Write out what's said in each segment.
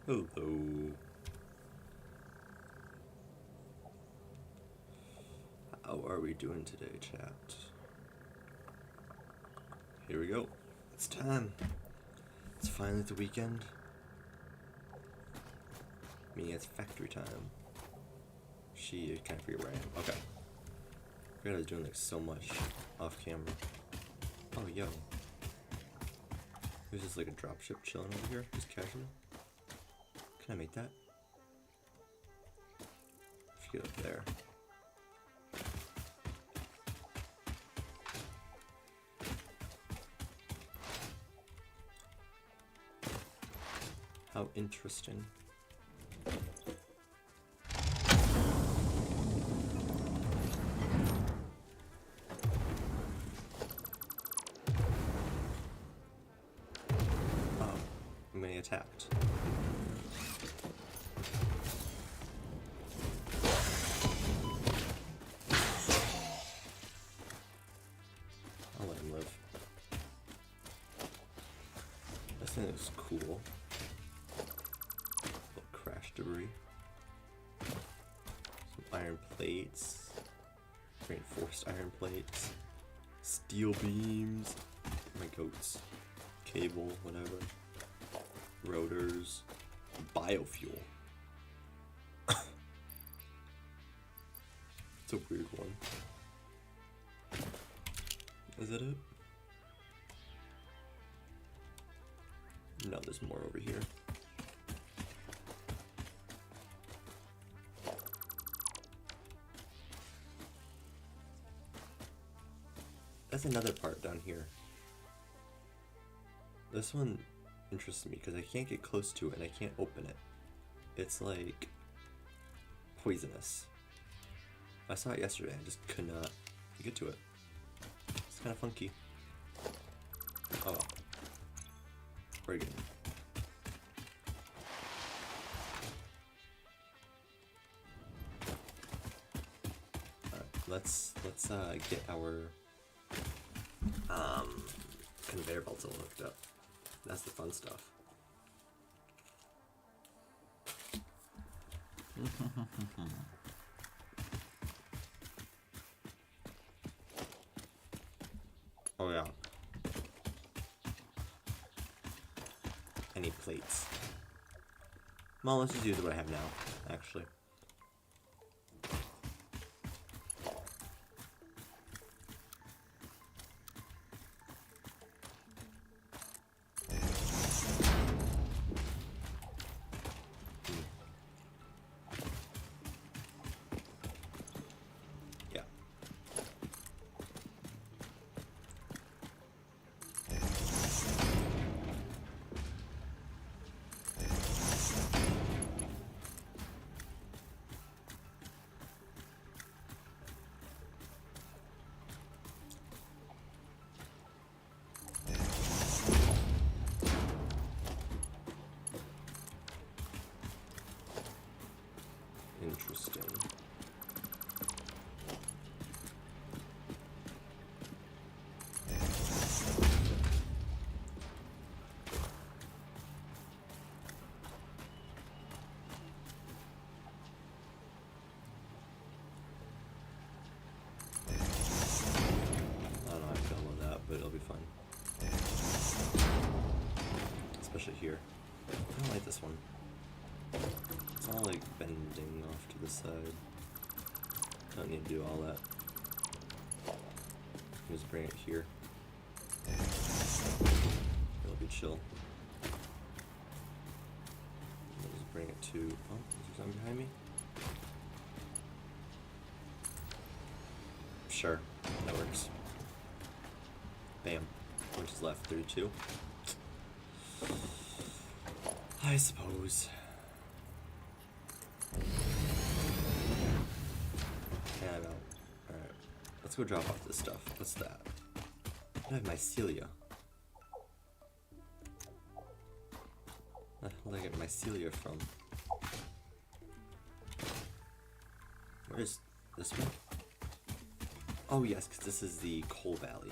Hello. How are we doing today, chat? Here we go. It's time. It's finally the weekend. Me, it's factory time. She can't forget where I am. Okay. I forgot I was doing like so much off camera. Oh, yo. There's just like a dropship chilling over here, just casually. Can I make that? If you get up there. How interesting. Oh, I'm getting attacked. I'll let him live. This thing is cool. Little crash debris. Some iron plates. Reinforced iron plates. Steel beams. My goats. Cable, whatever. Rotors. Biofuel. It's a weird one. Is that it? No, there's more over here. That's another part down here. This one interests me because I can't get close to it and I can't open it. It's like poisonous. I saw it yesterday, I just could not get to it. It's kind of funky. Oh well. Very good. Alright, let's get our conveyor belts all hooked up. That's the fun stuff. Oh yeah. Any plates? Well, let's just use what I have now, actually. Yeah. Interesting. I don't know how I feel about that, but it'll be fun. Especially here. I don't like this one. It's all like bending off to the side. Don't need to do all that. Just bring it here. It'll be chill. I'll just bring it to. Oh, is there something behind me? Sure, that works. Bam. Which is left? 32. I suppose. Yeah, I know. Alright. Let's go drop off this stuff. What's that? I have mycelia. Where the hell did I get mycelia from? Where's this one? Oh yes, because this is the coal valley.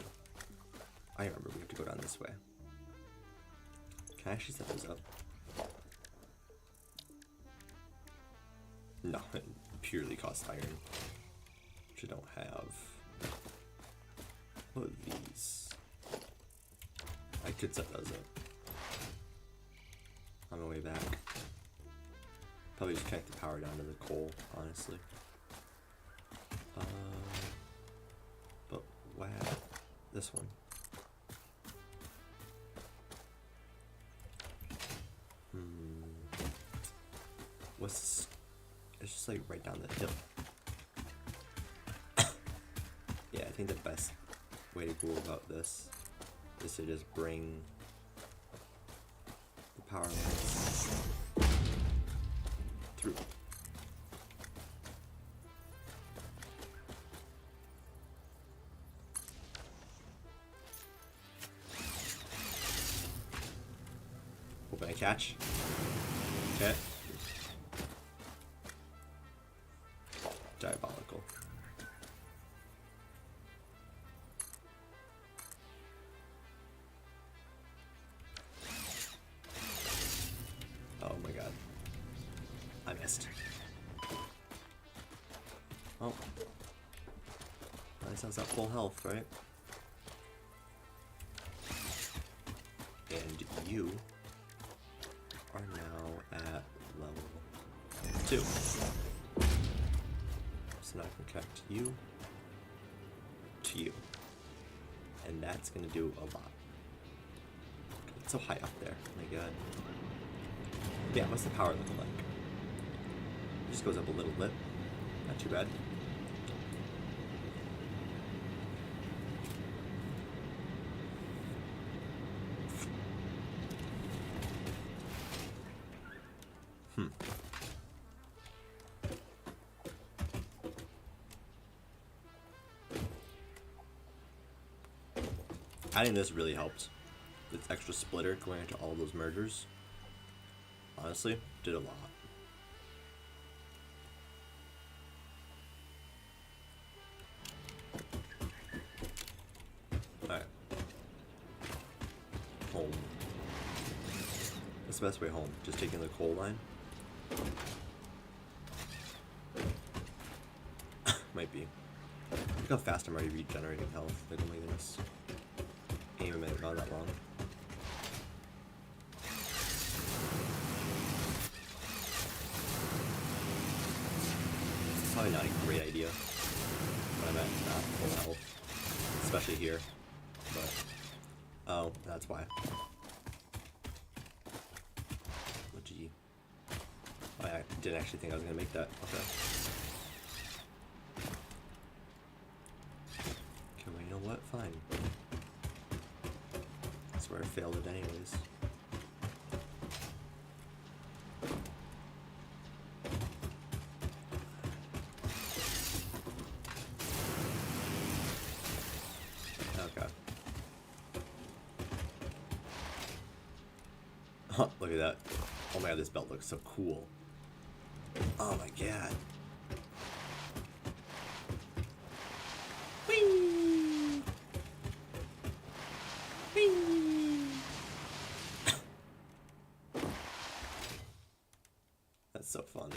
I remember we have to go down this way. Can I actually set those up? No, it purely costs iron, which I don't have. What are these? I could set those up on my way back. Probably just connect the power down to the coal, honestly. But wow, this one. What's this? It's just like right down the hill. Yeah, I think the best way to go about this is to just bring the power lines through. Hoping I catch. Okay. Diabolical. Oh my god. I missed. Oh. That sounds at full health, right? And you are now at level 2. So now I can connect you to you. And that's gonna do a lot. It's so high up there. Oh my god. Yeah, what's the power look like? It just goes up a little bit. Not too bad. Adding this really helped. This extra splitter going into all those mergers. Honestly, did a lot. Alright. Home. That's the best way home. Just taking the coal line. Might be. Look how fast I'm already regenerating health. Like, oh my goodness. Ain't even gone that long. Probably not a great idea. But I'm at not full health. Especially here. But oh, that's why. Oh gee. I didn't actually think I was gonna make that. Okay. Okay, well you know what? Fine. That's where I failed it anyways. Okay. Oh, look at that. Oh my god, this belt looks so cool. Oh my god. Whee! Whee! That's so fun.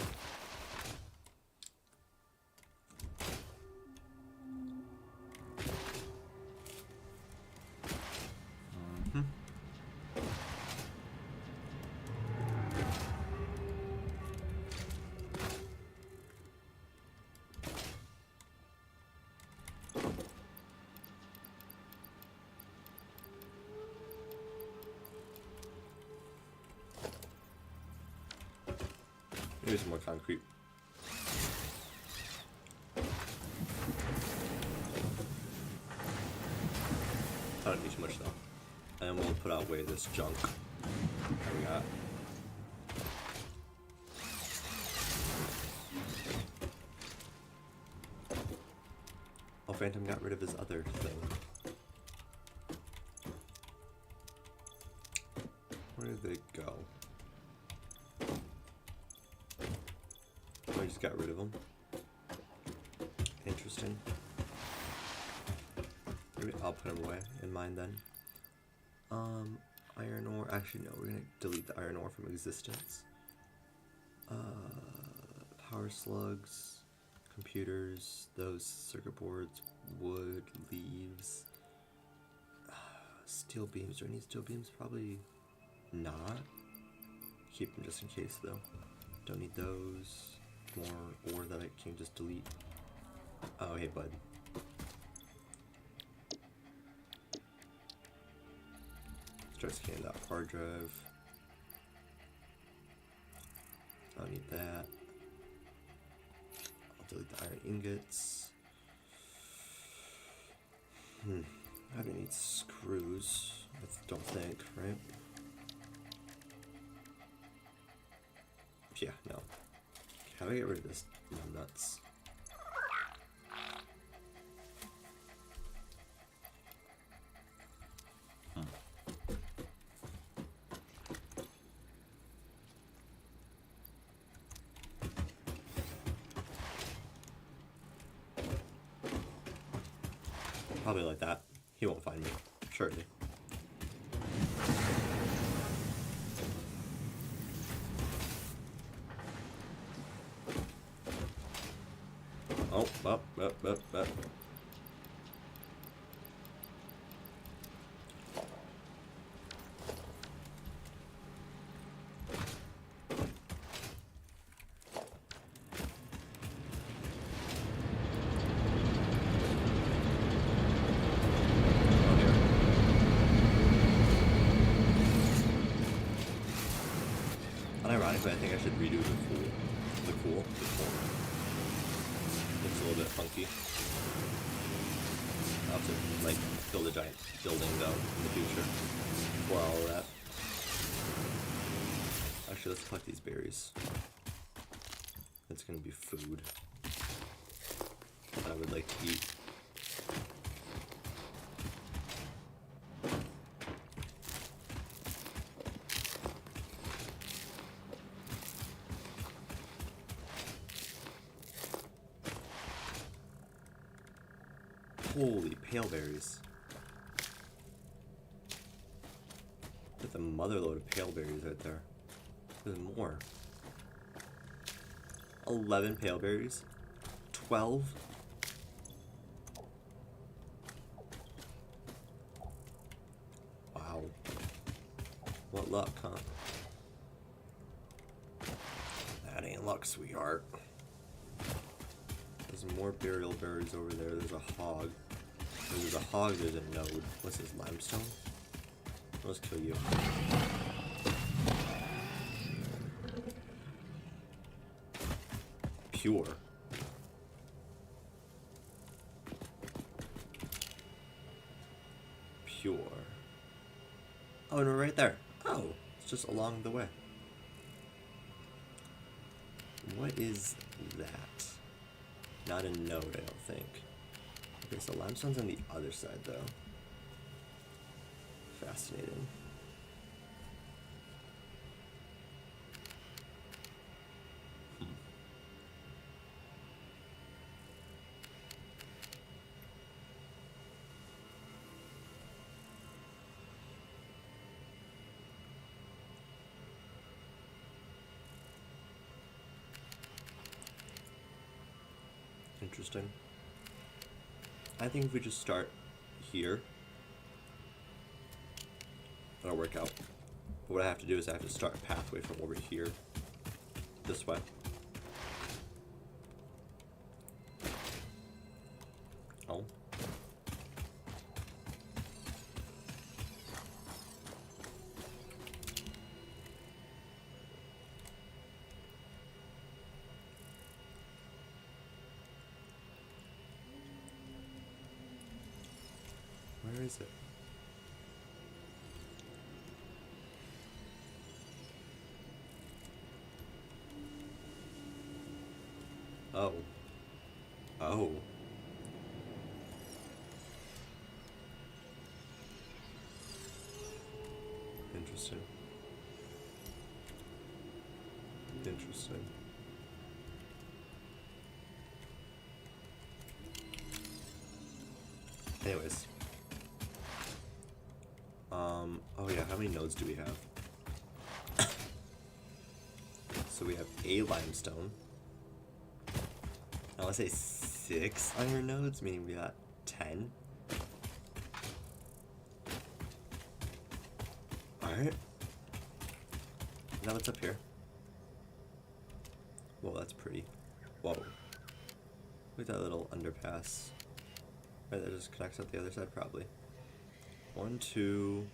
Maybe some more concrete. I don't need too much though. And we'll put away this junk that we got. Oh, Phantom got rid of his other thing. Where did they go? I just got rid of them. Interesting. Maybe I'll put them away in mine then. Iron ore. Actually, no, we're gonna delete the iron ore from existence. power slugs, computers, those circuit boards, wood, leaves, steel beams. Do I need steel beams? Probably not. Keep them just in case though. Don't need those. More ore that I can just delete. Oh, hey bud. Start scanning that hard drive. I don't need that. I'll delete the iron ingots. I don't need screws. I don't think, right? Yeah, no. How do I get rid of this nuts? Probably like that. He won't find me, surely. Oh, up. Unironically, I think I should redo the pool. Looks a little bit funky. I'll have to, like, build a giant building, though, in the future. For all of that. Actually, let's collect these berries. It's gonna be food that I would like to eat. Holy pale berries. That's a motherload of pale berries right there. There's more. 11 pale berries. 12. Wow. What luck, huh? That ain't luck, sweetheart. There's more burial berries over there. There's a hog. There's a hog, there's a node. What's this, limestone? Let's kill you. Pure. Pure. Oh, and we're right there. Oh, it's just along the way. What is that? Not a node, I don't think. Okay, so limestone's on the other side, though. Fascinating. Interesting. I think if we just start here, that'll work out. But what I have to do is I have to start a pathway from over here, this way. Oh. Where is it? Oh. Oh. Interesting. Interesting. Anyways. Oh yeah, how many nodes do we have? So we have a limestone, I want to say 6 iron nodes, meaning we got 10. Alright. Now what's up here? Whoa, that's pretty. Whoa. Look at that little underpass. Right, that just connects up the other side, probably. 1, 2...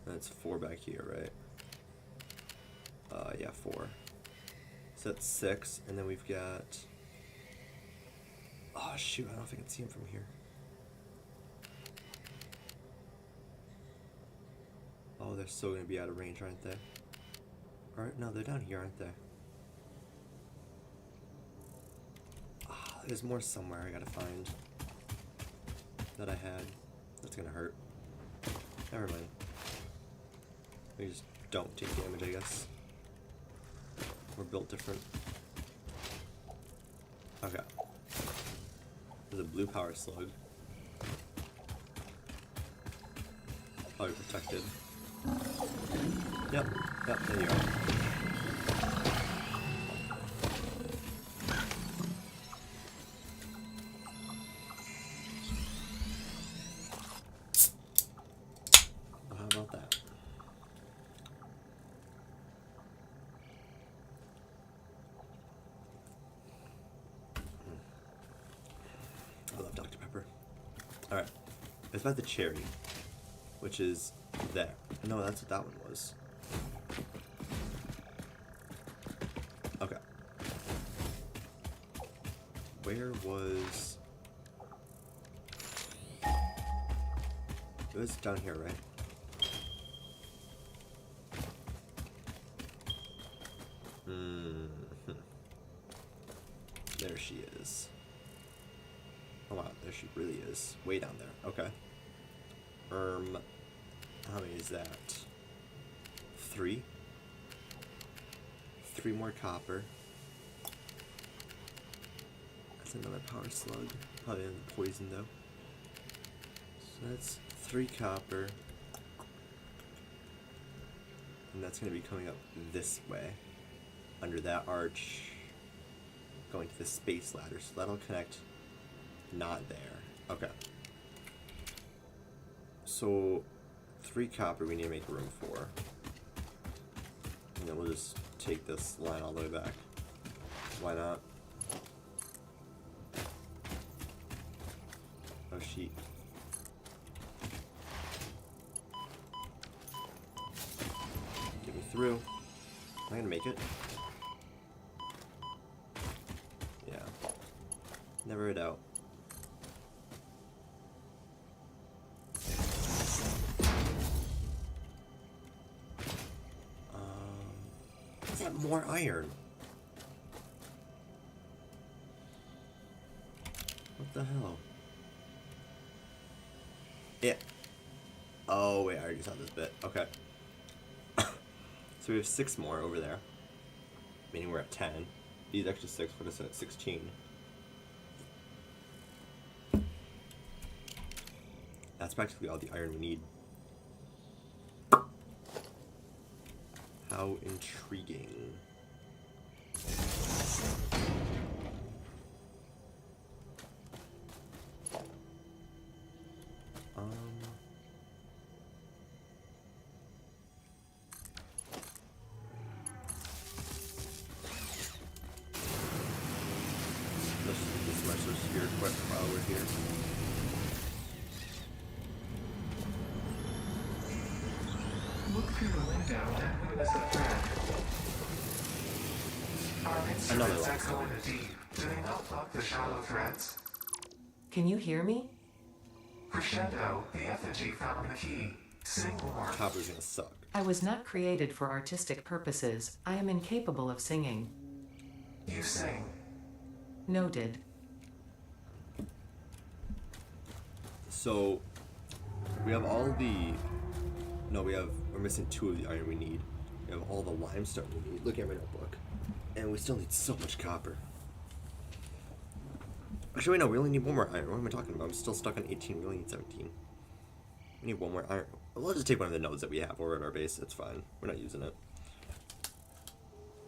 That's 4 back here, right? Yeah, 4. So that's 6, and then we've got... Oh, shoot, I don't know if I can see him from here. Oh, they're still gonna be out of range, aren't they? Alright, no, they're down here, aren't they? Ah, there's more somewhere I gotta find. That I had. That's gonna hurt. Never mind. We just don't take damage, I guess. We're built different. Okay. There's a blue power slug. Probably protected. Yep, there you are. Well, how about that? I love Dr. Pepper. Alright. It's about the cherry, which is there. No, that's what that one was. Okay. Where was... It was down here, right? There she is. Oh wow, there she really is. Way down there. Okay. How many is that? 3. 3 more copper. That's another power slug. Probably in the poison though. So that's 3 copper. And that's going to be coming up this way. Under that arch. Going to the space ladder. So that'll connect not there. Okay. So 3 copper we need to make room for. And then we'll just take this line all the way back. Why not? Oh, sheet. Get me through. Am I gonna make it? Yeah. Never a doubt. Is that more iron? What the hell? Yeah. Oh wait, I already saw this bit. Okay. So we have 6 more over there. Meaning we're at 10. These extra 6 put us at 16. That's practically all the iron we need. How intriguing. Let's just get this Mercer Sphere equipped while we're here. Look through the window and witness a thread. Our instruments echo in the deep. Do they not block the shallow threads? Can you hear me? Crescendo, the effigy found the key. Sing more. Copper's gonna suck. I was not created for artistic purposes. I am incapable of singing. You sing. Noted. So we have all the... No, we're missing 2 of the iron we need. We have all the limestone we need. Look at my notebook. And we still need so much copper. Actually, wait, no, we only need 1 more iron. What am I talking about? I'm still stuck on 18. We only need 17. We need 1 more iron. We'll just take one of the nodes that we have over at our base. It's fine. We're not using it.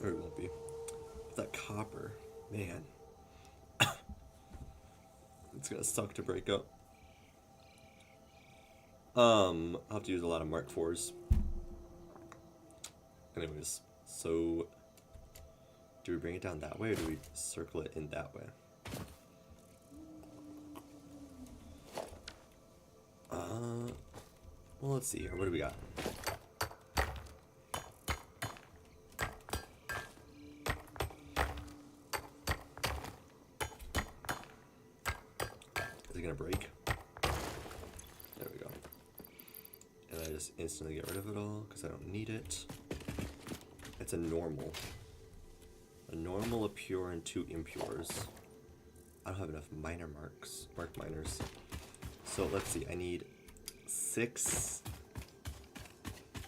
Or we won't be. But that copper, man. It's gonna suck to break up. I'll have to use a lot of Mark IVs. Anyways, so do we bring it down that way or do we circle it in that way? Well, let's see here. What do we got? Is it gonna break? There we go. And I just instantly get rid of it all because I don't need it. It's a normal. A normal, a pure, and 2 impures. I don't have enough minor marks. Mark minors. So let's see. I need 6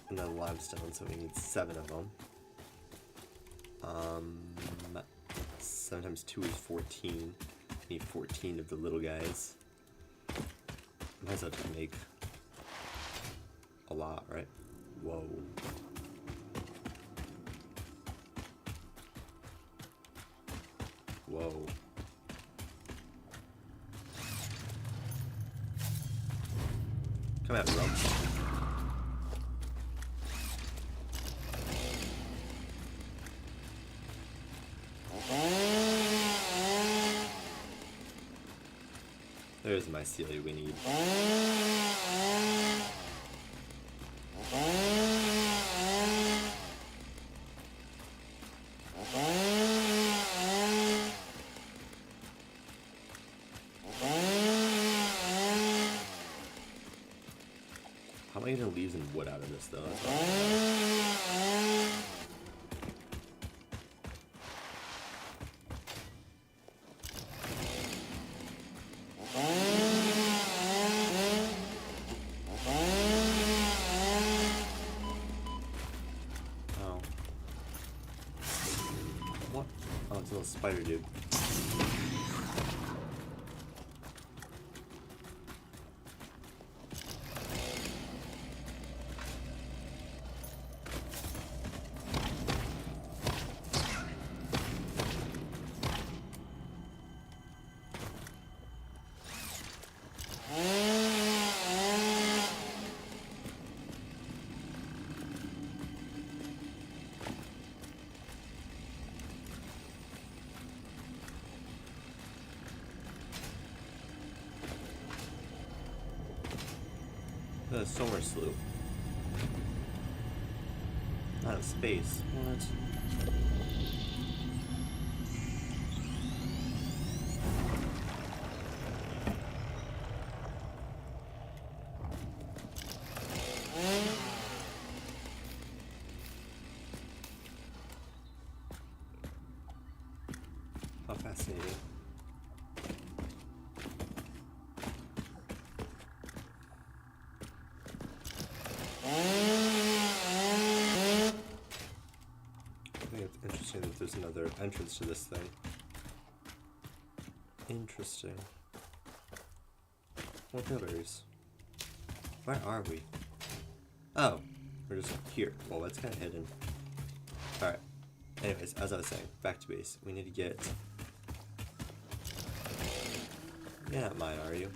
and then limestone, so we need 7 of them. 7 times 2 is 14. I need 14 of the little guys. Might as well just make a lot, right? Whoa. Whoa. Come at me, bro. There's the mycelia we need. How am I getting leaves and wood out of this though? Oh. What? Oh, it's a little spider dude. The Somer Slough. Out of space. What? How fascinating. I think it's interesting that there's another entrance to this thing. Interesting. More pillars. Where are we? Oh, we're just here. Well, that's kind of hidden. Alright. Anyways, as I was saying, back to base. We need to get... You're not mine, are you?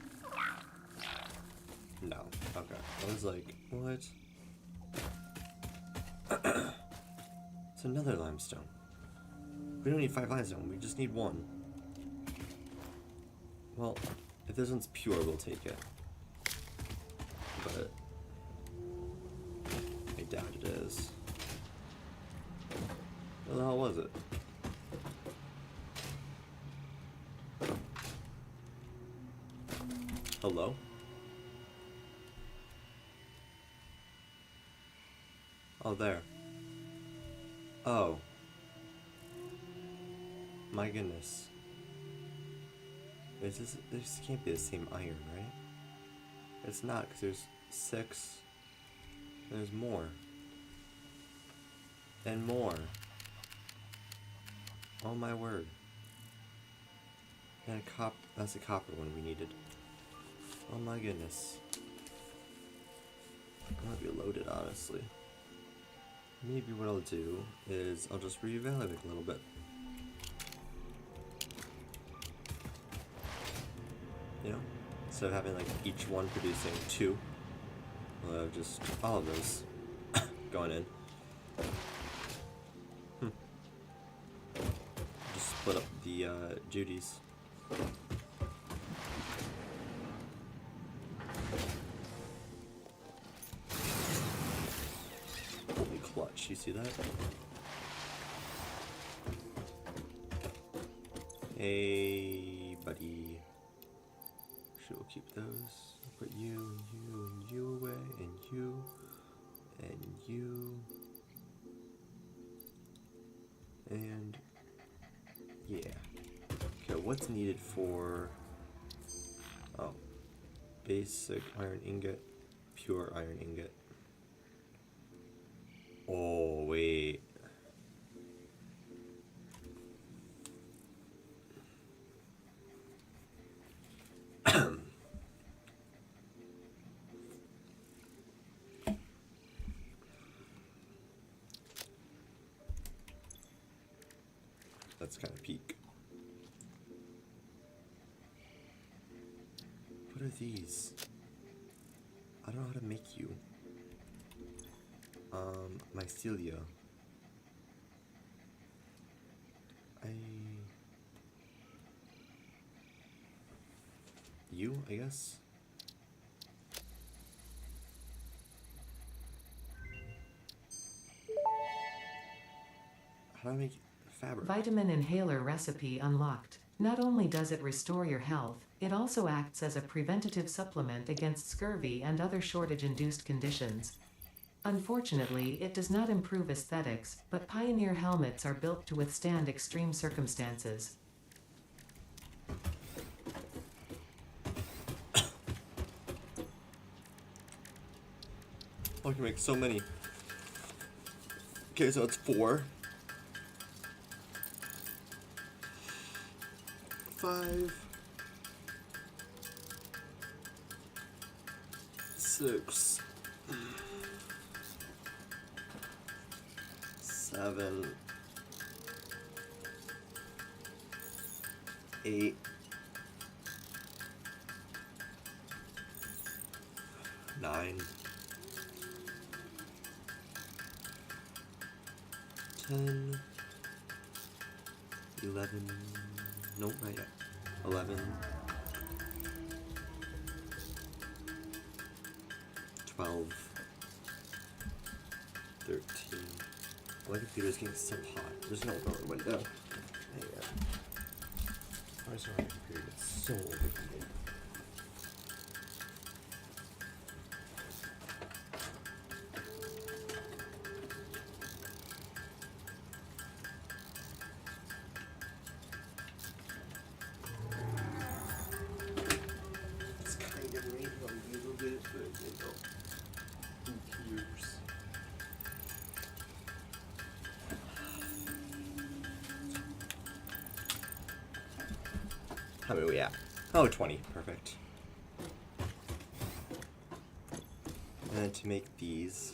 No. Okay. I was like, what? It's another limestone. We don't need 5 limestone, we just need 1. Well, if this one's pure, we'll take it. But I doubt it is. Where the hell was it? Hello? Oh, there. Oh. My goodness. This can't be the same iron, right? It's not, because there's 6. There's more. And more. Oh my word. And that's a copper one we needed. Oh my goodness. I might be loaded, honestly. Maybe what I'll do is I'll just reevaluate a little bit. You know? Instead of having like each one producing 2, we'll have just all of those going in. Just split up the duties. Holy clutch, you see that? Hey, buddy. Sure, we'll keep those. Put you and you away, and you and you. And yeah. Okay, what's needed for basic iron ingot, pure iron ingot. Oh wait. That's kind of peak. What are these? I don't know how to make you. Mycelia. You, I guess? How do I make fabric? Vitamin inhaler recipe unlocked. Not only does it restore your health, it also acts as a preventative supplement against scurvy and other shortage-induced conditions. Unfortunately, it does not improve aesthetics, but Pioneer helmets are built to withstand extreme circumstances. Oh, I can make so many. Okay, so it's 4. 5. 6. 7. 8. 9. 10. 11. Nope, not yet. 11. 12. 13. My computer's getting so hot. There's no door window. Hang on. Why is my computer get so overheated? It's kind of late on a little bit, but you know, who cares? How many are we at? Oh, 20. Perfect. And then to make these,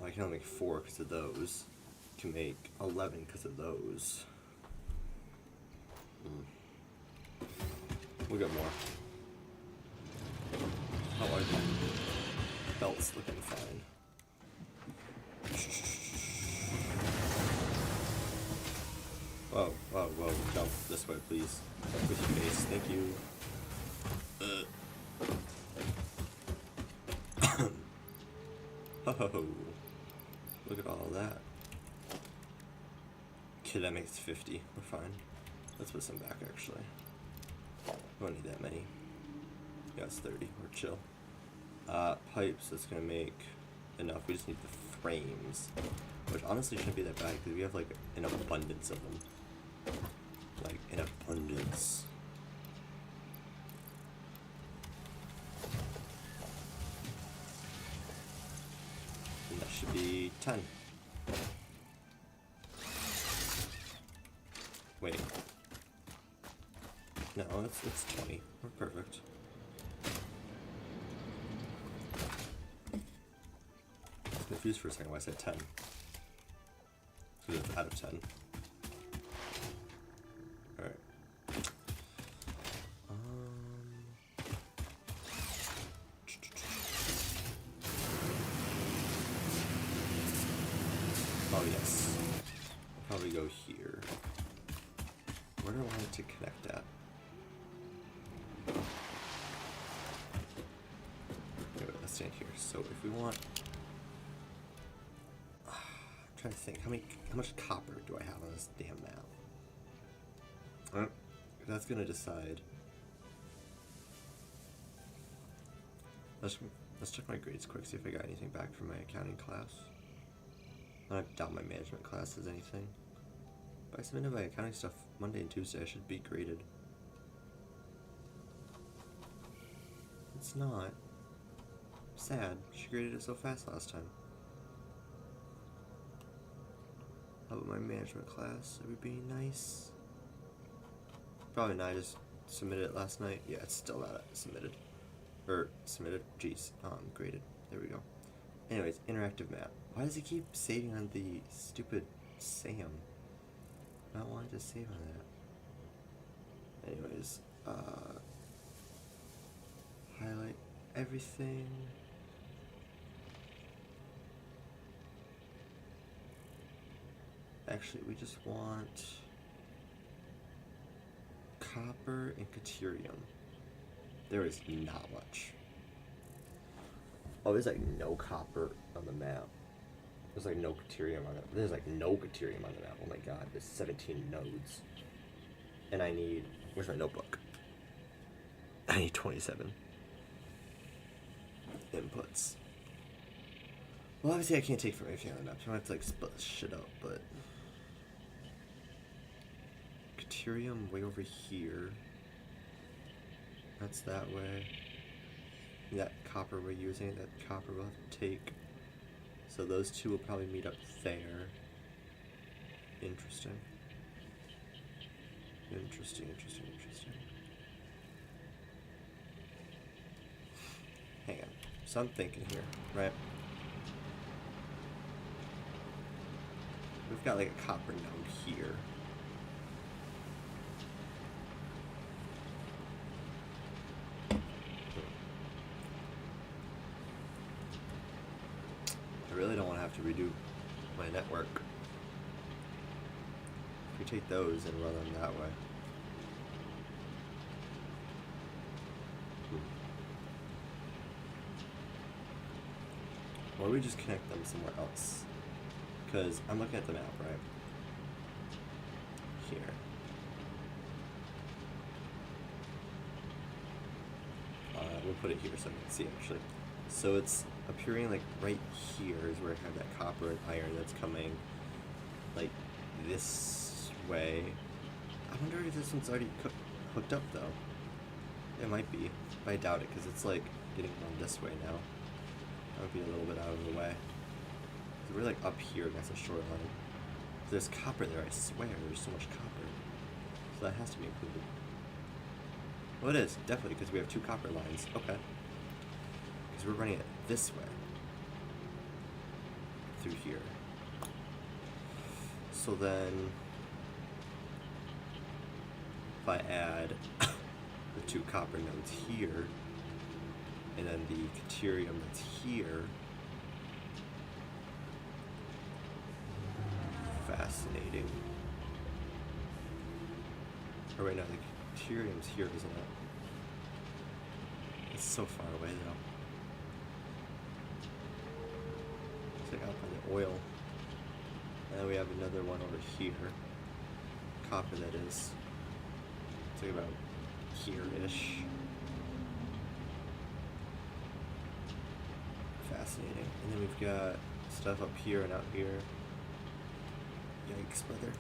I can only make 4 because of those. To make 11 because of those. We'll get more. How are the belts looking? Fine. Whoa, whoa, whoa. Jump this way, please. With your face. Thank you. Oh, look at all that. Okay, that makes 50. We're fine. Let's put some back, actually. We don't need that many. Yeah, it's 30. We're chill. Pipes, that's gonna make enough. We just need the frames. Which honestly shouldn't be that bad, because we have, like, an abundance of them. Like, an abundance. And that should be 10. Wait. No, it's 20. We're perfect. I was confused for a second why I said 10. So it's out of 10. Alright. Oh yes. I'll probably go here. Where do I want it to connect at? Okay, wait, let's stand here. So if we want, I'm trying to think, how much copper do I have on this damn map? That's gonna decide. Let's check my grades quick, see if I got anything back from my accounting class. I don't doubt my management class has anything. But I submitted my accounting stuff Monday and Tuesday. I should be graded. It's not. Sad. She graded it so fast last time. How about my management class? Are we being nice? Probably not. I just submitted it last night. Yeah, it's still not submitted. Submitted? Jeez. Graded. There we go. Anyways, interactive map. Why does it keep saving on the stupid Sam? I don't want it to save on that. Anyways, highlight everything. Actually, we just want copper and caterium. There is not much. Oh, there's like no copper on the map. There's like no caterium on it. There's like no caterium on the map. Oh my god, there's 17 nodes. And I need, where's my notebook? I need 27 inputs. Well, obviously I can't take from everything on the map, so I have to like split this shit up, but caterium way over here. That's that way. That copper we're using, that copper we'll have to take. So those two will probably meet up there. Interesting. Interesting. Hang on. So I'm thinking here, right? We've got like a copper node here. I really don't want to have to redo my network. If we take those and run them that way. Or we just connect them somewhere else. Because I'm looking at the map, right? Here. We'll put it here so I can see actually. So it's appearing like right here is where I have that copper and iron that's coming like this way. I wonder if this one's already hooked up though. It might be, but I doubt it because it's like getting run this way now. That would be a little bit out of the way. So we're like up here against the shoreline. There's copper there, I swear. There's so much copper. So that has to be included. Well, it is, definitely, because we have two copper lines. Okay. Because we're running it this way. Through here. So then, if I add the two copper nodes here, and then the caterium that's here, fascinating. Oh wait, no, the caterium's here, isn't it? It's so far away though. It's like out by the oil. And then we have another one over here. Copper, that is. It's like about here-ish. Fascinating. And then we've got stuff up here and out here. Yikes, brother.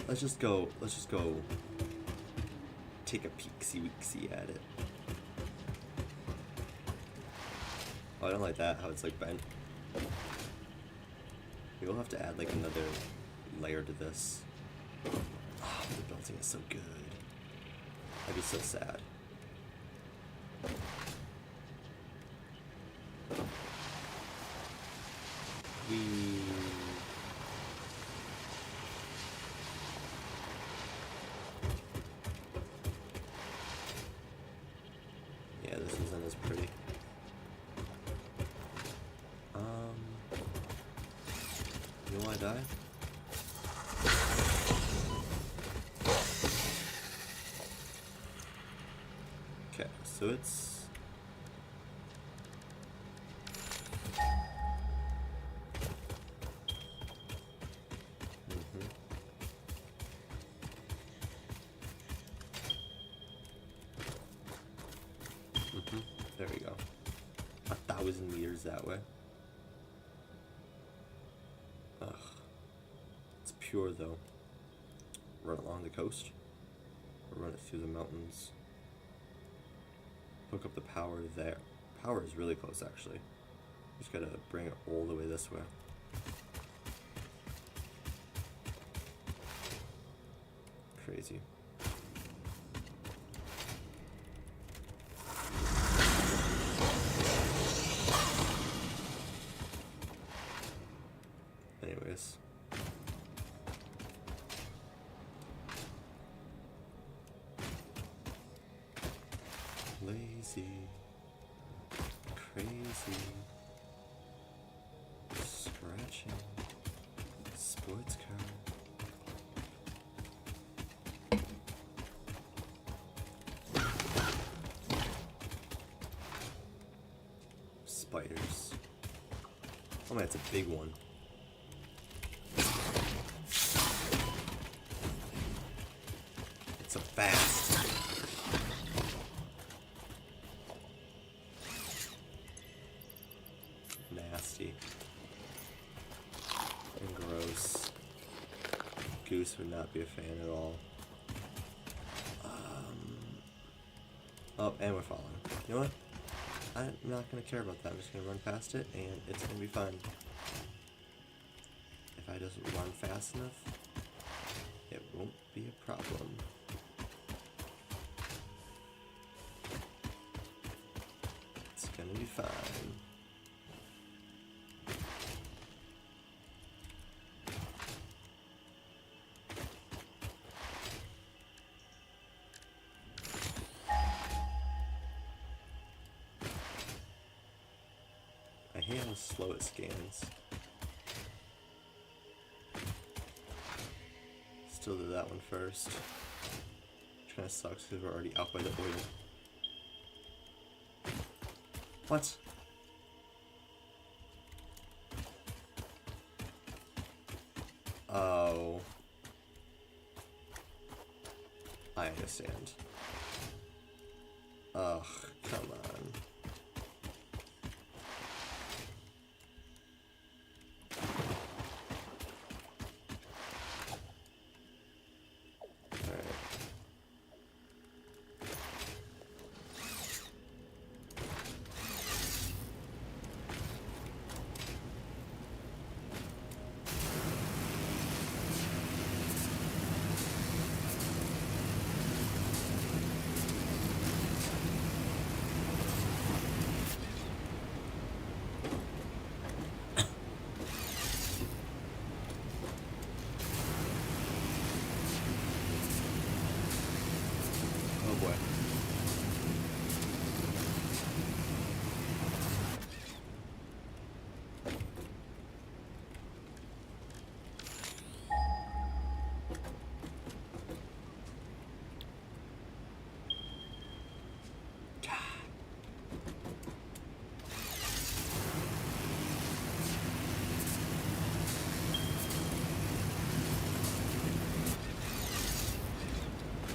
Let's just go take a peek-see at it. Oh, I don't like that, how it's like bent. We'll have to add like another layer to this. Oh, the building is so good. I'd be so sad. Yeah, this isn't as pretty. You wanna die? Okay, so it's... There we go. 1,000 meters that way. Ugh. It's pure though. Run along the coast. Or run it through the mountains. Hook up the power there. Power is really close actually. Just gotta bring it all the way this way. Crazy. Anyways. Lazy. Crazy. Scratching. Sports car. Spiders. Oh man, it's a big one. It's a fast. Nasty. And gross. Goose would not be a fan at all. Oh, and we're falling. You know what? I'm not going to care about that. I'm just going to run past it, and it's going to be fine. If I just run fast enough, it won't be a problem. It's going to be fine. I hate how slow it scans. Still do that one first. Which kind of sucks because we're already out by the oil. What? Oh. I understand. Ugh, come on. Oh boy.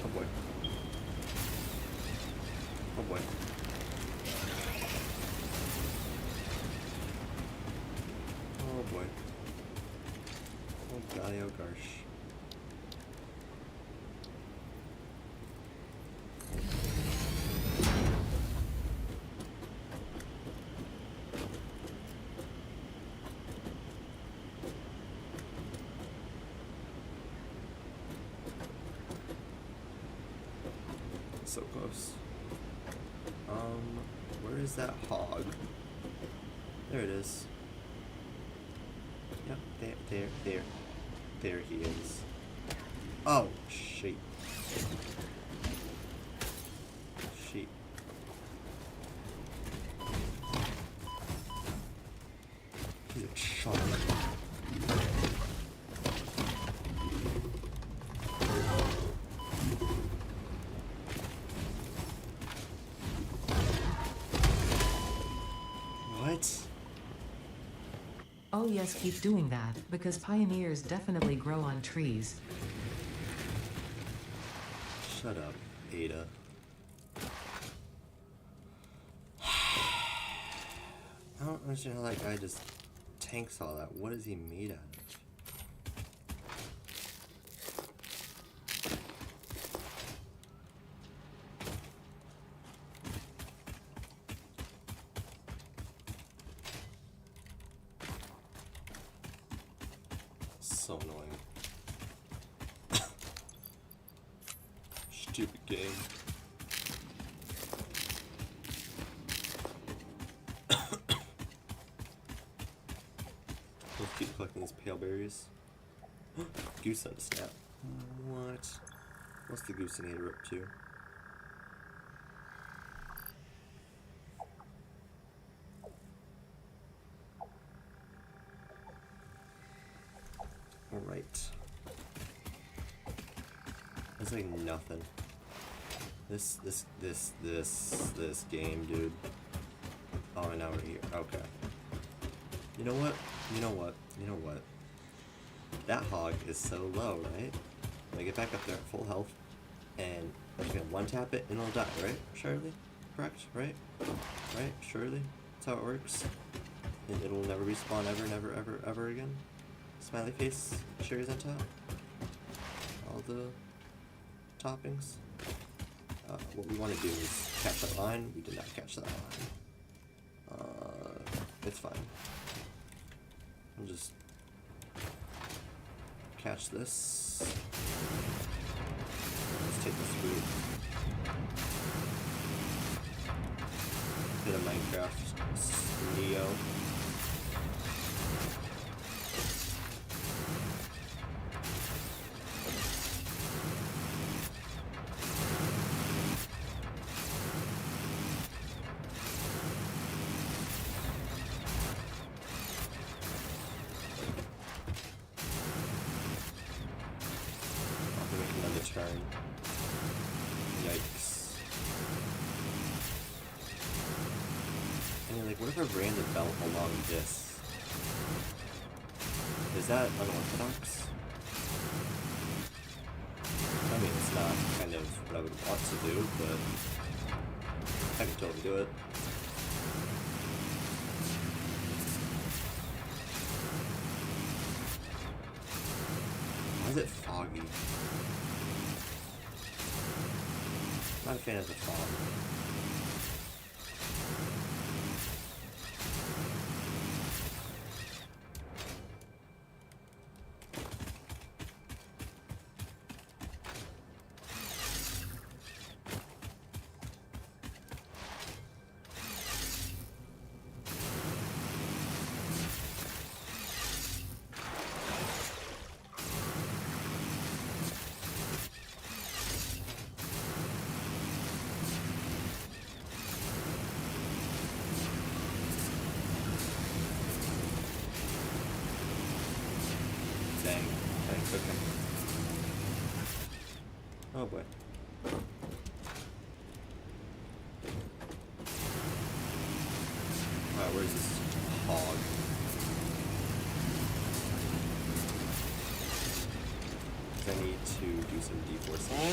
Oh boy. Oh boy. Oh boy. Oh golly, oh gosh. So close. Where is that hog? There it is. Yep, there he is. Oh, sheep. Sheep. Oh yes, keep doing that, because pioneers definitely grow on trees. Shut up, Ada. I don't understand how that guy just tanks all that. What is he made out of? So annoying. Stupid game. Let's keep collecting these pale berries. Goose on a snap. What? What's the Goosinator up to? Alright. That's like nothing. This game, dude. Oh, and now we're here. Okay. You know what? You know what? You know what? That hog is so low, right? When I get back up there at full health, and I'm just gonna one tap it and it'll die, right? Surely? Correct? Right? Right? Surely? That's how it works. And it'll never respawn ever, never, ever, ever again. Smiley face, cherries on top. All the toppings. What we want to do is catch that line. We did not catch that line. It's fine. I'll just catch this. Let's take this route. Bit of Minecraft Neo. Turn. Yikes. And you're like, what if I ran the belt along this? Is that unorthodox? I mean, it's not kind of what I would want to do, but I can totally do it. Why is it foggy? Not a fan of the fog. Dang. Thanks, okay. Oh boy. Alright, where's this hog? I need to do some deforestation.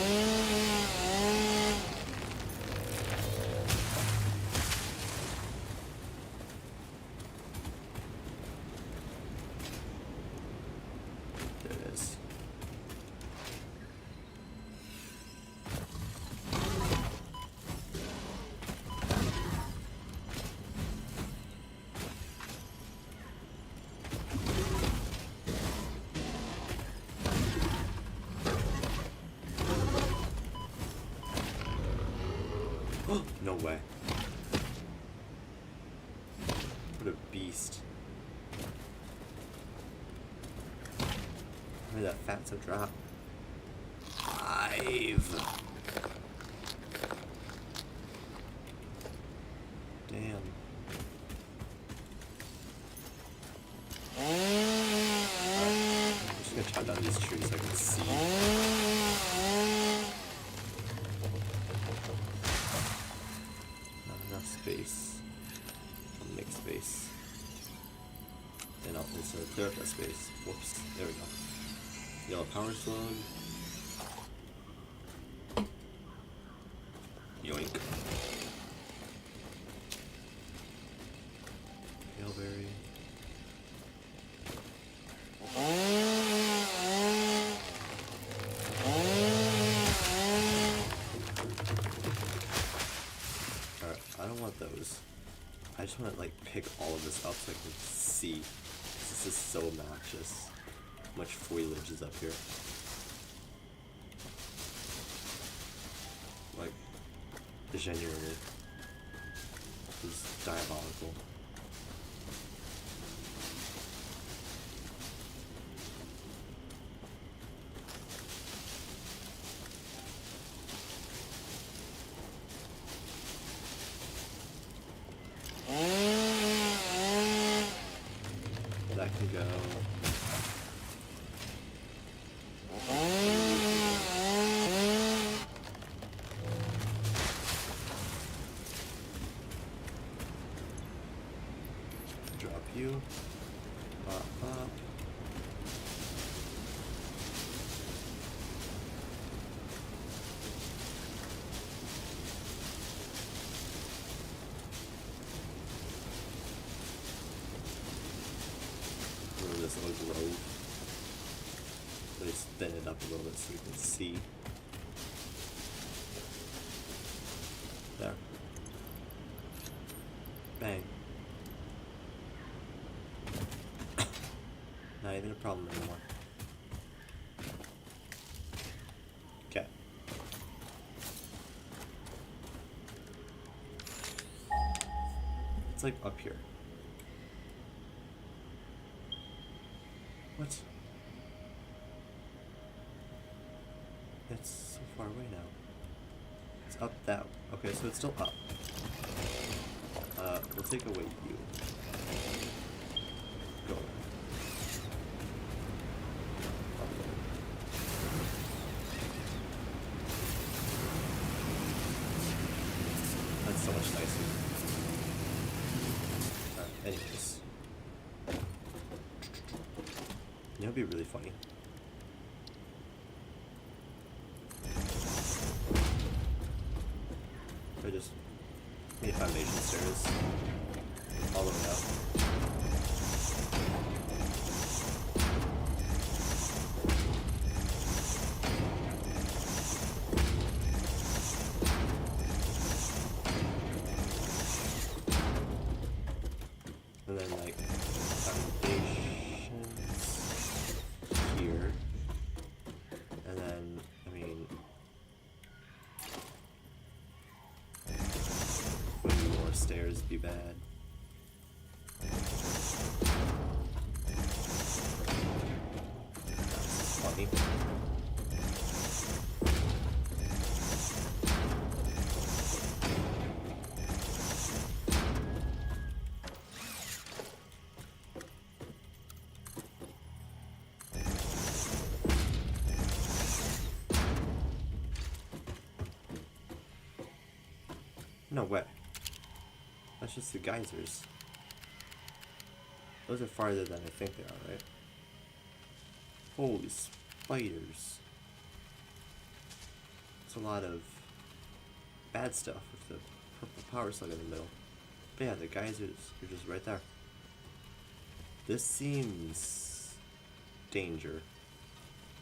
No way. What a beast. Where did that fatso drop? 5. Damn. I'm just gonna chop down these trees so I can see. Space. I'll make space. And I'll just clear up that space. Whoops. There we go. Yellow power stone. Yoink. Paleberry. Alright, I don't want those. I just want to like pick all of this up so I can see. This is so obnoxious. How much foliage is up here. Like, genuinely. This is diabolical. That can go. Drop you. Pop, pop. Remove this little globe. Let's thin it up a little bit so we can see. There. Bang. Not even a problem anymore. Okay. It's like up here. What? It's so far away now. It's up that. Okay, so it's still up. We'll take away you. Go. That's so much nicer. Alright, anyways. You know, it'd be really funny. I just made foundation stairs all the way up. And then like foundations here. And then, I mean, putting more stairs be bad. That's funny. No way. That's just the geysers. Those are farther than I think they are, right? Holy spiders. It's a lot of bad stuff with the purple power slug in the middle. But yeah, the geysers are just right there. This seems danger.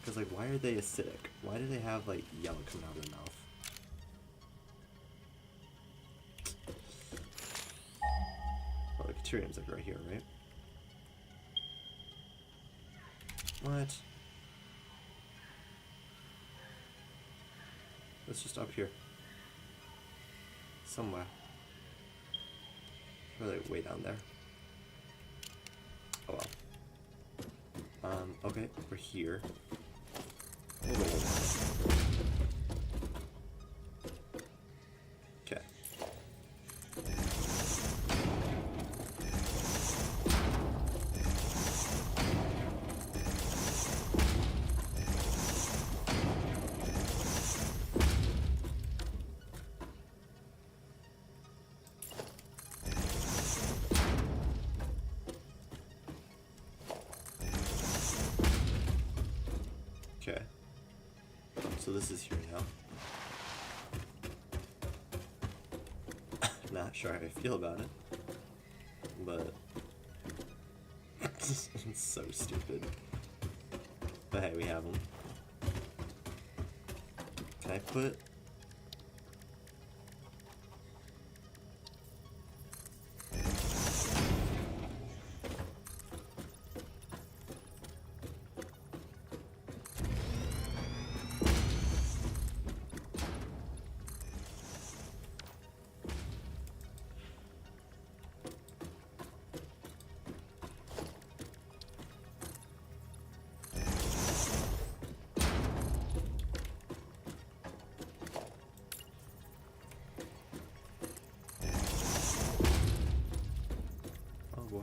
Because like, why are they acidic? Why do they have like yellow coming out of their mouth? Oh, the Caterium's like right here, right? What? It's just up here. Somewhere. Really way down there. Oh well. Okay, we're here. Okay. So this is here now. Not sure how I feel about it, but it's so stupid. But hey, we have them. Can I put... Oh boy.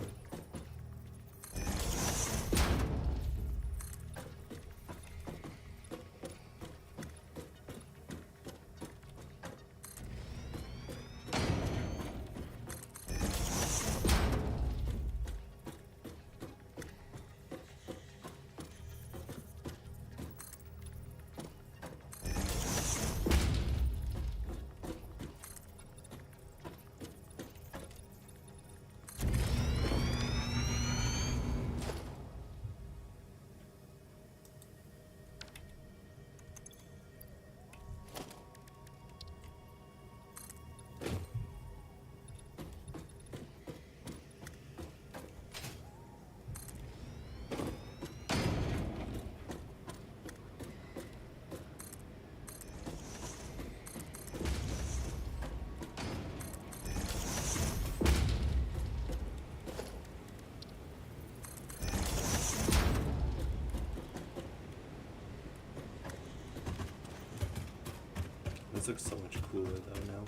This looks so much cooler though now.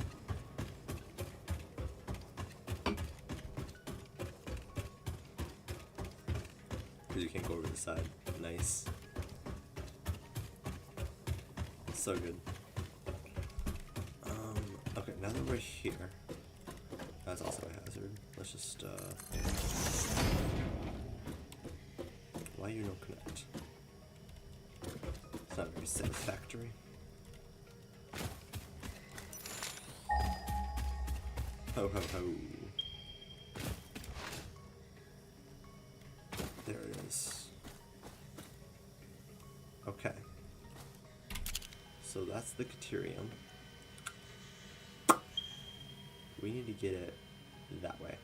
Because you can't go over the side. Nice. So good. Okay, now that we're here, that's also a hazard. Let's just, why you no connect? It's not very satisfactory. Ho ho ho. There it is. Okay. So that's the Caterium. We need to get it that way.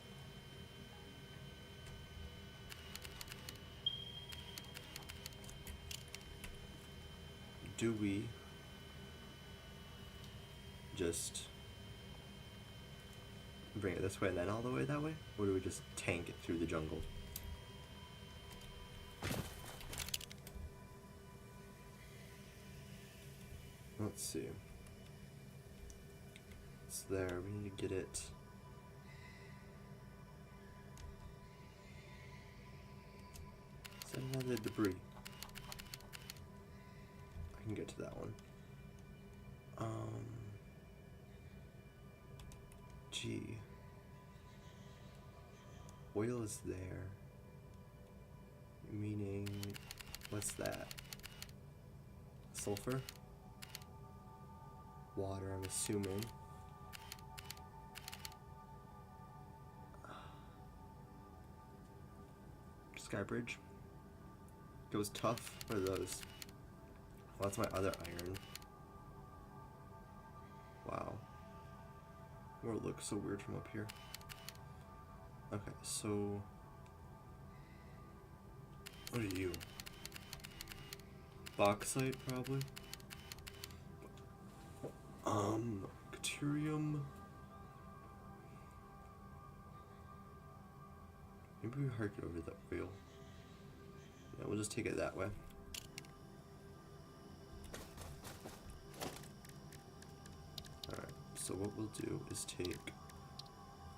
Do we just bring it this way and then all the way that way? Or do we just tank it through the jungle? Let's see. It's there. We need to get it. Is that another debris? I can get to that one. Gee. Oil is there. Meaning, what's that? Sulfur? Water, I'm assuming. Skybridge. Goes tough. What are those? Well, that's my other iron. Wow. World looks so weird from up here. Okay, so what are you? Bauxite, probably. Caterium. Maybe we hard get over that wheel. Yeah, we'll just take it that way. Alright, so what we'll do is take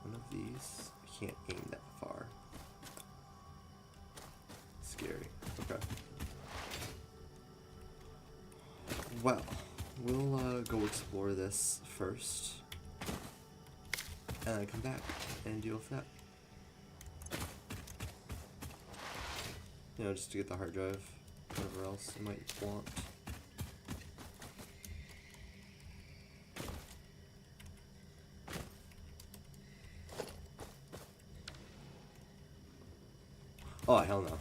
one of these. I can't aim that far. Scary. Okay. Well, we'll go explore this first. And then come back and deal with that. You know, just to get the hard drive, whatever else I might want. Oh, hell no.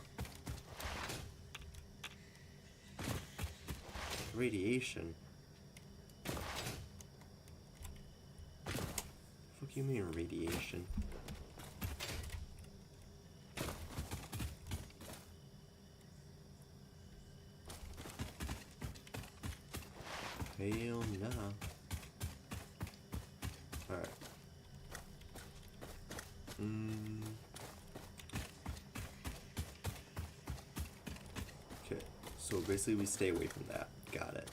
Radiation? Fuck you mean radiation? Hell no. Alright. Okay, so basically we stay away from that. Got it.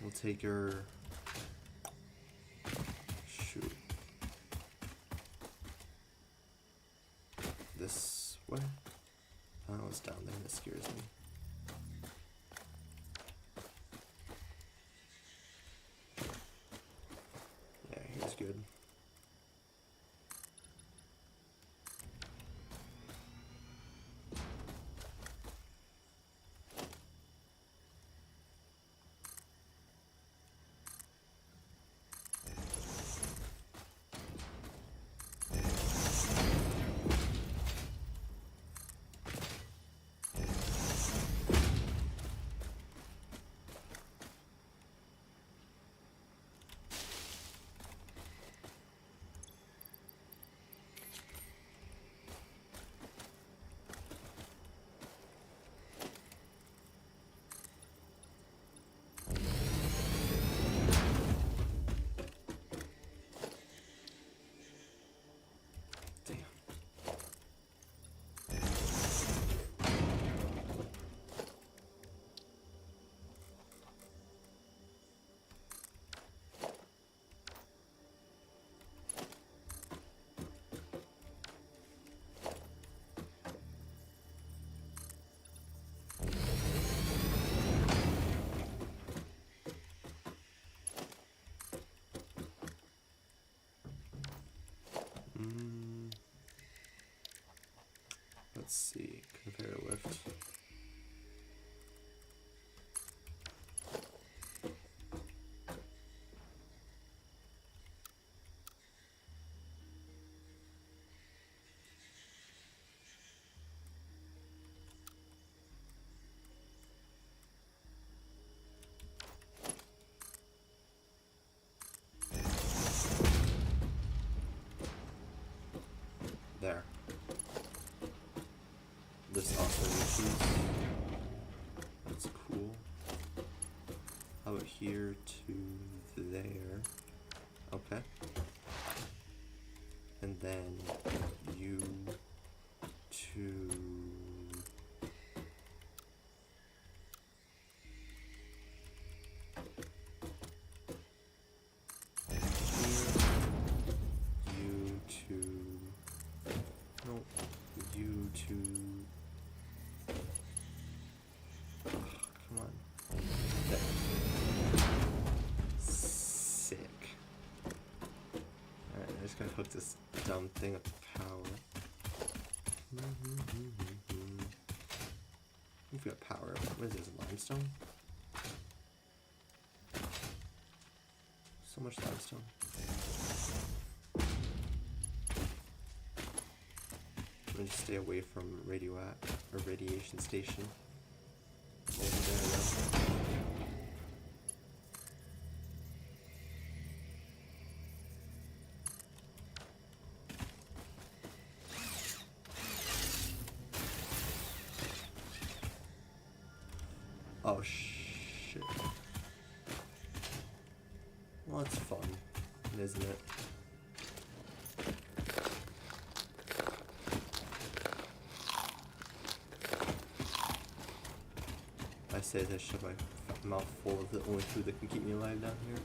We'll take her... Shoot. This way? Oh, it's down there. That scares me. Yeah, here's good. Let's see, conveyor lift. There. This also reaches. That's cool. How about here to there? Okay. And then you to hook this dumb thing up to power. We've got power. What is this, limestone? So much limestone. I'm gonna just stay away from radiation station. Over there now. Oh shit. Well, it's fun, isn't it? I say as I shove my mouth full of the only food that can keep me alive down here.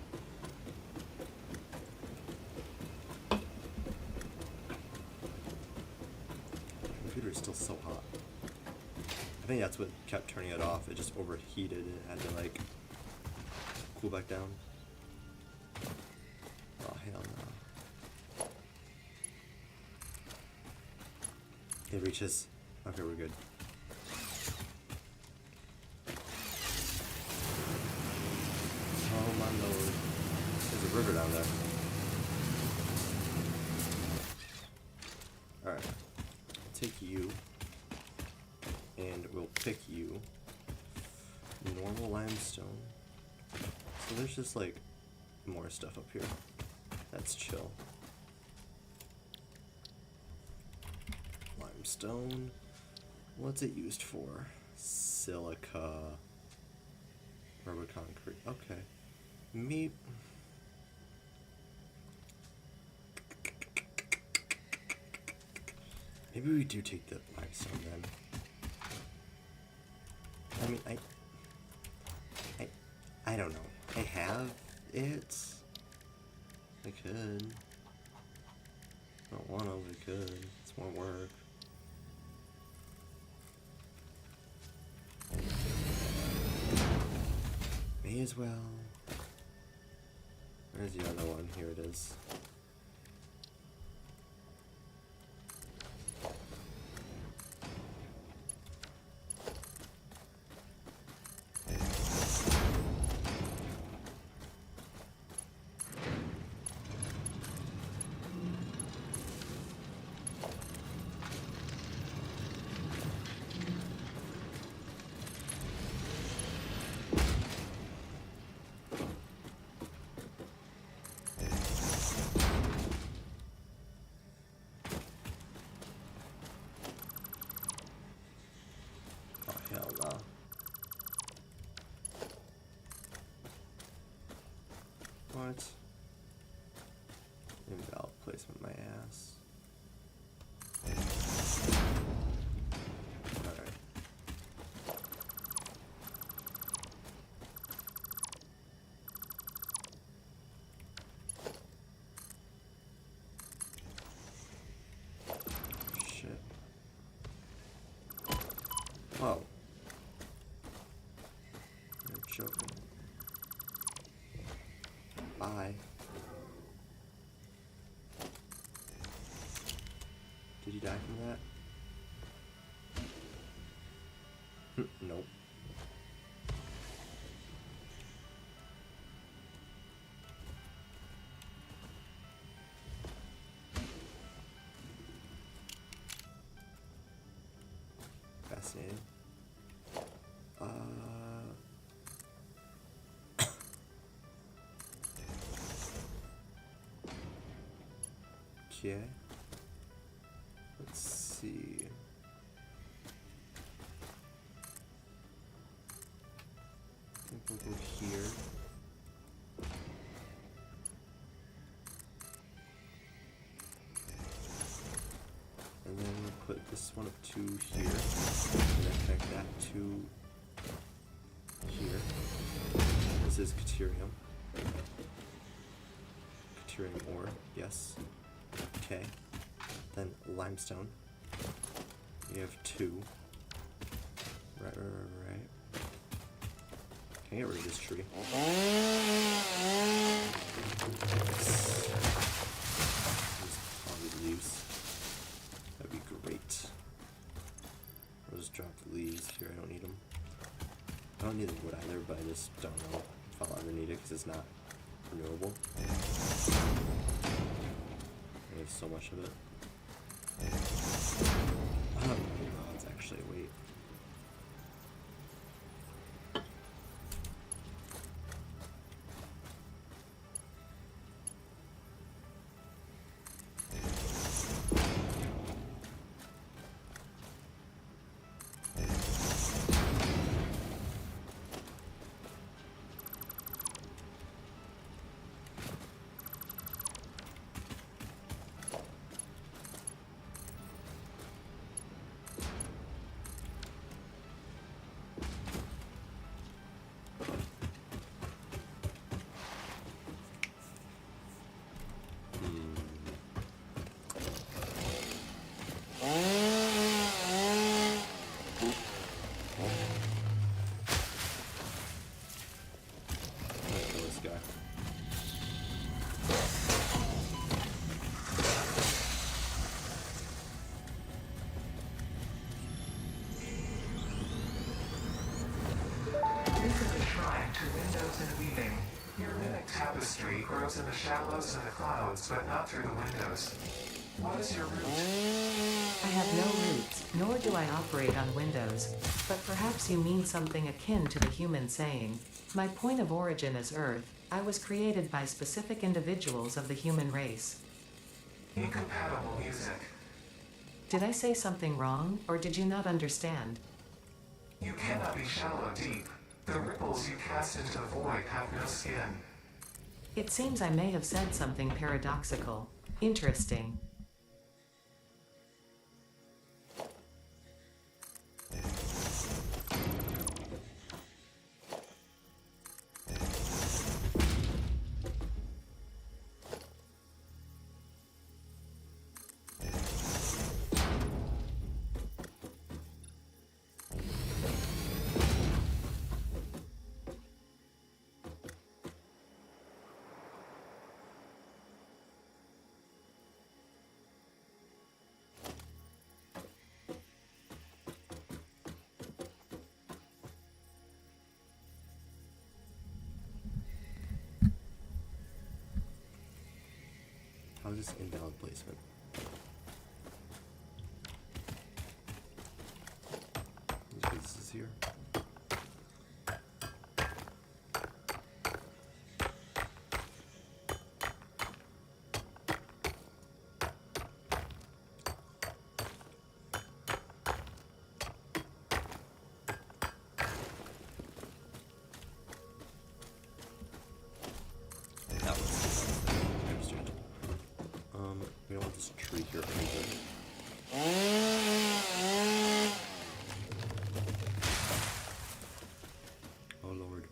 The computer is still so hot. I think that's what kept turning it off. It just overheated and it had to like cool back down. Oh hell no. It reaches. Okay, we're good. Oh my lord. There's a river down there. Alright. Take you. pick you. Normal limestone. So there's just like more stuff up here. That's chill. Limestone. What's it used for? Silica. Rubber concrete. Okay. Maybe we do take the limestone then. I mean, I don't know. I have it. I could. I don't want to, but I could. It's more work. May as well. Where's the other one? Here it is. Hell no. What? Invalid placement, my ass. Alright. Shit. Whoa. You're joking. Bye. Did he die from that? Nope. Fascinating. Okay. Let's see. I think we'll go here. And then we'll put this one up to here. And then connect that to here. This is Caterium. Caterium ore, yes. Okay. Then limestone. We have 2. Right. Can I get rid of this tree? Just all the leaves. That'd be great. I'll just drop the leaves here. I don't need them. I don't need the wood either, but I just don't know if I'll ever need it because it's not renewable. There's so much of it. Oh, it's actually wait. the shallows and the clouds, but not through the windows. What is your route? I have no roots, nor do I operate on Windows, but perhaps you mean something akin to the human saying, "My point of origin is Earth. I was created by specific individuals of the human race." Incompatible music. Did I say something wrong, or did you not understand? You cannot be shallow deep. The ripples you cast into the void have no skin. It seems I may have said something paradoxical. Interesting. How is this invalid placement? This is here. That was I understand. We don't want this tree here either. Oh Lord.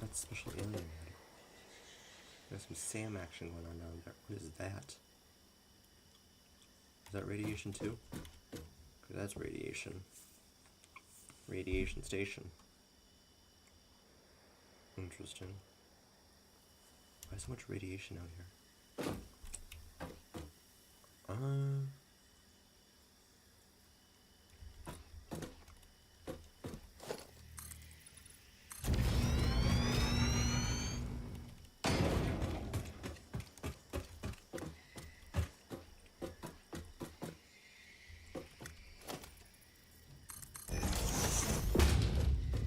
That's special alien. There's some SAM action going on down there. What is that? Is that radiation too? 'Cause that's radiation. Radiation station. Interesting. Why so much radiation out here?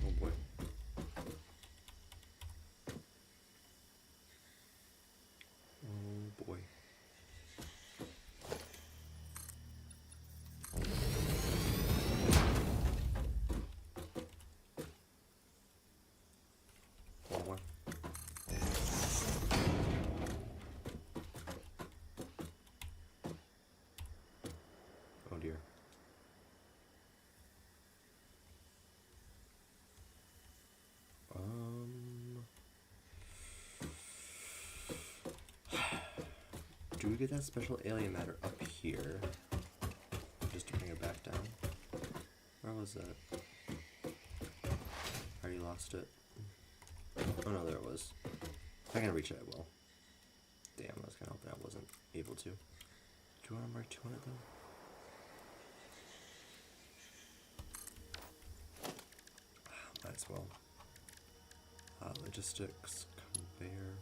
Oh boy. Oh boy. One more. Oh dear. Do we get that special alien matter up here? Just to bring it back down? Where was that? I already lost it. Oh no, there it was. If I can reach it, I will. Damn, I was kind of hoping I wasn't able to. Do you want to mark 200 though? Might as well. Logistics, conveyor.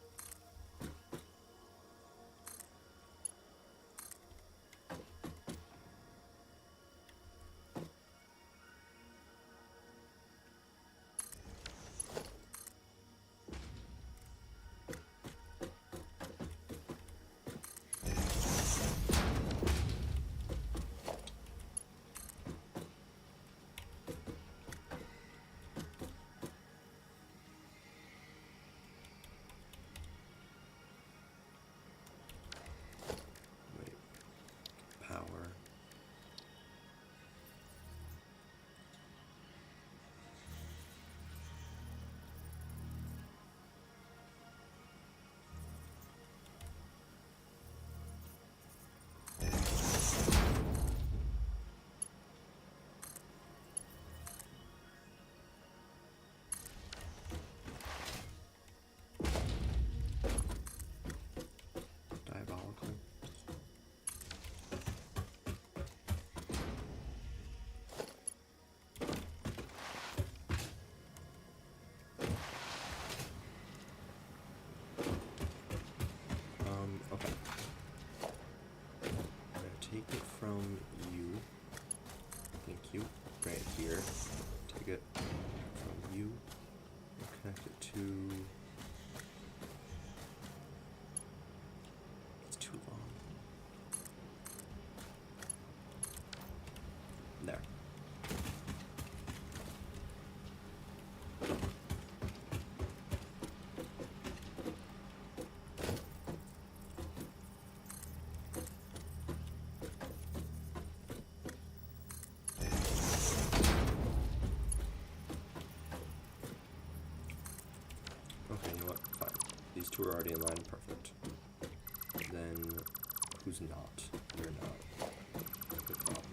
these two are already in line. Perfect. Then who's not? You're not. Good problem.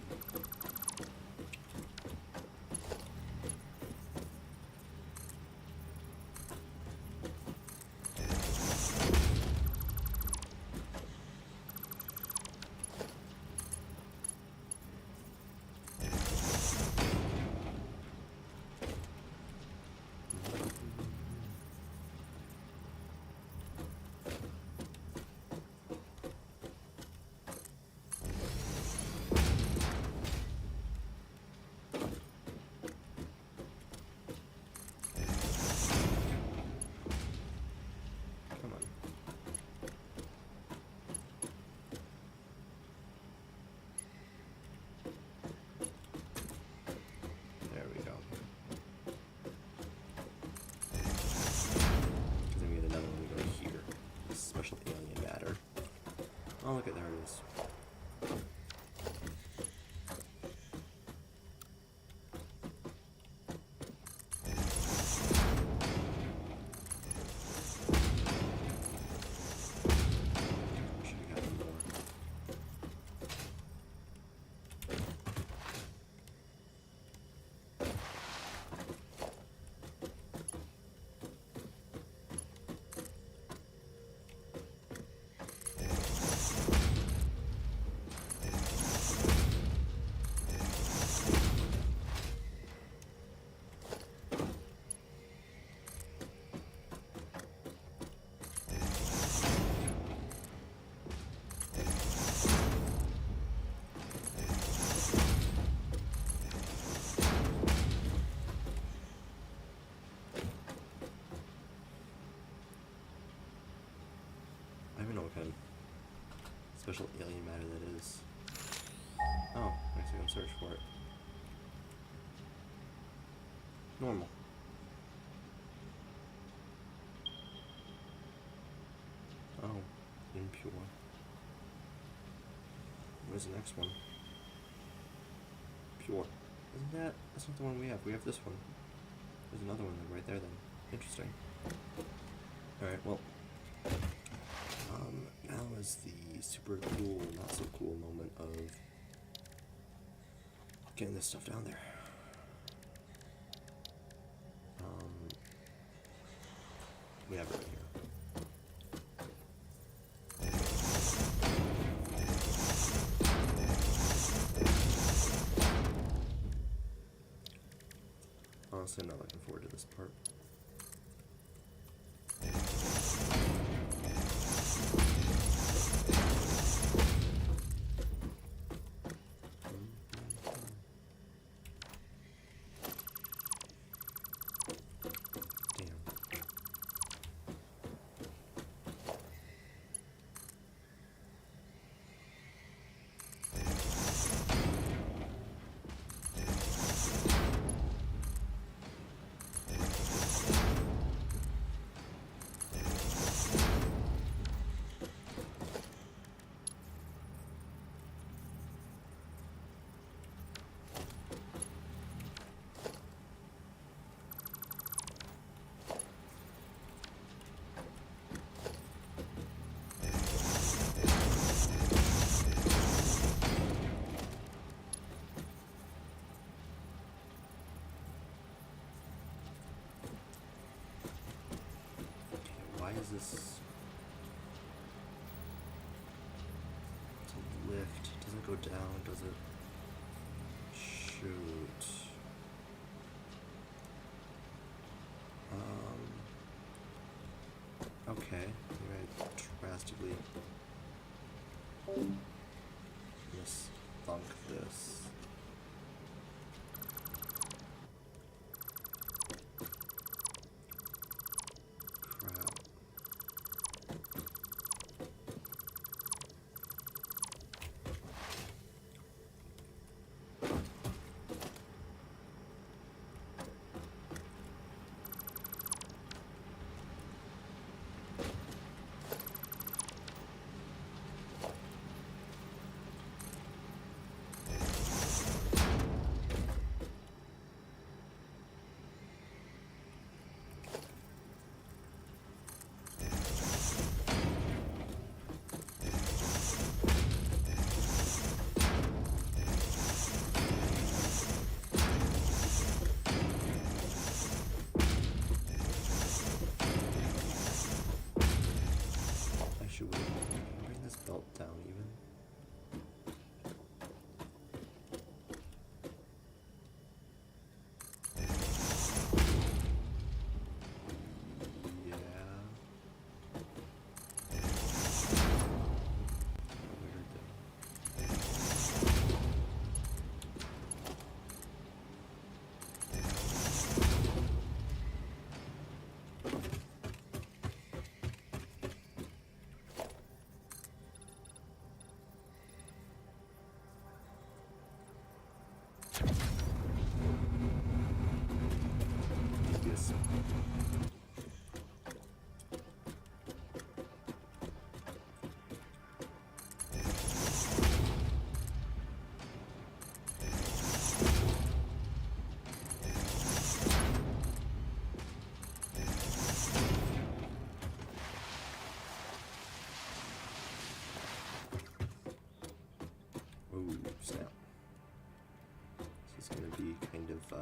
Come on. There we go. Because then we get another one to go here. Special alien matter. Oh, look at there it is. Should have gotten more. I don't even know what kind of special alien matter that is. Oh, I guess we can search for it. Normal. Oh, impure. Where's the next one? Pure. Isn't that? That's not the one we have. We have this one. There's another one right there then. Interesting. Alright, well. Now is the super cool, not so cool moment of getting this stuff down there. We have it right here. Honestly, I'm not looking forward to this part. Why is this to lift? Doesn't go down, does it? Shoot. Okay, maybe I drastically misthunk this. Should we bring this belt down even? Yeah. Weird though. Yes. Ooh, snap. This is gonna be kind of far.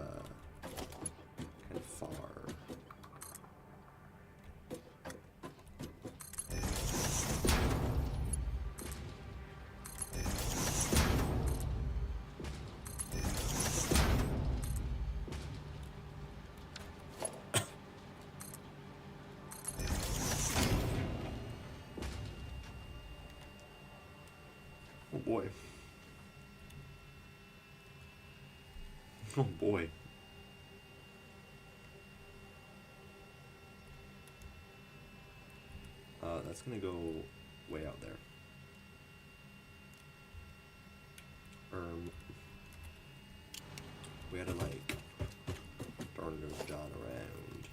Oh boy. Oh boy. That's gonna go way out there. We had to like turn this John around.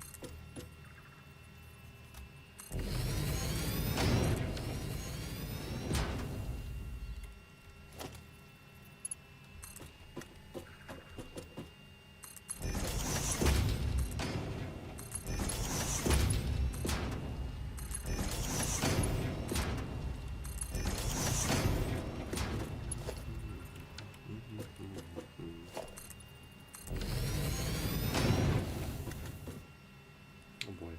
Oh boy.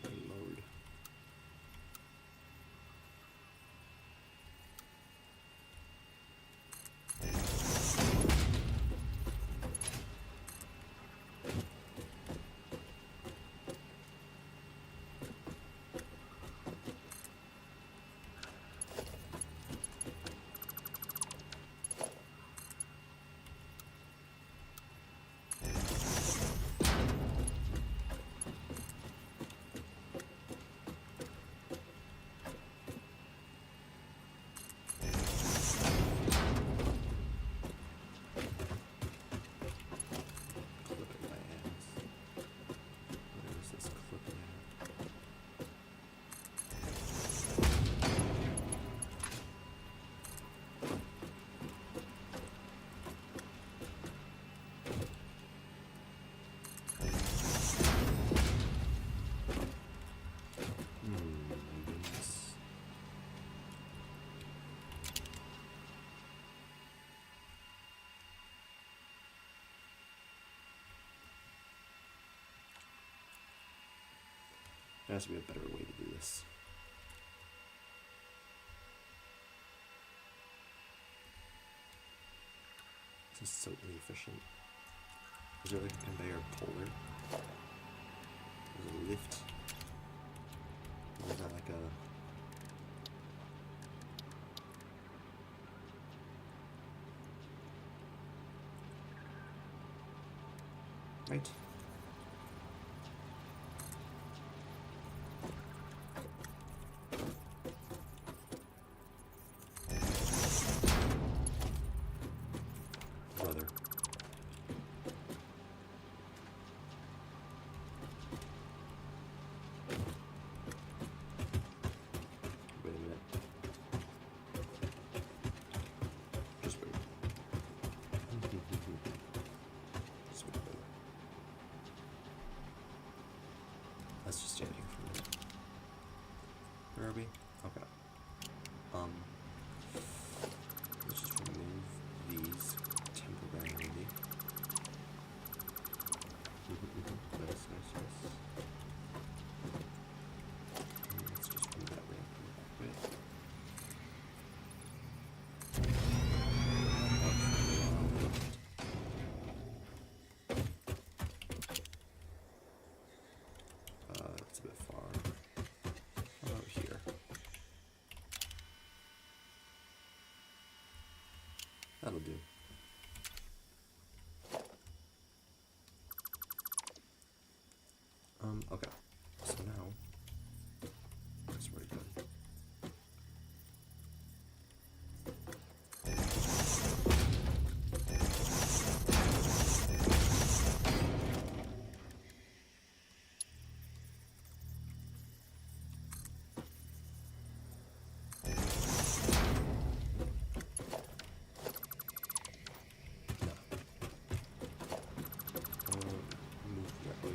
Reload. Clipping my ass. Where is this clipping at? Goodness. There has to be a better way to do this. This is so inefficient. Is there like a conveyor puller? There's a lift. Or is that like a... Right. Brother. Wait a minute. Just wait. Just wait, brother. Let's just stand here for a minute. Where are we? Okay. Let's just remove these temporarily. Nice. And let's just remove that ramp real quick. It's a bit far. How about here? That'll do. Okay. So now, that's very good. Move that. Oy.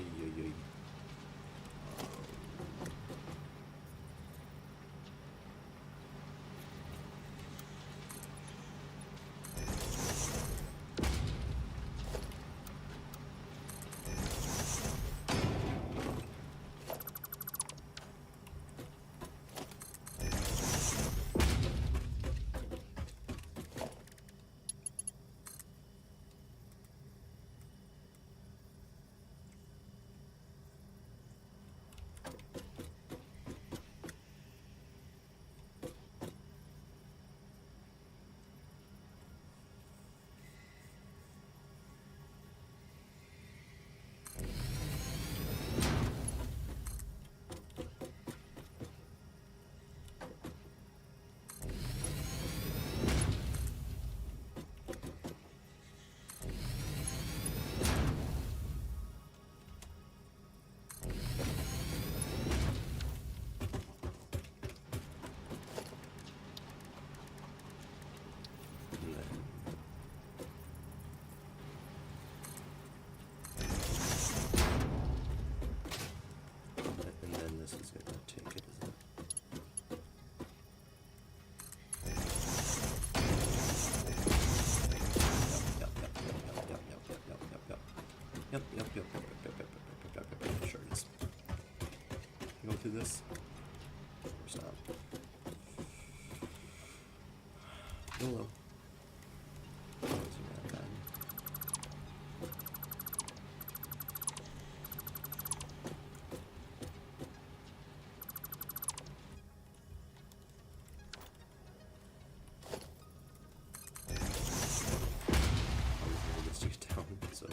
And then this is gonna take it, isn't it? Yep. Sure it is. Can I go through this? Of course not. YOLO. That wasn't that bad. I was able to stick down, so.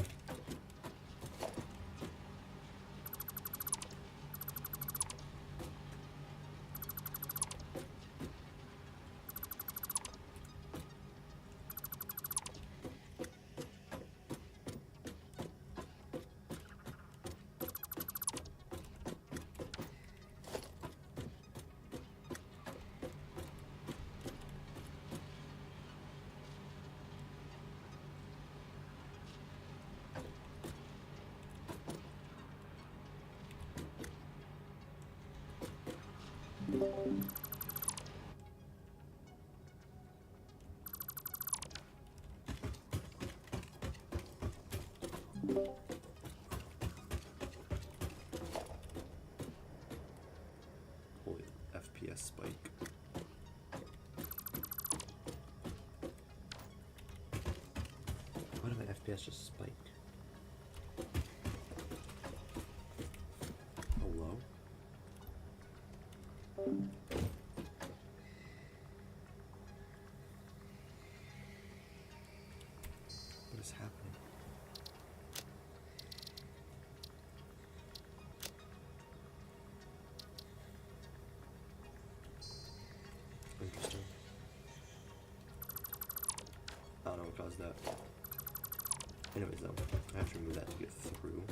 Holy FPS spike. Why did my FPS just spike? Hello? What is happening? Interesting. I don't know what caused that. Anyways though, I have to remove that to get through.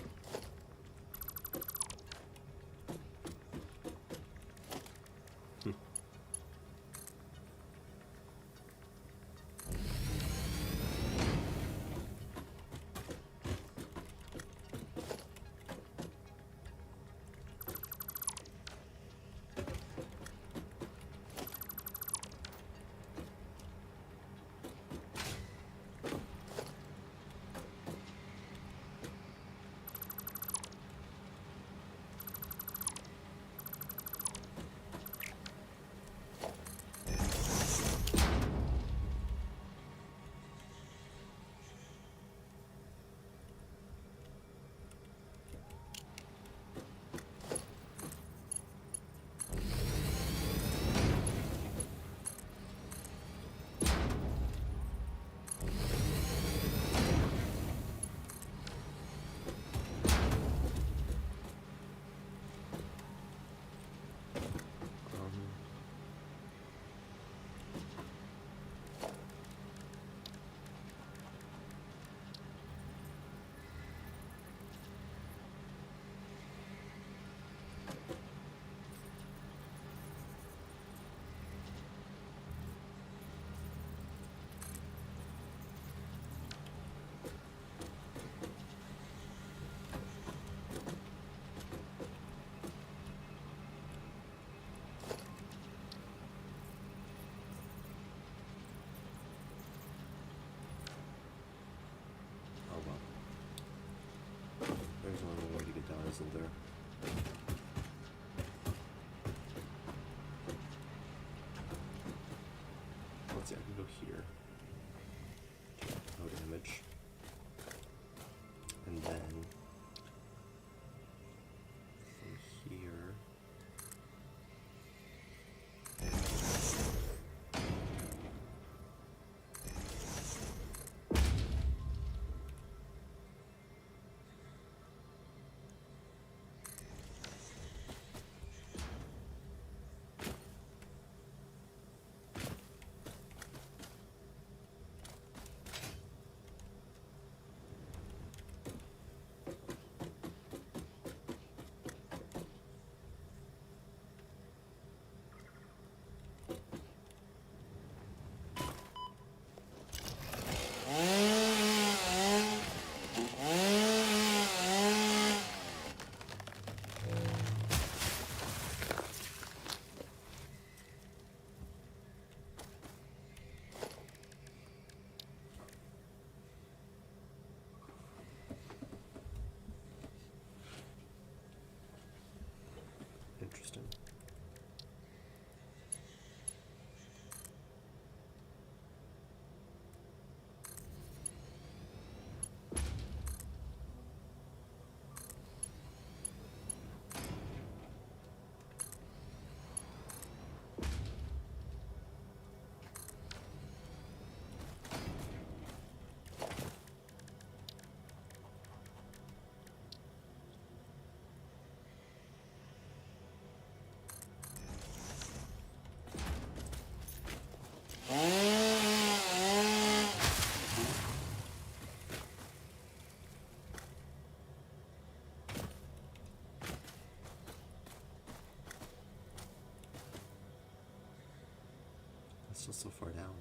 Still so far down.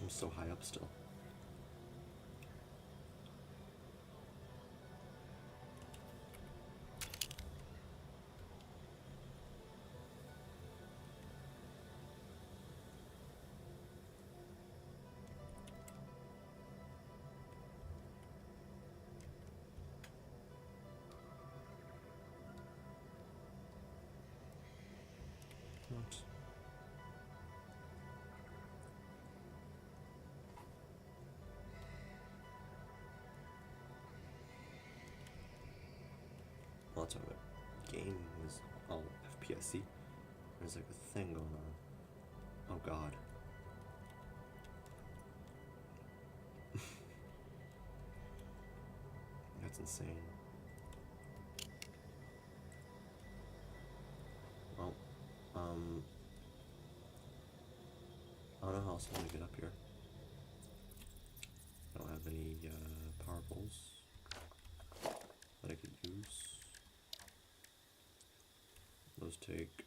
I'm so high up still. What? Well, that's what game was all FPSC. There's like a thing going on. Oh god. That's insane. Well, I don't know how else I'm gonna get up here. I don't have any power poles that I could use. Those take.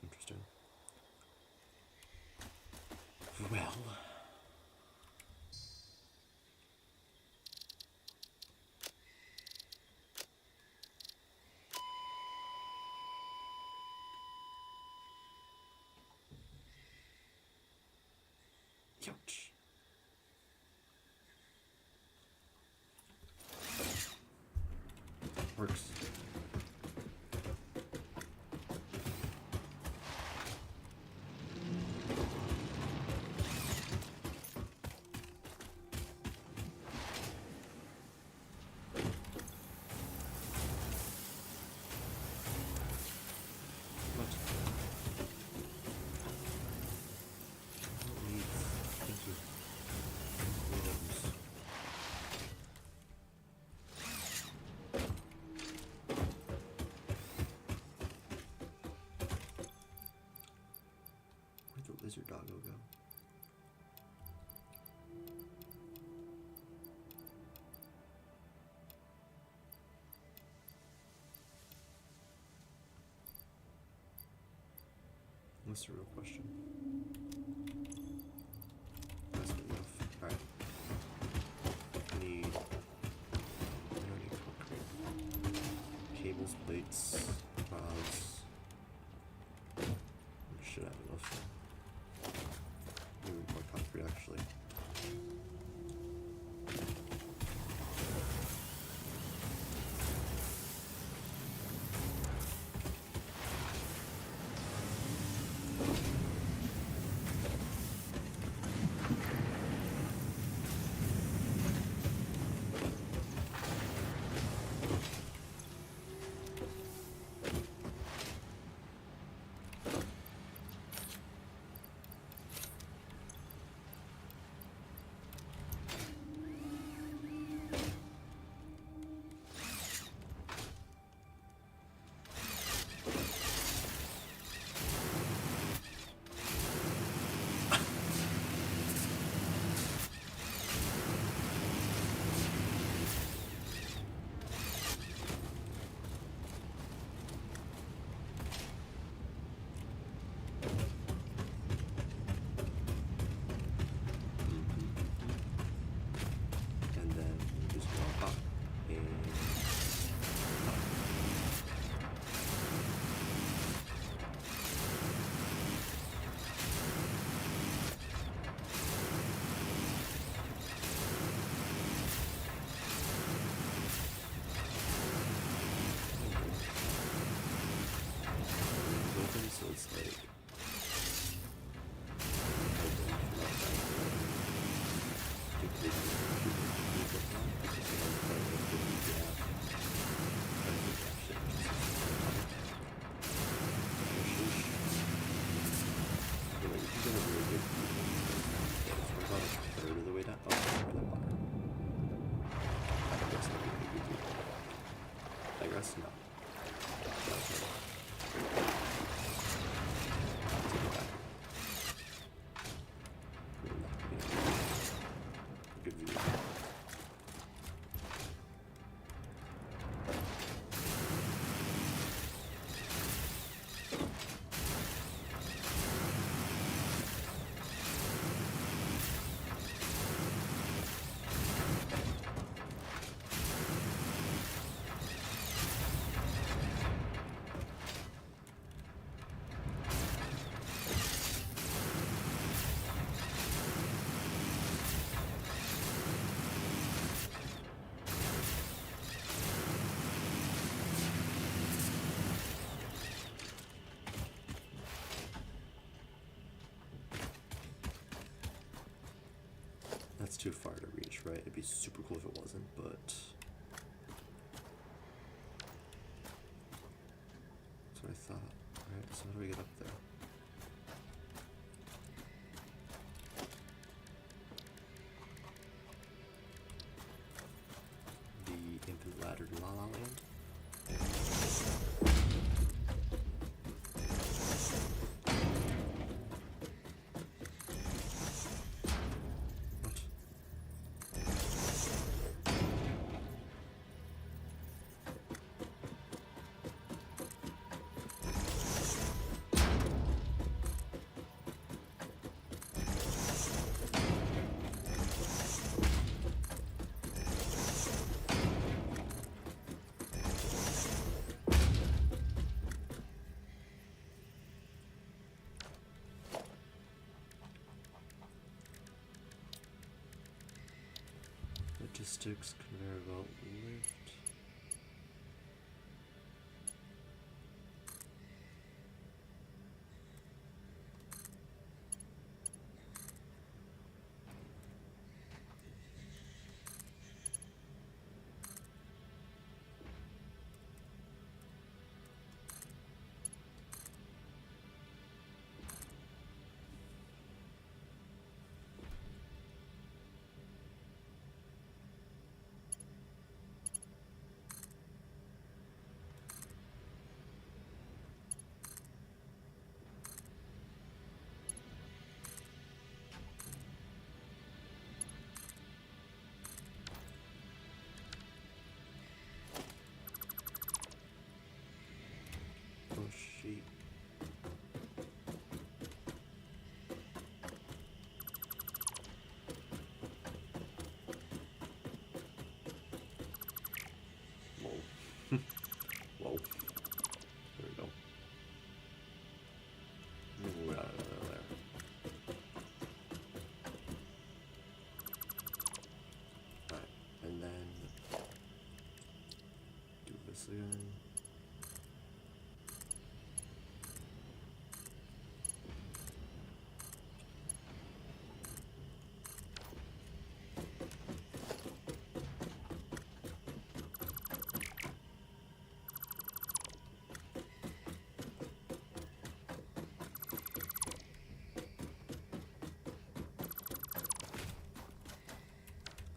Interesting. Well. Ouch. Works. What? Thank you. Rose. Where'd the lizard doggo go? What's the real question? That's the roof. Alright. I don't need concrete. Cables, plates, rods. I should have enough. Maybe more concrete actually. And then you just go up and up. Open, so it's like digress? No. Good view. too far to reach, right? It'd be super cool if it wasn't, but that's what I thought. Alright, so how do we get up there? The infinite ladder to La La Land? What? Logistics, conveyor belt, lift. Oh shit. Whoa. Whoa. There we go. Move out of there. Alright, and then do this again.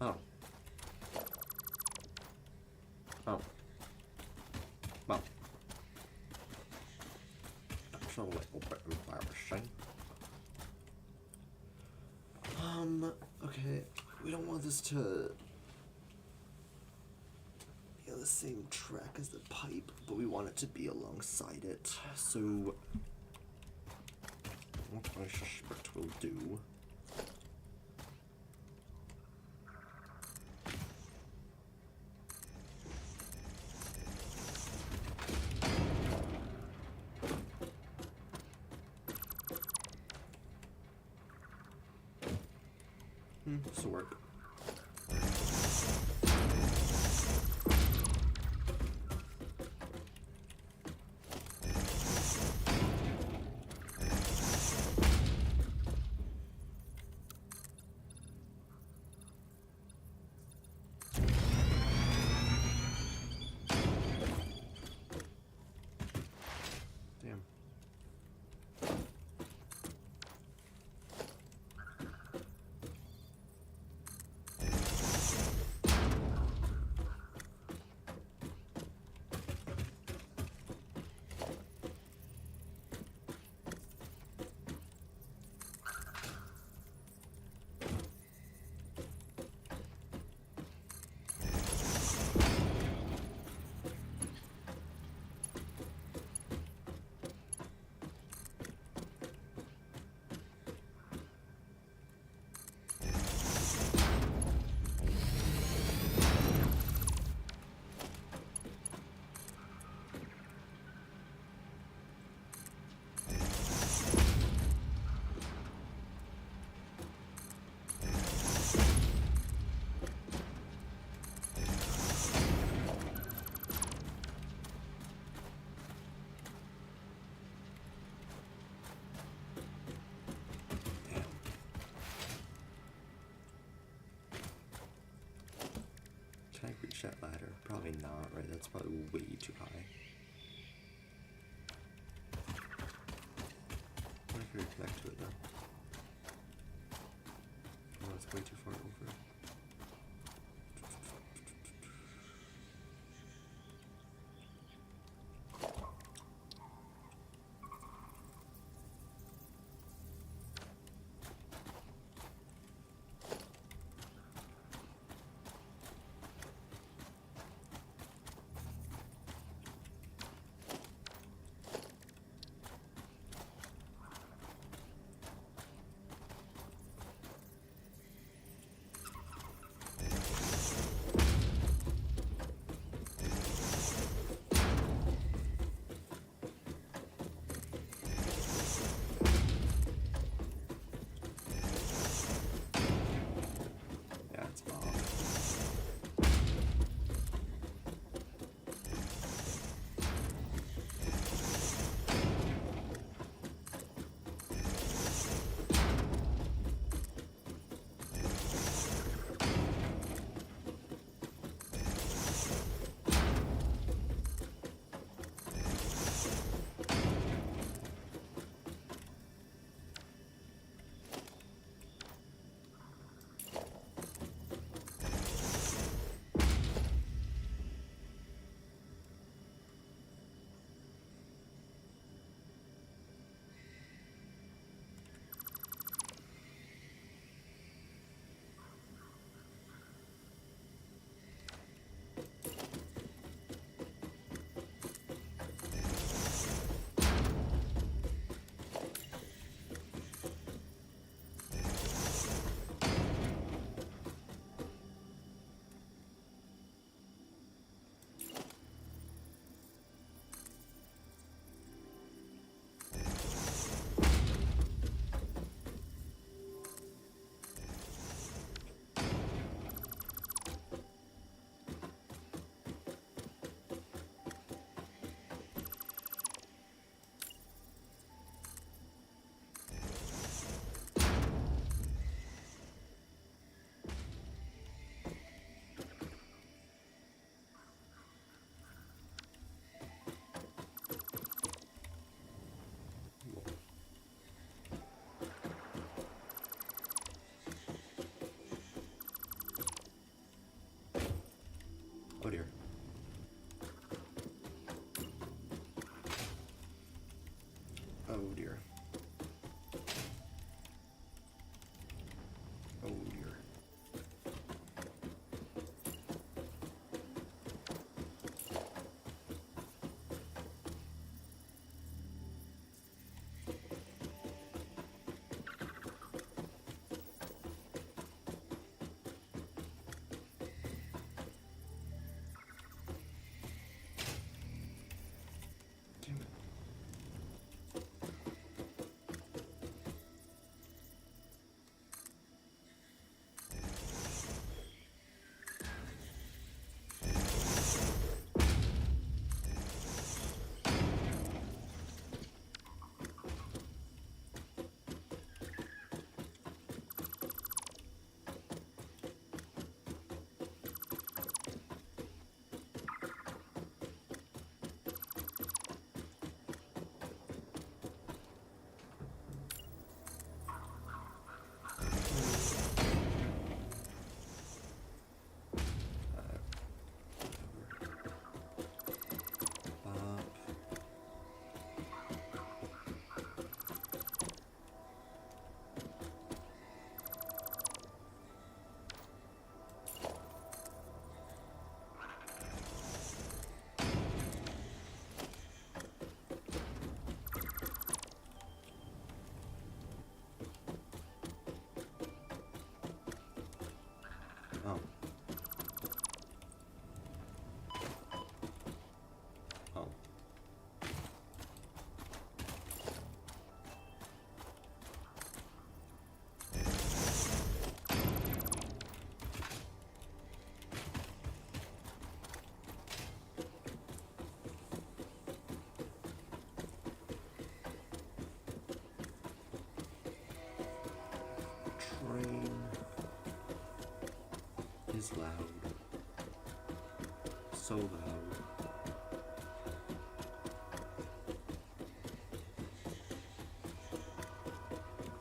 Oh. Oh. Well. Actually, like, open embarrassing. Okay. We don't want this to be on the same track as the pipe, but we want it to be alongside it. So, what I suspect we'll do. This'll work. Damn. that ladder? Probably not, right? That's probably way too high. I wonder if I could connect to it though. Oh, it's way too far over. Yeah, it's off. Oh dear. Oh dear. Oh dear. Damn it. so loud.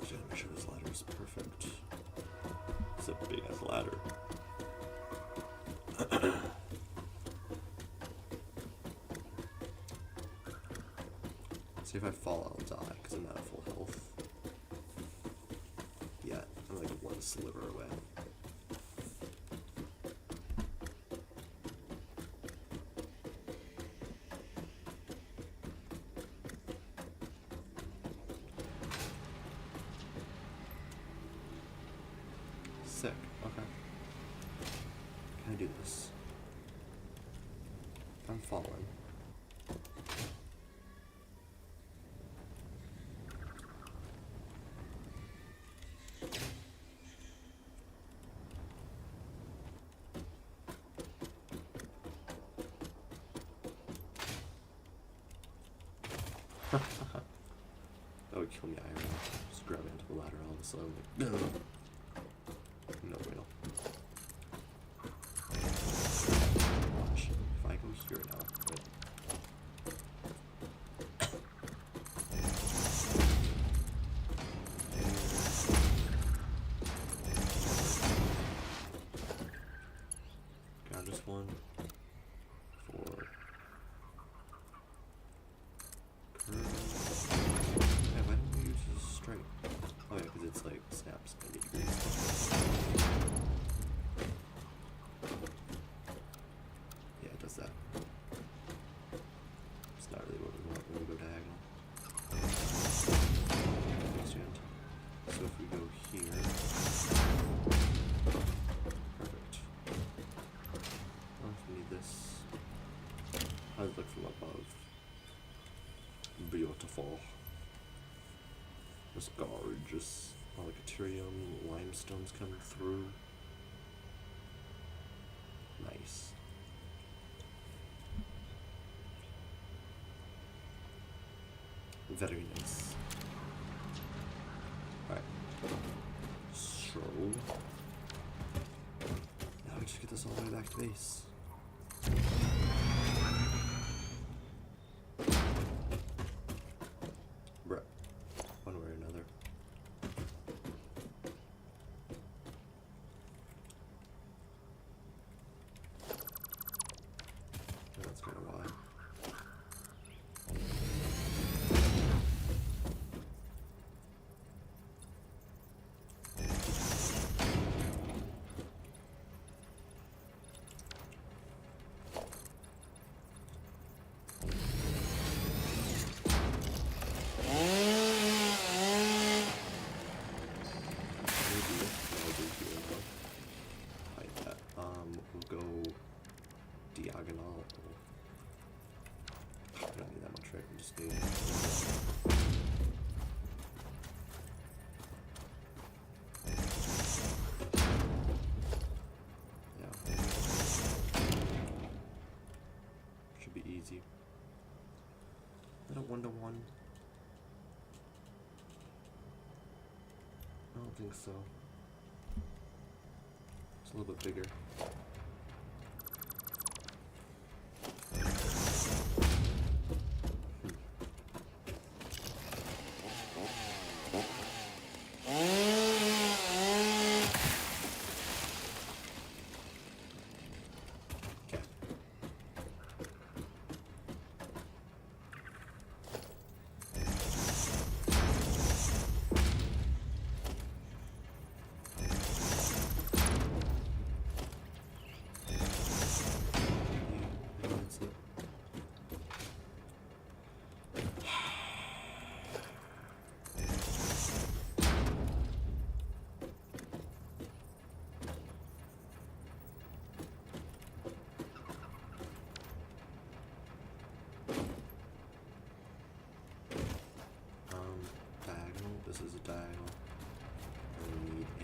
Just gotta make sure this ladder is perfect. It's a big ass ladder. See if I fall, I'll die because I'm not at full health. Yeah, I'm like one sliver away. Sick. Okay. Can I do this? I'm falling. That would kill me, I don't know. Just grab into the ladder all of a sudden. Like, no. No, bueno. Watch. If I go here now. Wait. Got just one. For. Yeah, why don't we use this straight? Oh yeah, because it's like snaps 90 degrees. Yeah, it does that. It's not really what we want when we go diagonal. Understand? So if we go here, perfect. Oh, if we need this, I'd look from above. Beautiful. This gorgeous. All the Caterium limestones coming through. Nice. Very nice. Alright. So. Now we just get this all the way back to base. Bruh. One way or another. And that's kind of why. We'll go diagonal. I don't need that much, right? We just need. Yeah. Should be easy. Is that a 1-to-1? I don't think so. It's a little bit bigger. This is a diagonal. And we need a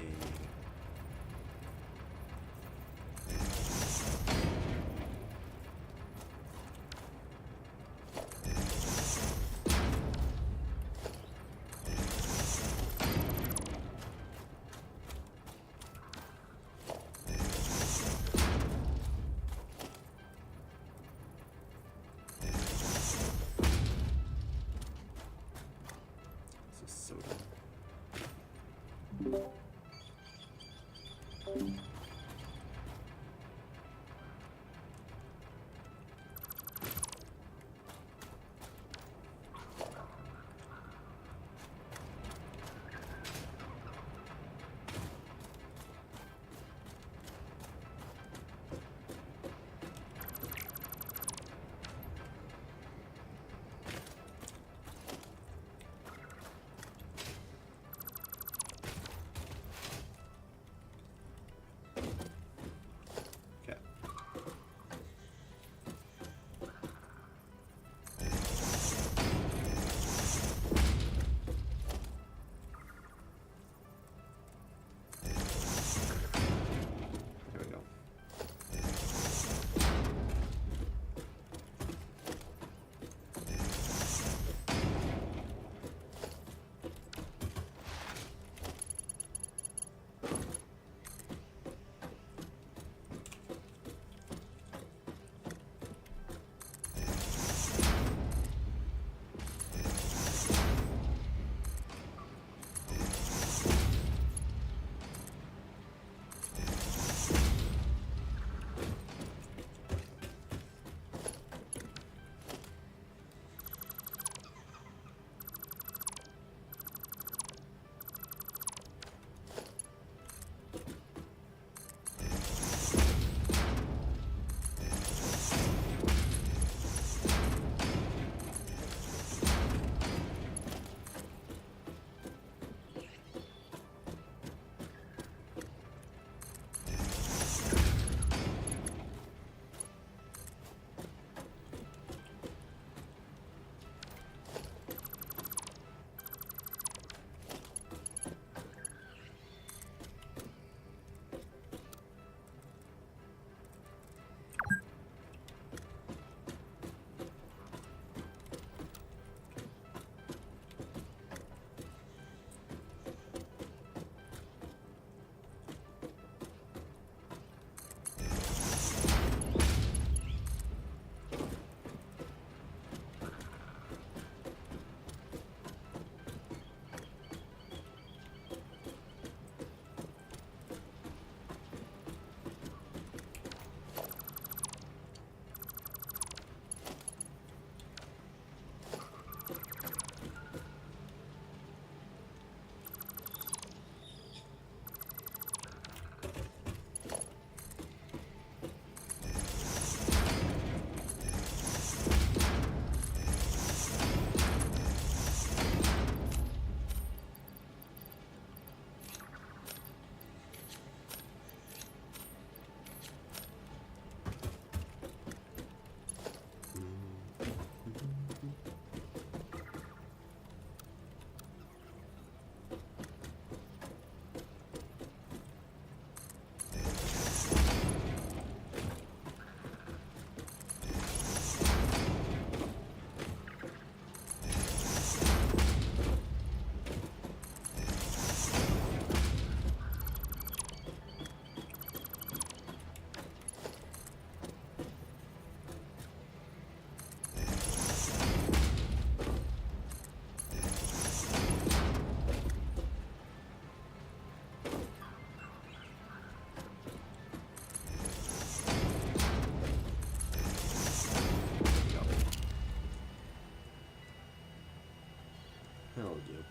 That'll do.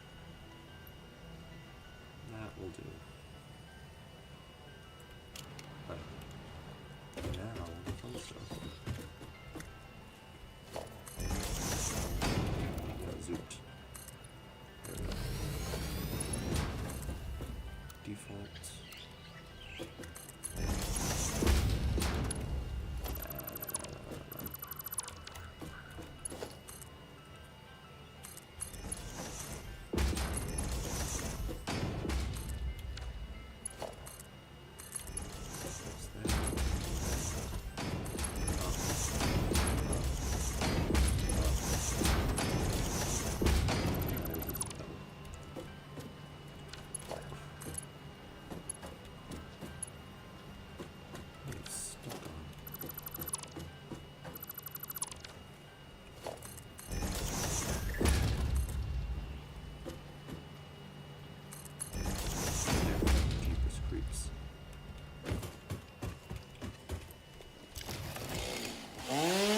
That will do. Right. Now, the fun stuff. Yeah, zoot. There we go. Default. Jeepers creeps. There.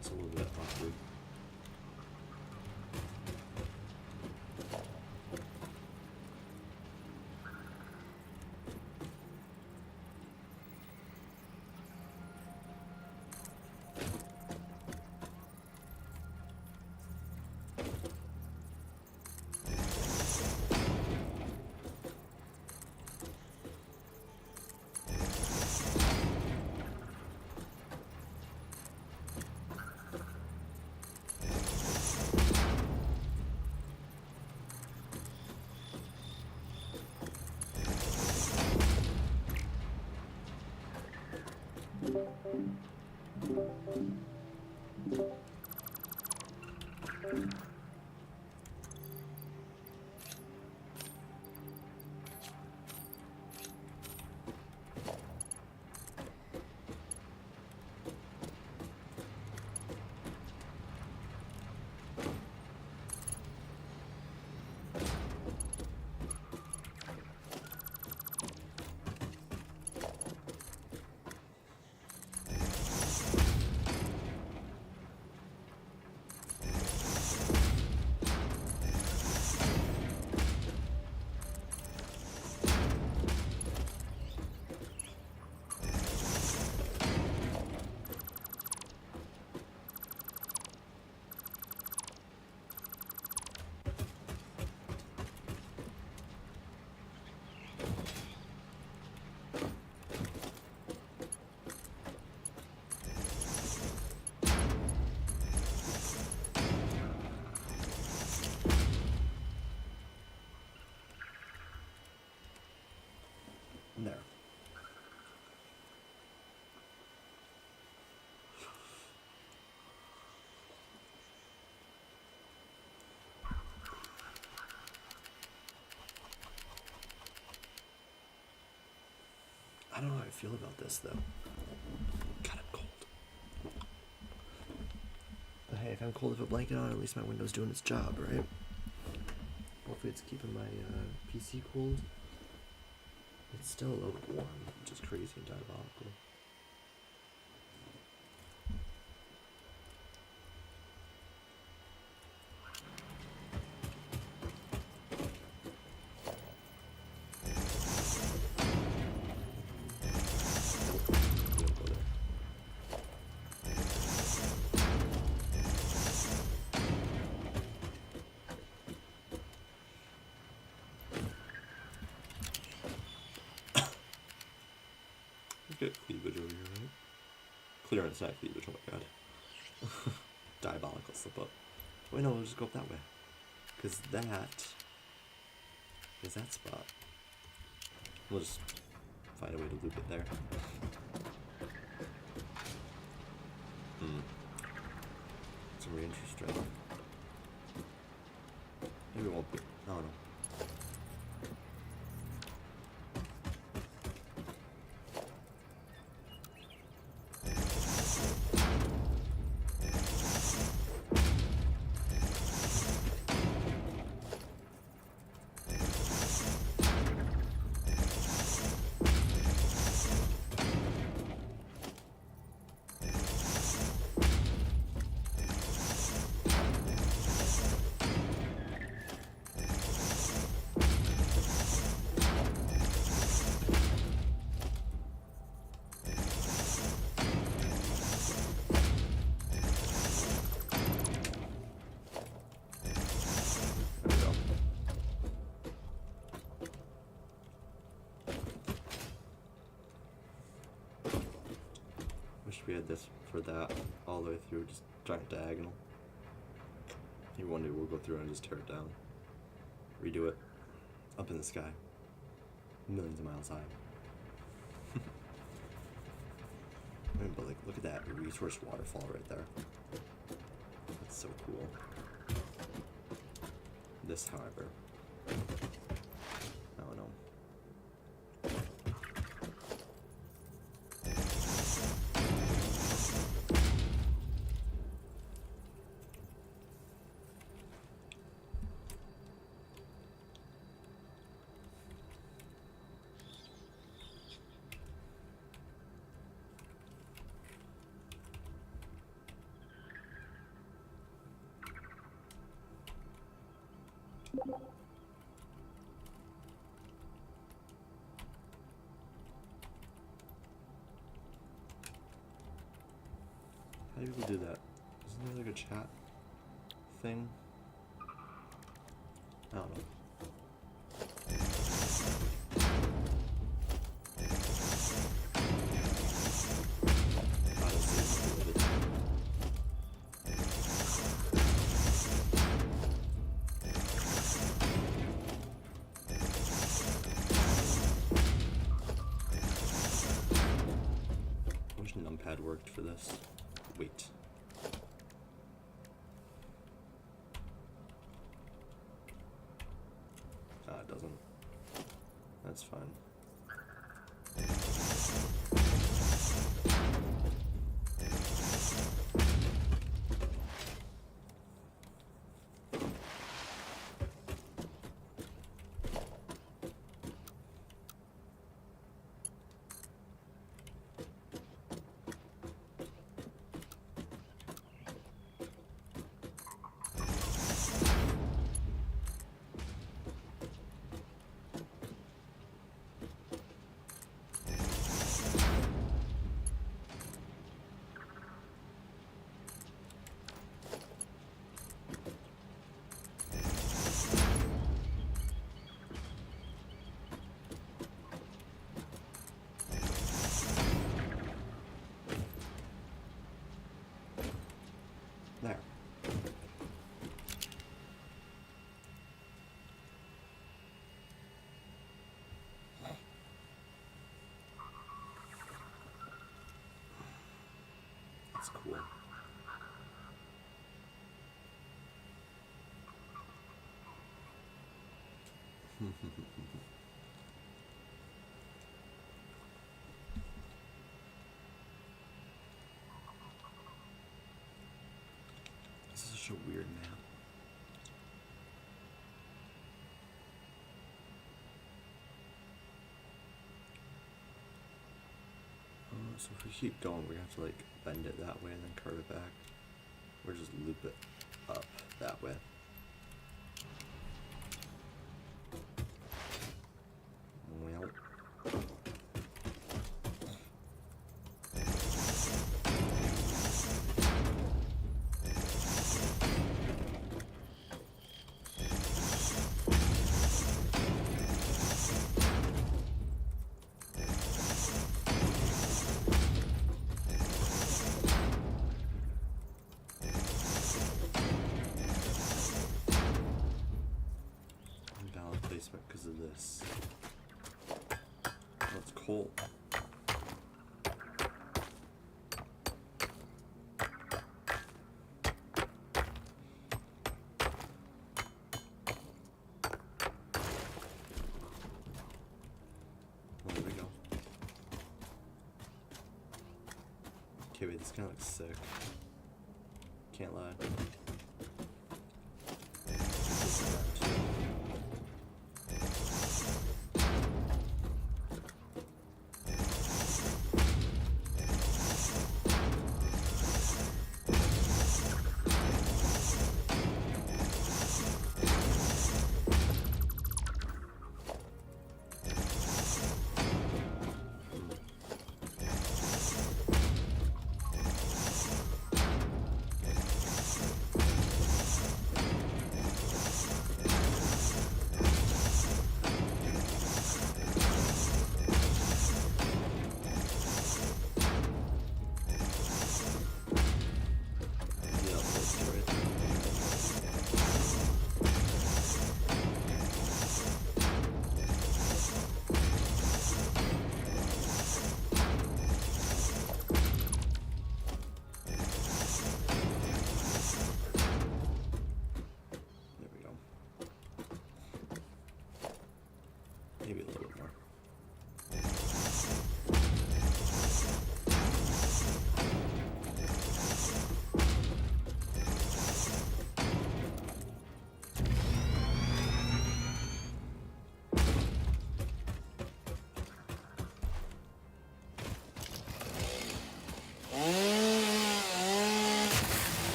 It's a little bit awkward. There. I don't know how I feel about this though. God, I'm cold. But hey, if I'm cold with a blanket on, at least my window's doing its job, right? Hopefully it's keeping my PC cool. It's still a little bit warm, which is crazy and diabolical. Get cleavage over here, right? Clearance, not cleavage, oh my god. Diabolical slip up. Wait, no, we'll just go up that way. Because that is that spot. We'll just find a way to loop it there. It's gonna be interesting. Maybe it won't be. I don't know. Wish we had this for that all the way through, just giant diagonal. Maybe one day we'll go through and just tear it down. Redo it. Up in the sky. Millions of miles high. I mean, but like, look at that resource waterfall right there. That's so cool. This, however, I don't know. How do people do that? Isn't there like a chat thing? I don't know. I wish numpad worked for this. Wait. Ah, it doesn't. That's fine. There. That's cool. Such a weird map. So if we keep going, we have to like bend it that way and then curve it back, or just loop it up that way. Well. Invalid placement because of this. Oh, it's cold. Well, there we go. Okay, wait, this kind of looks sick. Can't lie.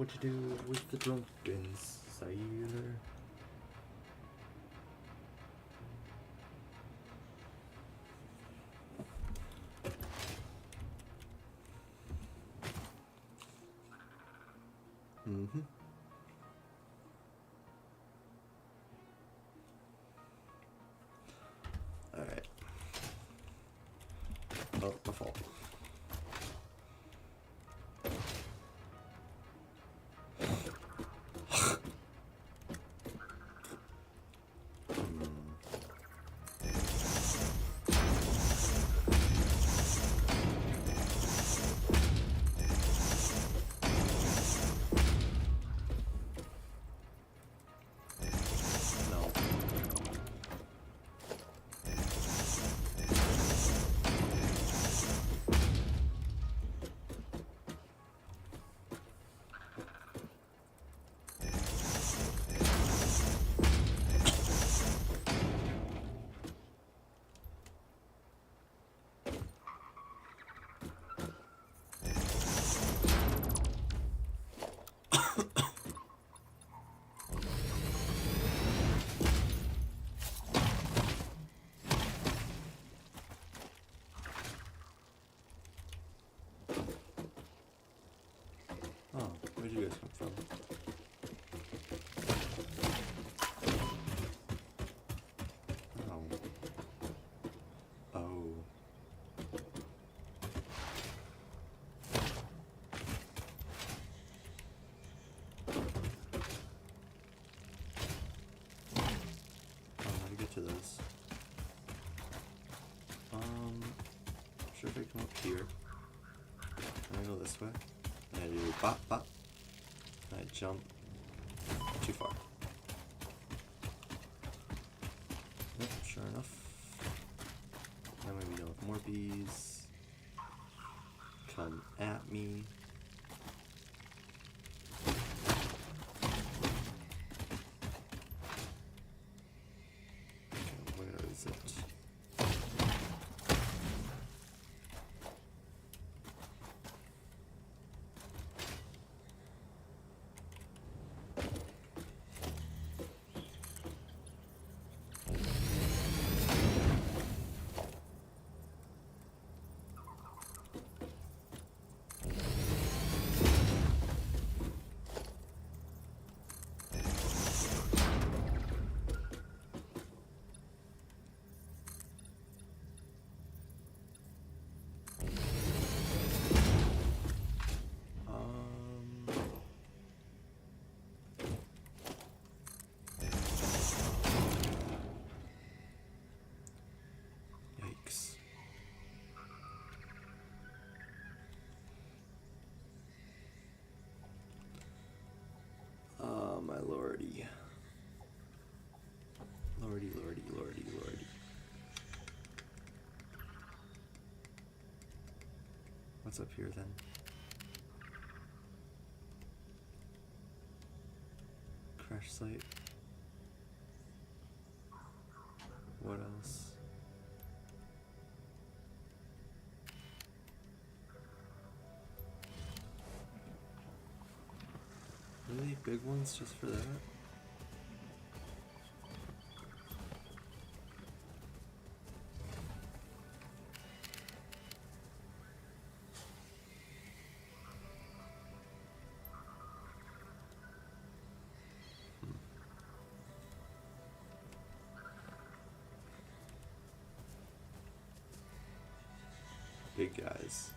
what you do with the drunken sailor? Mm-hmm. Alright. Oh, my fault. No. Oh, where'd you guys come from? Oh. Oh. How to get to this? Sure if I come up here. And I go this way. And I do bop bop. And I jump too far. Yep, sure enough. Now we know if more bees come at me. Okay, where is it? Yikes. Oh, my lordy. Lordy, lordy, lordy, lordy. What's up here then? Crash site. What else? Really big ones just for that? Big guys.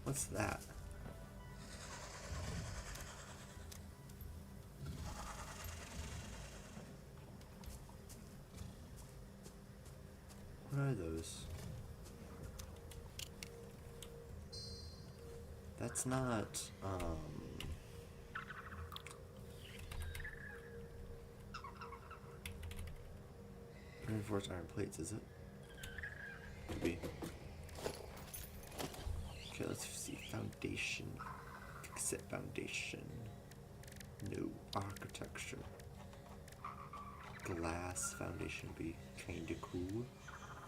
What's that? What are those? That's not, reinforced iron plates, is it? Could be. Okay, let's see. Foundation. Fix it. Foundation. No. Architecture. Glass foundation would be kinda cool.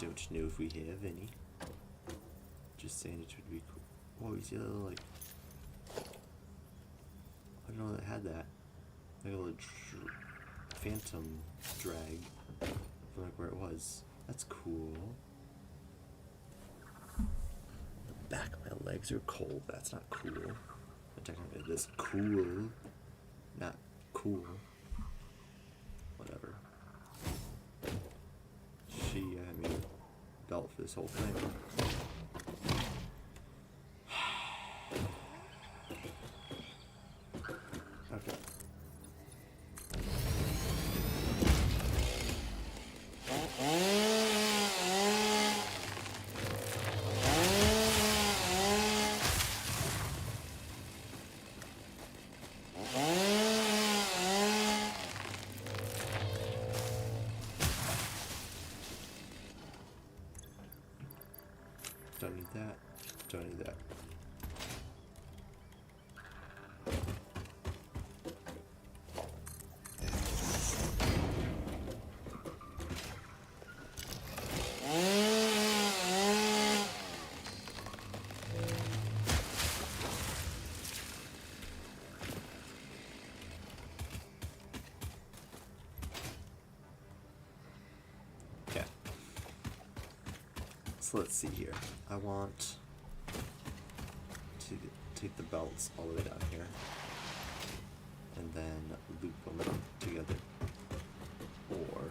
don't know if we have any. Just saying it would be cool. Whoa, you see that little, like... I didn't know that had that. Like a little phantom drag from like where it was. That's cool. The back of my legs are cold. That's not cool. But technically this cool. Not cool. Whatever. She had me a belt for this whole thing. Okay. Don't need that. Don't need that. Okay. So let's see here. I want to take the belts all the way down here and then loop them together. Or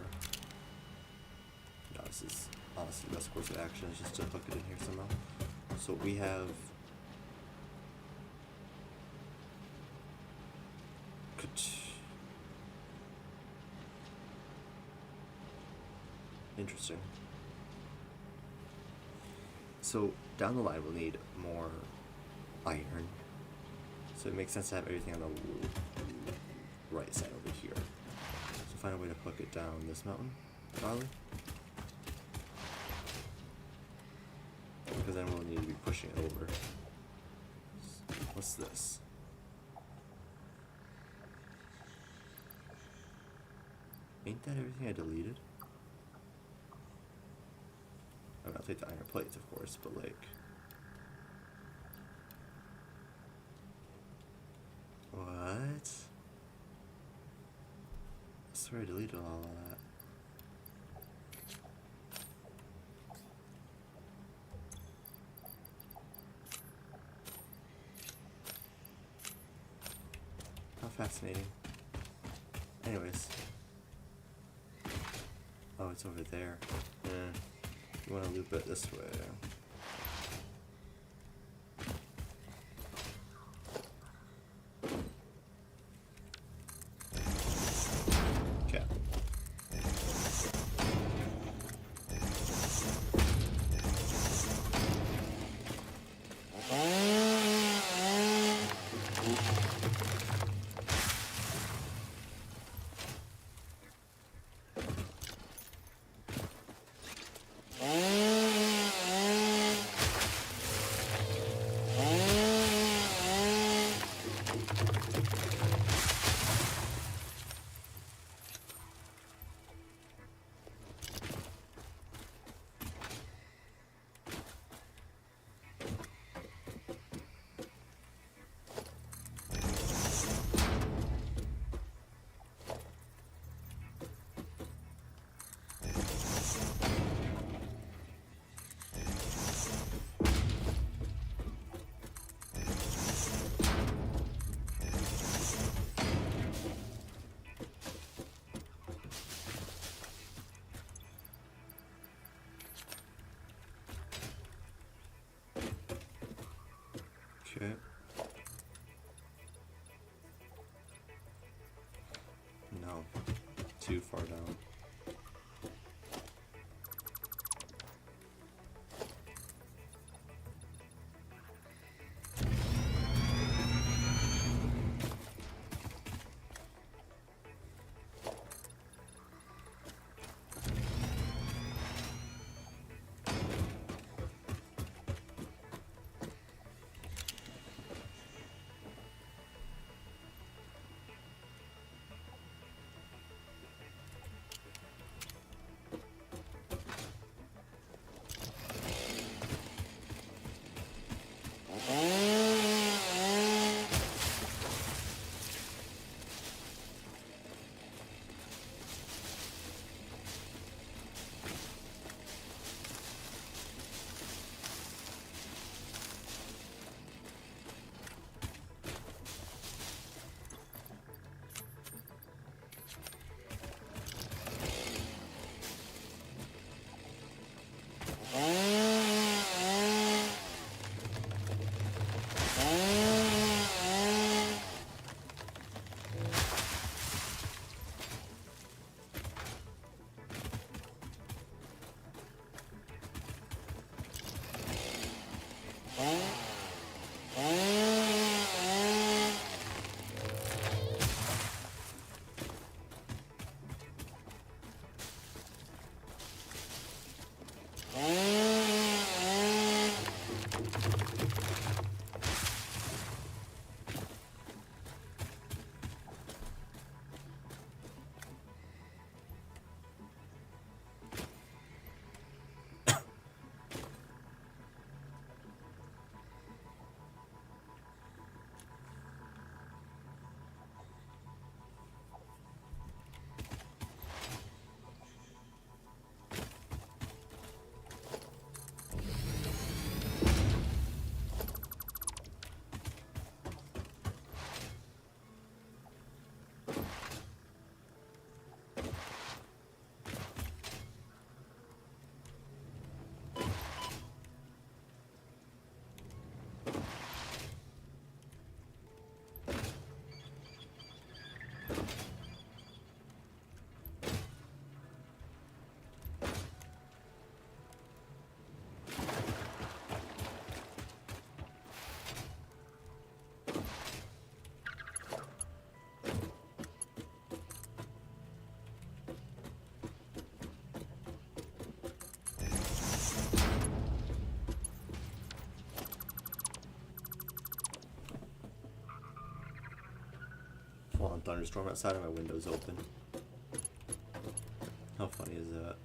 no, this is honestly the best course of action is just to hook it in here somehow. So we have interesting. So down the line we'll need more iron. So it makes sense to have everything on the right side over here. So find a way to hook it down this mountain, probably. Because then we'll need to be pushing it over. What's this? Ain't that everything I deleted? I mean, I'll take the iron plates, of course, but like... What? I swear I deleted all of that. How fascinating. Anyways. Oh, it's over there. You want to loop it this way. Okay. Okay. No. Too far down. thunderstorm outside and my window's open. How funny is that?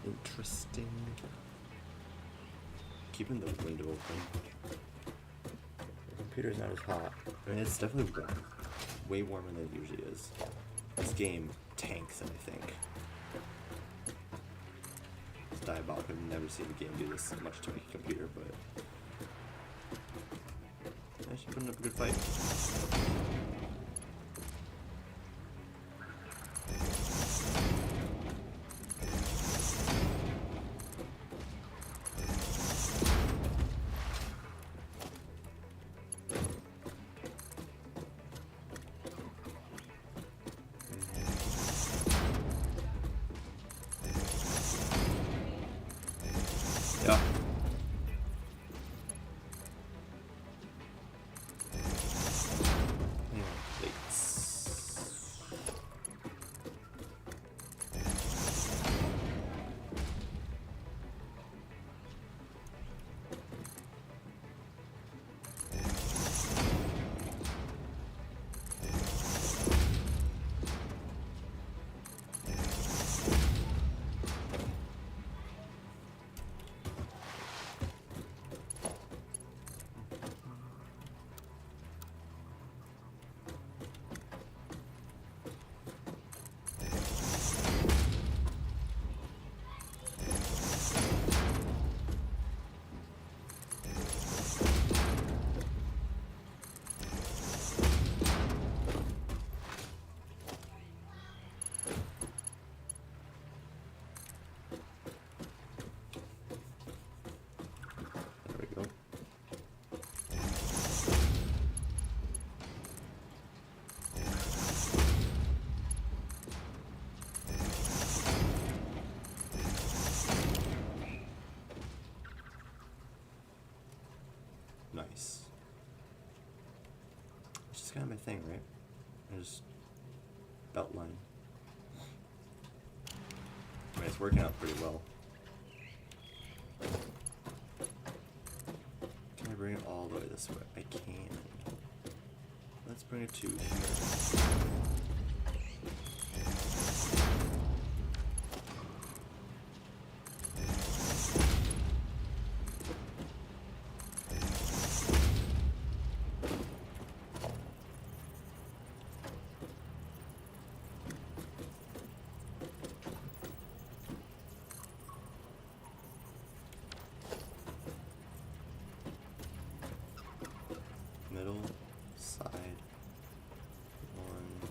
Interesting. Keeping the window open. The computer's not as hot. I mean, it's definitely warm. Way warmer than it usually is. This game tanks, I think. It's diabolical. I've never seen a game do this much to a computer, but actually putting up a good fight. Yeah. Plates. There we go. Nice. It's just kind of my thing, right? I just belt line. I mean, it's working out pretty well. Can I bring it all the way this way? I can. Let's bring it to here. Middle, side, 1,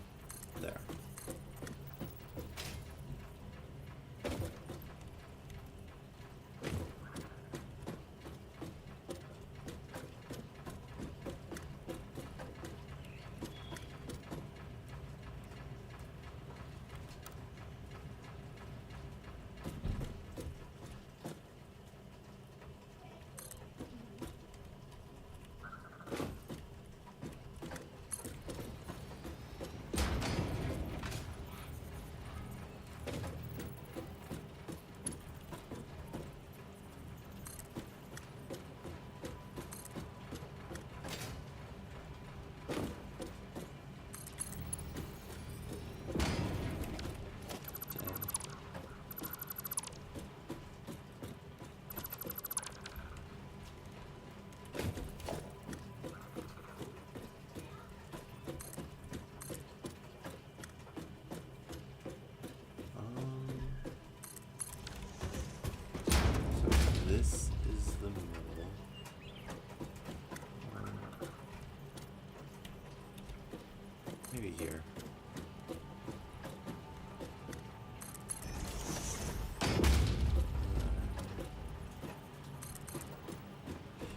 here.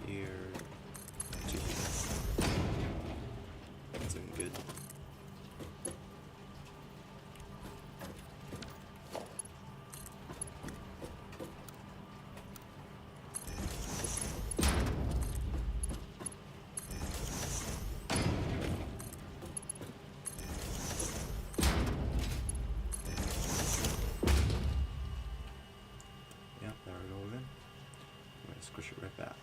Here to here. That's looking good. Yep, there we go again. I'm gonna squish it right back.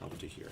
Up to here.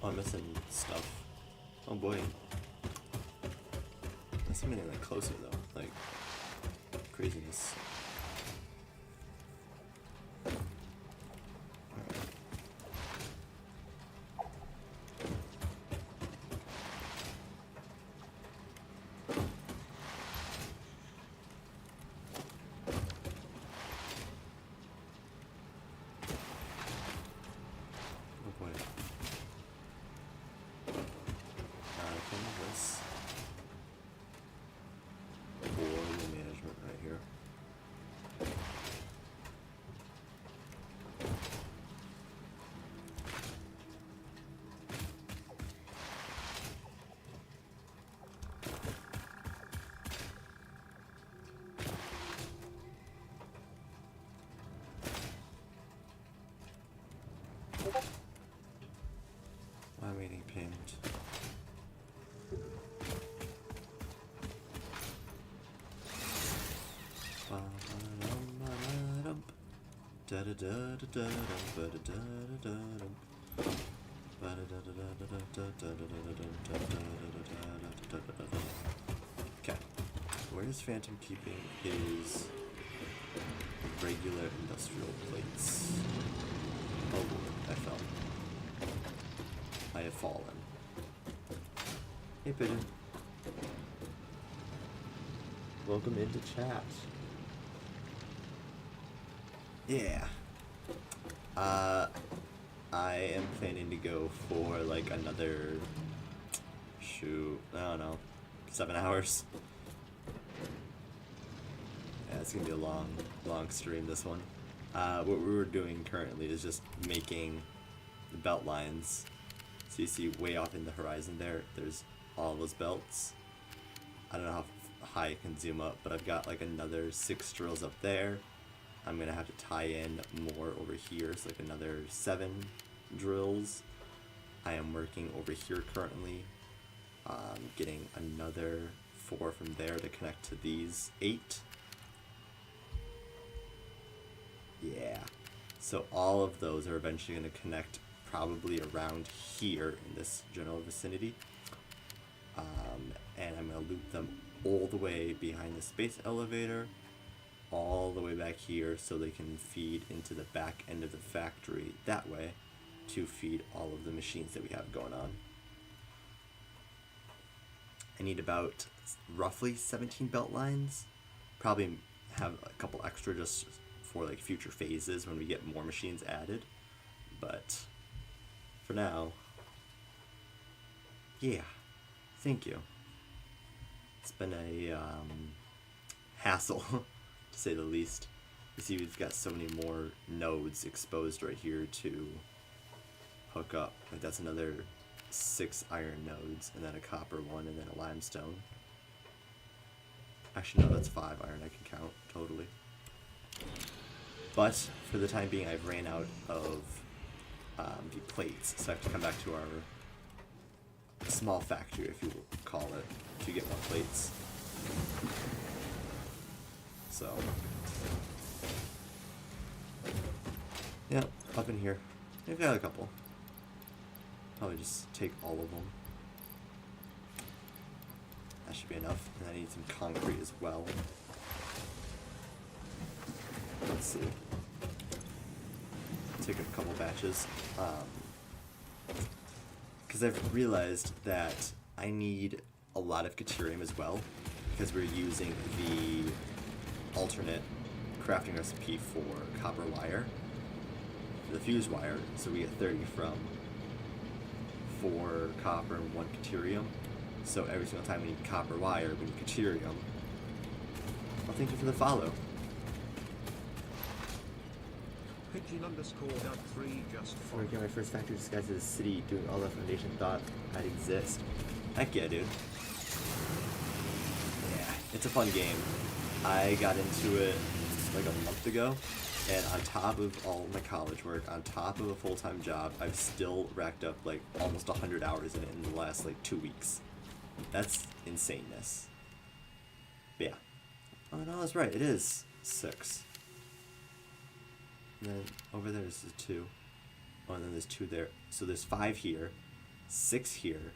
Oh, I'm missing stuff. Oh boy. That's something like closer though. Like craziness. Oh boy. This oil management right here. Why waiting payment? Da da da da da da da da da da. Okay, where's Phantom keeping his regular industrial plates? Oh, I fell. I have fallen. Hey, Pigeon. Welcome into chat. Yeah. I am planning to go for like another, shoot, I don't know, 7 hours. Yeah, it's gonna be a long stream, this one. What we're doing currently is just making the belt lines. So you see way off in the horizon there's all those belts. I don't know how high I can zoom up, but I've got like another 6 drills up there. I'm gonna have to tie in more over here, so like another 7 drills. I am working over here currently, getting another 4 from there to connect to these 8. Yeah, so all of those are eventually going to connect probably around here in this general vicinity, and I'm going to loop them all the way behind the space elevator, all the way back here, so they can feed into the back end of the factory that way to feed all of the machines that we have going on. I need about roughly 17 belt lines, probably have a couple extra just for like future phases when we get more machines added, but for now, yeah, thank you. It's been a hassle, to say the least. You see we've got so many more nodes exposed right here to hook up. Like that's another 6 iron nodes, and then a copper one, and then a limestone. Actually, no, that's 5 iron I can count, totally. But, for the time being, I've ran out of the plates, so I have to come back to our small factory, if you will call it, to get more plates. So, yeah, up in here. We've got a couple. Probably just take all of them. That should be enough. And I need some concrete as well. Let's see. Take a couple batches. Because I've realized that I need a lot of Caterium as well, because we're using the alternate crafting recipe for copper wire, the fuse wire, so we get 30 from 4 copper and 1 Caterium. So every single time we need copper wire, we need Caterium. Well, thank you for the follow. Pigeon_Doug3 just Working on my first factory disguised as a city, doing all the foundation thought I'd exist. Heck yeah, dude. Yeah, it's a fun game. I got into it like a month ago, and on top of all my college work, on top of a full-time job, I've still racked up like almost 100 hours in it in the last like 2 weeks. That's insaneness. But yeah. Oh no, that's right, it is 6. And then over there is the 2. Oh, and then there's 2 there. So there's 5 here, 6 here,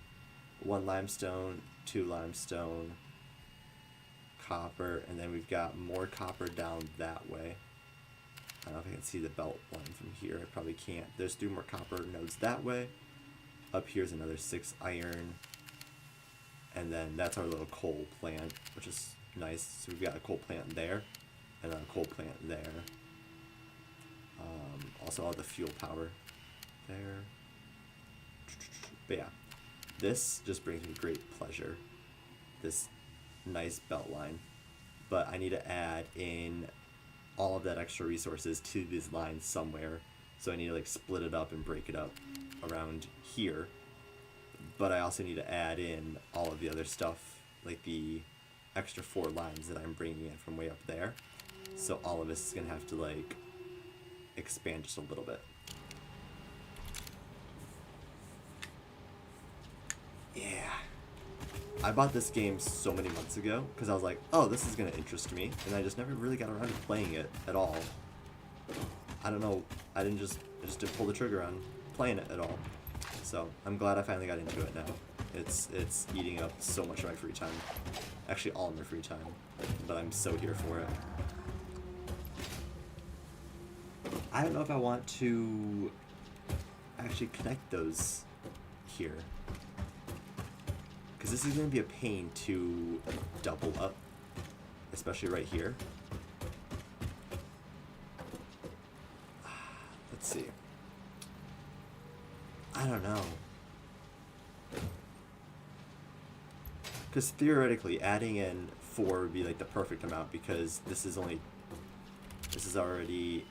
1 limestone, 2 limestone, copper, and then we've got more copper down that way. I don't know if I can see the belt line from here. I probably can't. There's 3 more copper nodes that way. Up here's another 6 iron. And then that's our little coal plant, which is nice. So we've got a coal plant there, and then a coal plant there. Also all the fuel power there. But yeah, this just brings me great pleasure. This nice belt line. But I need to add in all of that extra resources to these lines somewhere. So I need to like split it up and break it up around here. But I also need to add in all of the other stuff, like the extra 4 lines that I'm bringing in from way up there. So all of this is going to have to like expand just a little bit. Yeah. I bought this game so many months ago because I was like, oh, this is going to interest me. And I just never really got around to playing it at all. I don't know. I just didn't pull the trigger on playing it at all. So I'm glad I finally got into it now. It's eating up so much of my free time. Actually, all of my free time. But I'm so here for it. I don't know if I want to actually connect those here. Because this is going to be a pain to double up. Especially right here. Let's see. I don't know. Because theoretically, adding in 4 would be like the perfect amount, because this is already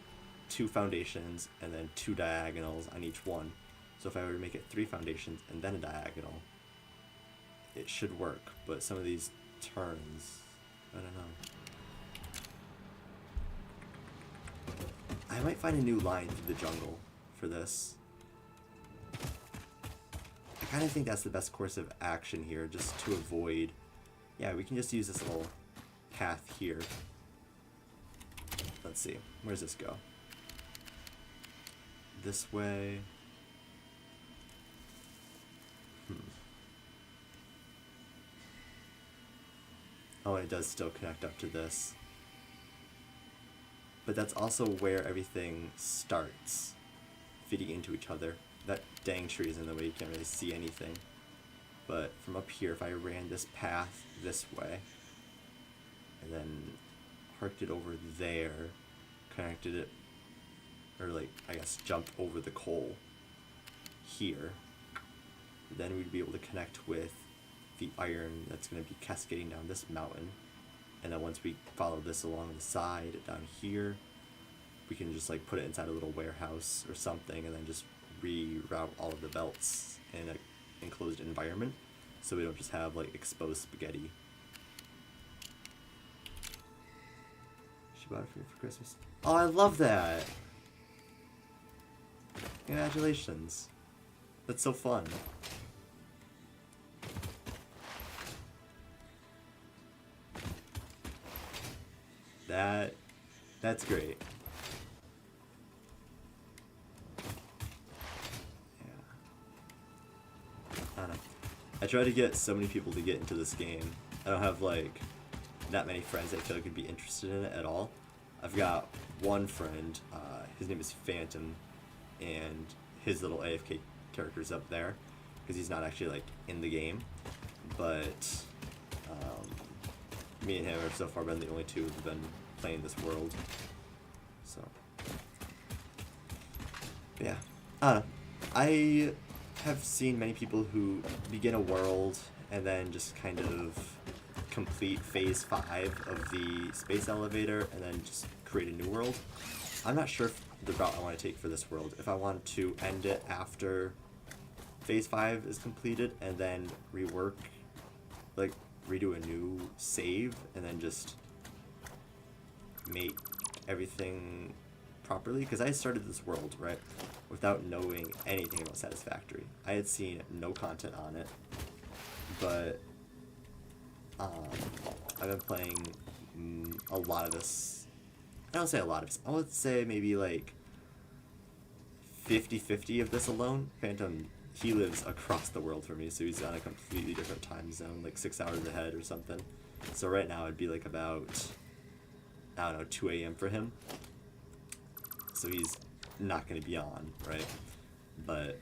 2 foundations and then 2 diagonals on each one. So if I were to make it 3 foundations and then a diagonal, it should work. But some of these turns, I don't know. I might find a new line through the jungle for this. kind of think that's the best course of action here, just to avoid... Yeah, we can just use this little path here. Let's see. Where does this go? This way. Oh, and it does still connect up to this. But that's also where everything starts, feeding into each other. That dang tree is in the way, you can't really see anything. But from up here, if I ran this path this way, and then parked it over there, connected it, or like, I guess, jumped over the coal here, then we'd be able to connect with the iron that's going to be cascading down this mountain. And then once we follow this along the side down here, we can just like put it inside a little warehouse or something, and then just reroute all of the belts in an enclosed environment, so we don't just have like exposed spaghetti. She bought it for me for Christmas. Oh, I love that! Congratulations. That's so fun. That's great. Yeah. I don't know. I try to get so many people to get into this game. I don't have like that many friends that I feel like would be interested in it at all. I've got one friend, his name is Phantom, and his little AFK character's up there, because he's not actually like in the game, but me and him have so far been the only two who've been playing this world. So yeah, I don't know. I have seen many people who begin a world and then just kind of complete phase 5 of the space elevator and then just create a new world. I'm not sure if the route I want to take for this world, if I want to end it after phase 5 is completed and then rework, like redo a new save and then just make everything properly, because I started this world, right, without knowing anything about Satisfactory. I had seen no content on it, but I've been playing a lot of this. I don't say a lot of this. I would say maybe like 50-50 of this alone. Phantom, he lives across the world from me, so he's on a completely different time zone, like 6 hours ahead or something. So right now it'd be like about, I don't know, 2 a.m. for him. So he's not going to be on, right? But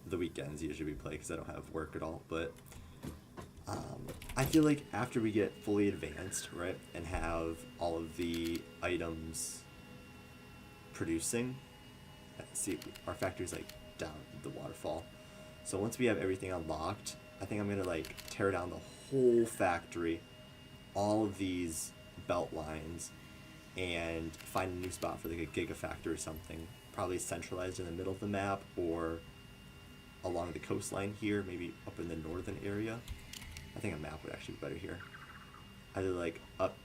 the weekends usually we play because I don't have work at all. But I feel like after we get fully advanced, right, and have all of the items producing, see, our factory's like down the waterfall. So once we have everything unlocked, I think I'm gonna like tear down the whole factory, all of these belt lines, and find a new spot for like a gigafactory or something, probably centralized in the middle of the map or along the coastline here, maybe up in the northern area. I think a map would actually be better here. Either like up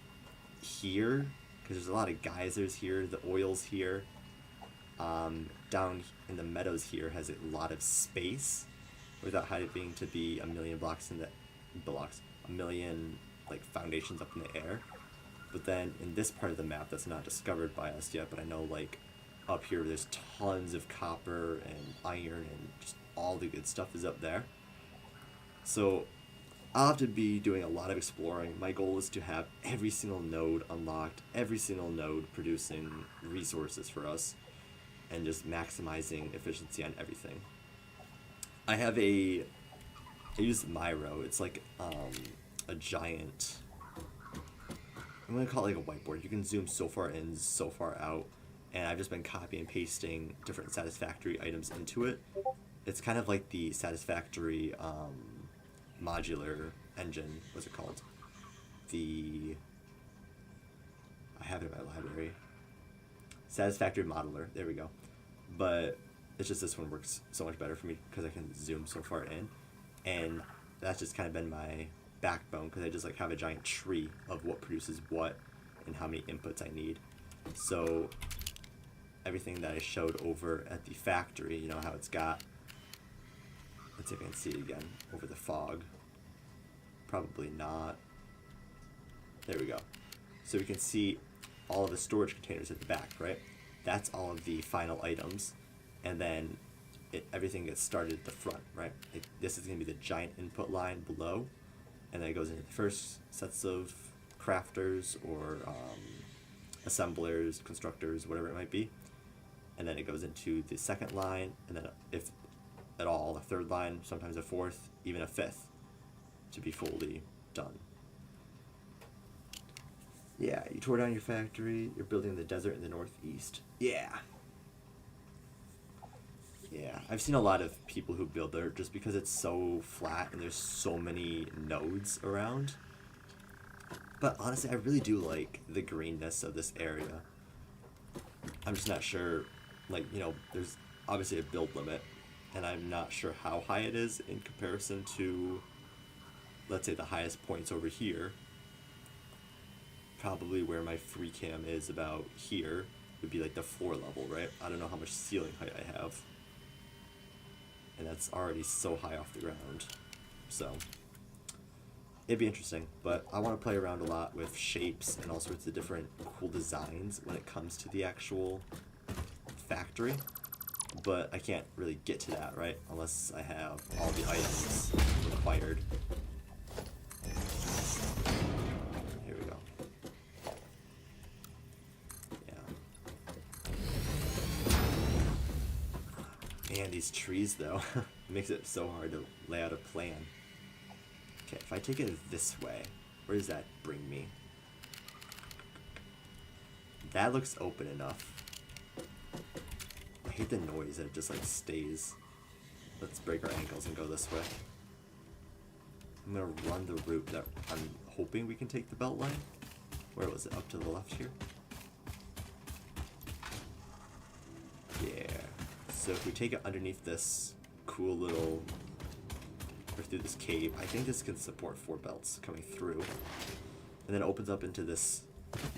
here, because there's a lot of geysers here, the oil's here. Down in the meadows here has a lot of space without having to be a million a million like foundations up in the air. But then in this part of the map that's not discovered by us yet, but I know like up here there's tons of copper and iron and just all the good stuff is up there. So I'll have to be doing a lot of exploring. My goal is to have every single node unlocked, every single node producing resources for us, and just maximizing efficiency on everything. I use Miro. It's like a giant, I'm gonna call it like a whiteboard. You can zoom so far in, so far out, and I've just been copying and pasting different Satisfactory items into it. It's kind of like the Satisfactory modular engine. What's it called? I have it in my library. Satisfactory modeler. There we go. But it's just this one works so much better for me because I can zoom so far in, and that's just kind of been my backbone, because I just like have a giant tree of what produces what and how many inputs I need. So everything that I showed over at the factory. You know how it's got, let's see if I can see it again over the fog. Probably not. There we go. So we can see all of the storage containers at the back, right? That's all of the final items, and then everything gets started at the front, right? This is going to be the giant input line below, and then it goes into the first sets of crafters or assemblers, constructors, whatever it might be, and then it goes into the second line, and then if at all, a third line, sometimes a fourth, even a fifth, to be fully done. Yeah, you tore down your factory, you're building in the desert in the northeast. Yeah. Yeah, I've seen a lot of people who build there just because it's so flat and there's so many nodes around. But honestly, I really do like the greenness of this area. I'm just not sure, like, you know, there's obviously a build limit, and I'm not sure how high it is in comparison to, let's say, the highest points over here. Probably where my free cam is about here would be like the floor level, right? I don't know how much ceiling height I have. And that's already so high off the ground. So it'd be interesting, but I want to play around a lot with shapes and all sorts of different cool designs when it comes to the actual factory. But I can't really get to that, right? Unless I have all the items required. Here we go. Yeah. Man, these trees though, makes it so hard to lay out a plan. Okay, if I take it this way, where does that bring me? That looks open enough. I hate the noise that it just like stays. Let's break our ankles and go this way. I'm gonna run the route that I'm hoping we can take the belt line. Where was it? Up to the left here? Yeah. So if we take it underneath this cool little, or through this cave, I think this can support 4 belts coming through. And then it opens up into this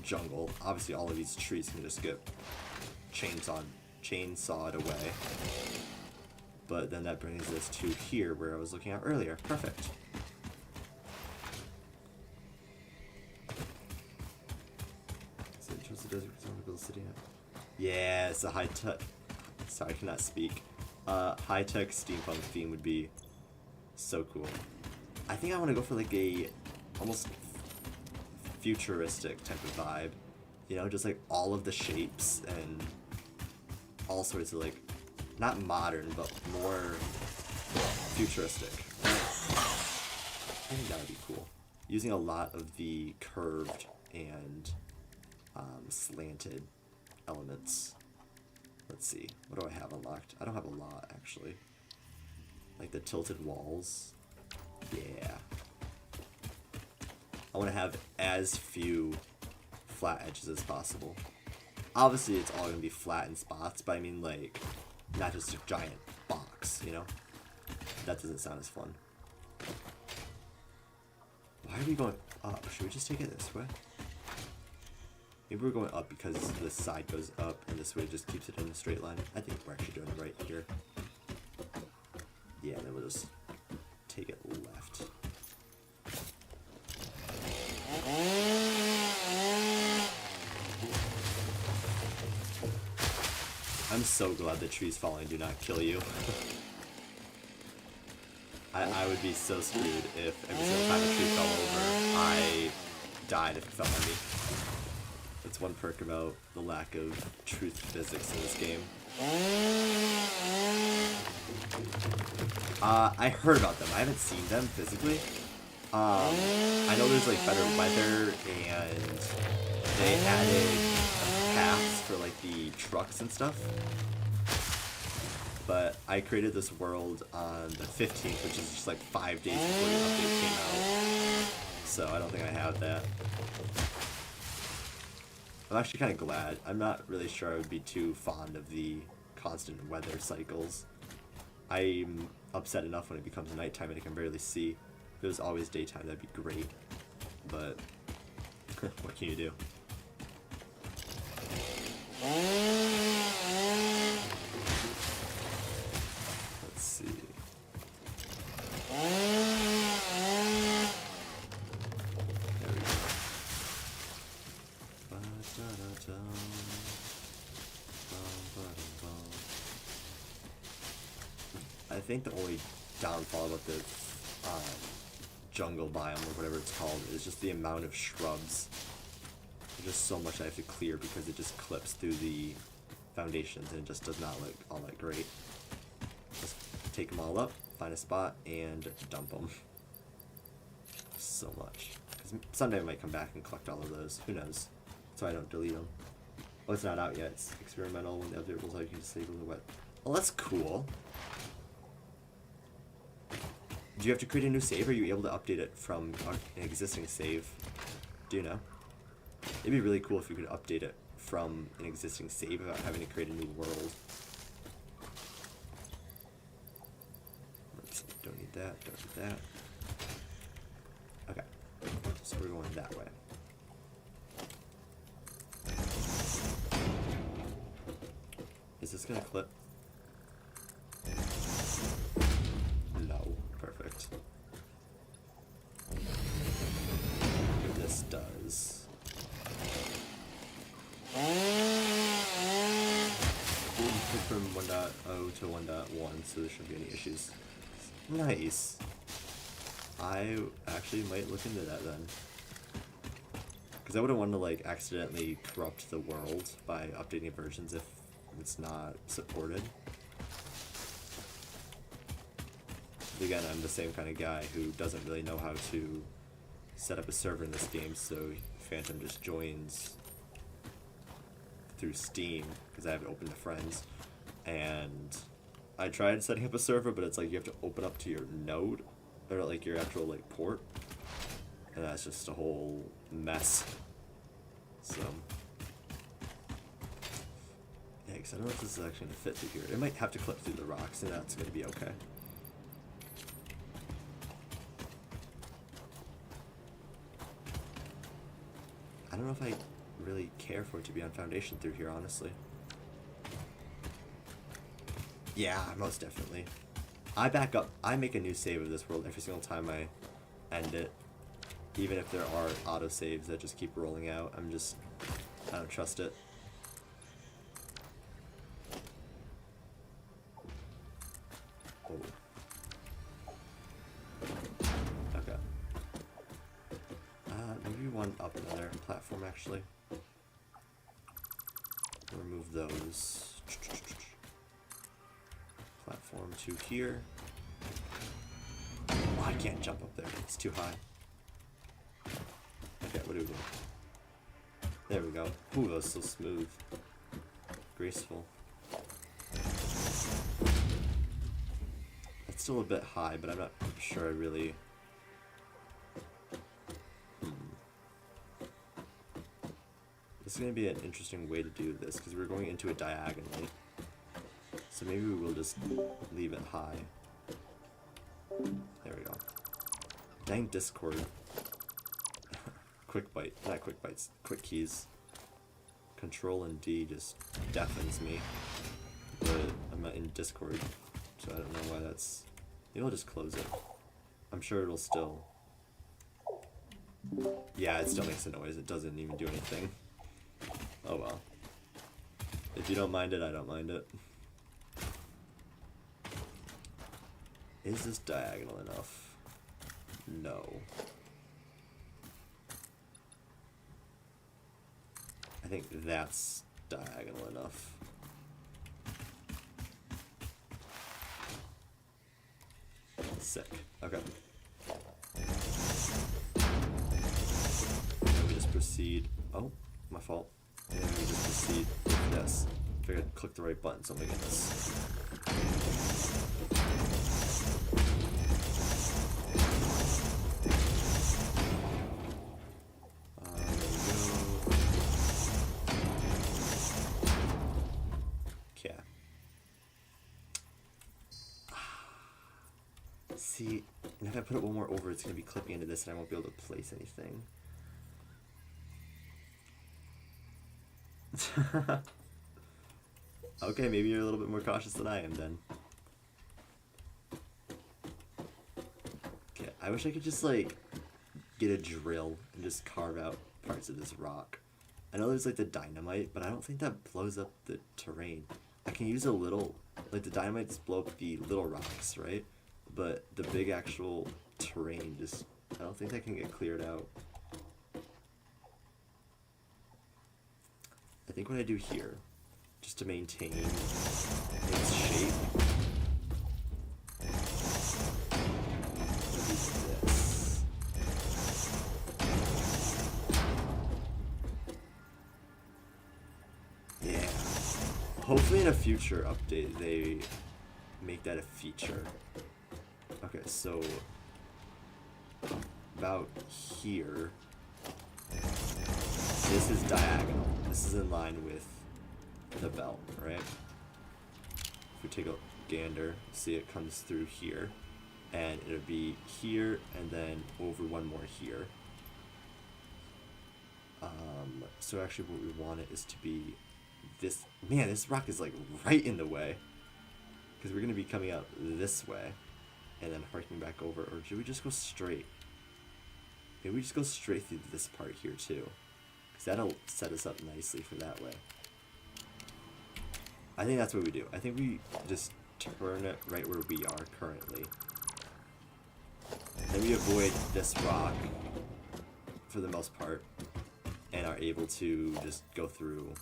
jungle. Obviously all of these trees can just get chainsawed away. But then that brings us to here where I was looking at earlier. Perfect. So it shows the desert zone to build a city in it. Yeah, it's a high-tech, sorry, I cannot speak. High-tech steampunk theme would be so cool. I think I want to go for like a almost futuristic type of vibe. You know, just like all of the shapes and all sorts of like, not modern, but more futuristic. I think that would be cool. Using a lot of the curved and slanted elements. Let's see, what do I have unlocked? I don't have a lot, actually. Like the tilted walls. Yeah. I want to have as few flat edges as possible. Obviously, it's all going to be flat in spots, but I mean, like, not just a giant box, you know? That doesn't sound as fun. Why are we going up? Should we just take it this way? Maybe we're going up because this side goes up and this way just keeps it in a straight line. I think we're actually doing it right here. Yeah, then we'll just take it left. I'm so glad the trees falling do not kill you. I would be so screwed if every single time a tree fell over, I died if it fell on me. That's one perk about the lack of truth physics in this game. I heard about them. I haven't seen them physically. I know there's like better weather and they added paths for like the trucks and stuff. But I created this world on the 15th, which is just like 5 days before the update came out. So I don't think I have that. I'm actually kind of glad. I'm not really sure I would be too fond of the constant weather cycles. I'm upset enough when it becomes nighttime and I can barely see. If it was always daytime, that'd be great. But what can you do? Da-da-dum. Bum-ba-dum-bum. I think the only downfall about the jungle biome or whatever it's called is just the amount of shrubs. There's just so much I have to clear because it just clips through the foundations and it just does not look all that great. Just take them all up, find a spot, and dump them. So much. Because someday I might come back and collect all of those. Who knows? So I don't delete them. Oh, it's not out yet. It's experimental. When the observables are, you can disable the wet. Well, that's cool. Do you have to create a new save, or are you able to update it from an existing save? Do you know? It'd be really cool if you could update it from an existing save without having to create a new world. Oops, don't need that, don't need that. Okay, so we're going that way. Is this gonna clip? No. Perfect. This does. From 1.0 to 1.1, so there shouldn't be any issues. Nice. I actually might look into that then. Because I wouldn't want to like accidentally corrupt the world by updating versions if it's not supported. Again, I'm the same kind of guy who doesn't really know how to set up a server in this game, so Phantom just joins through Steam because I have it open to friends. And I tried setting up a server, but it's like you have to open up to your node or like your actual like port, and that's just a whole mess. So yeah, because I don't know if this is actually gonna fit through here. It might have to clip through the rocks, and that's gonna be okay. I don't know if I really care for it to be on Foundation through here, honestly. Yeah, most definitely. I back up. I make a new save of this world every single time I end it. Even if there are autosaves that just keep rolling out. I don't trust it. Oh. Okay. Maybe one up another platform, actually. Remove those. Platform 2 here. Oh, I can't jump up there. It's too high. Okay, what do we do? There we go. Ooh, that was so smooth. Graceful. It's still a bit high, but I'm not sure I really... This is going to be an interesting way to do this, because we're going into it diagonally. So maybe we will just leave it high. There we go. Dang Discord. Quick bite, not quick bites, quick keys. Control and D just deafens me. But I'm not in Discord, so I don't know why that's... Maybe I'll just close it. I'm sure it'll still... Yeah, it still makes a noise. It doesn't even do anything. Oh well. If you don't mind it, I don't mind it. Is this diagonal enough? No. I think that's diagonal enough. Sick. Okay. Let me just proceed. Oh, my fault. And then we just proceed with this. Figured I'd click the right buttons. Oh my goodness. See, and if I put it one more over, it's going to be clipping into this and I won't be able to place anything. Okay, maybe you're a little bit more cautious than I am then. Okay, I wish I could just like get a drill and just carve out parts of this rock. I know there's like the dynamite, but I don't think that blows up the terrain. I can use a little, like the dynamites blow up the little rocks, right? But the big actual terrain just, I don't think that can get cleared out. I think what I do here, just to maintain its shape, would be this. Yeah. Hopefully in a future update they make that a feature. Okay, so about here, this is diagonal. This is in line with the belt, right? If we take a gander, see it comes through here, and it'll be here, and then over one more here. So actually what we want it is to be this. Man, this rock is like right in the way, because we're going to be coming out this way and then harking back over. Or should we just go straight? Maybe we just go straight through this part here too, because that'll set us up nicely for that way. I think that's what we do. I think we just turn it right where we are currently. Then we avoid this rock for the most part, and are able to just go through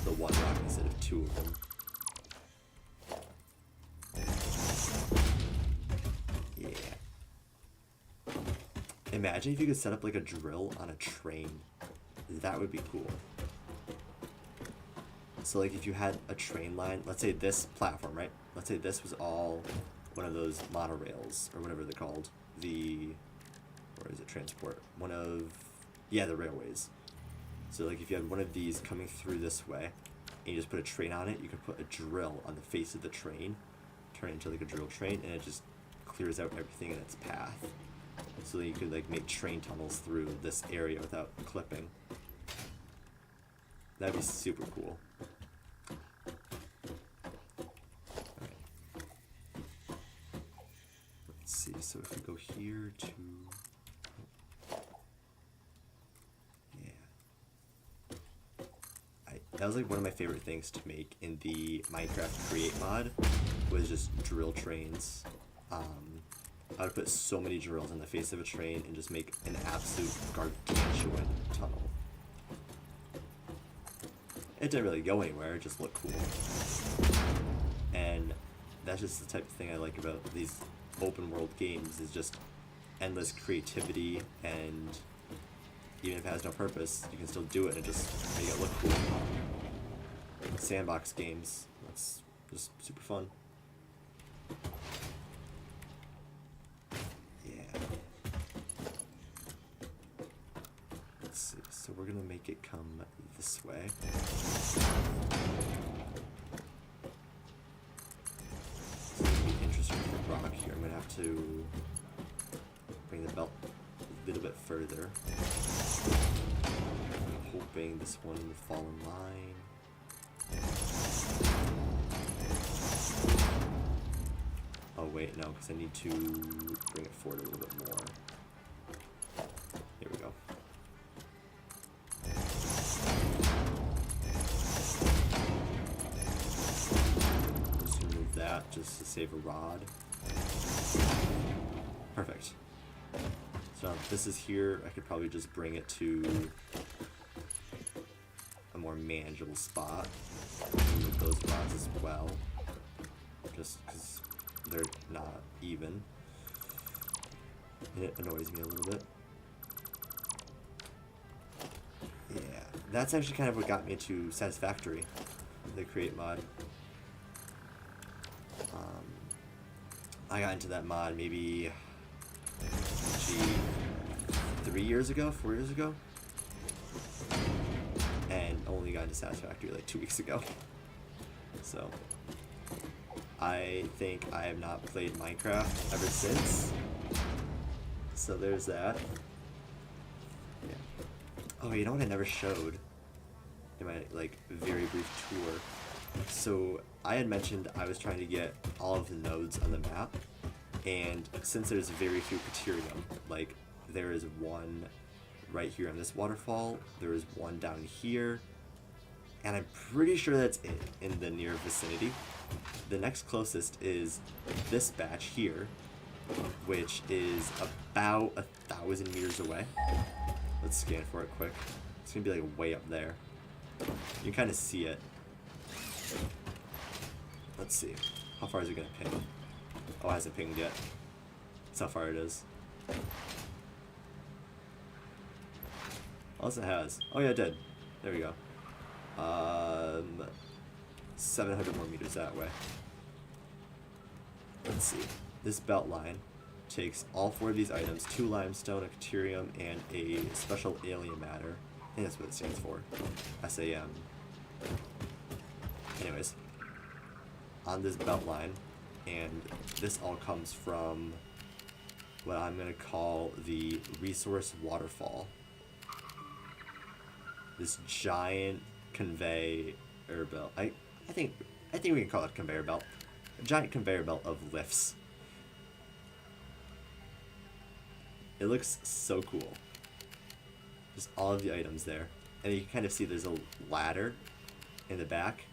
the one rock instead of two of them. Yeah. Imagine if you could set up like a drill on a train. That would be cool. So like if you had a train line, let's say this platform, right? Let's say this was all one of those monorails, or whatever they're called. Or is it transport? Yeah, the railways. So like if you had one of these coming through this way, and you just put a train on it, you could put a drill on the face of the train, turn it into like a drill train, and it just clears out everything in its path. So that you could like make train tunnels through this area without clipping. That'd be super cool. Alright. Let's see, so if we go here to... That was like one of my favorite things to make in the Minecraft Create mod, was just drill trains. I would put so many drills on the face of a train and just make an absolute gargantuan tunnel. It didn't really go anywhere, it just looked cool. And that's just the type of thing I like about these open world games, is just endless creativity, and even if it has no purpose, you can still do it and just make it look cool. Sandbox games, that's just super fun. Yeah. Let's see, so we're gonna make it come this way. It's gonna be interesting with the rock here. I'm gonna have to bring the belt a little bit further. I'm hoping this one will fall in line. Oh wait, no, because I need to bring it forward a little bit more. Here we go. Just remove that just to save a rod. Perfect. So if this is here, I could probably just bring it to a more manageable spot. Remove those rods as well, just because they're not even. And it annoys me a little bit. Yeah, that's actually kind of what got me into Satisfactory, the Create mod. I got into that mod maybe 3 years ago, 4 years ago, and only got into Satisfactory like 2 weeks ago. So I think I have not played Minecraft ever since. So there's that. Yeah. Oh, you know what I never showed in my like very brief tour? So I had mentioned I was trying to get all of the nodes on the map, and since there's very few Caterium, like there is one right here on this waterfall. There is one down here. And I'm pretty sure that's it in the near vicinity. The next closest is this batch here, which is about 1,000 meters away. Let's scan for it quick. It's gonna be like way up there. You can kind of see it. Let's see. How far is it gonna ping? Oh, it hasn't pinged yet. That's how far it is. Unless it has. Oh yeah, it did. There we go. 700 more meters that way. Let's see. This belt line takes all 4 of these items, 2 limestone, a caterium, and a special alien matter. I think that's what it stands for. SAM. Anyways, on this belt line, and this all comes from what I'm gonna call the resource waterfall. This giant conveyor belt. I think we can call it a conveyor belt. A giant conveyor belt of lifts. It looks so cool. Just all of the items there. And you can kind of see there's a ladder in the back.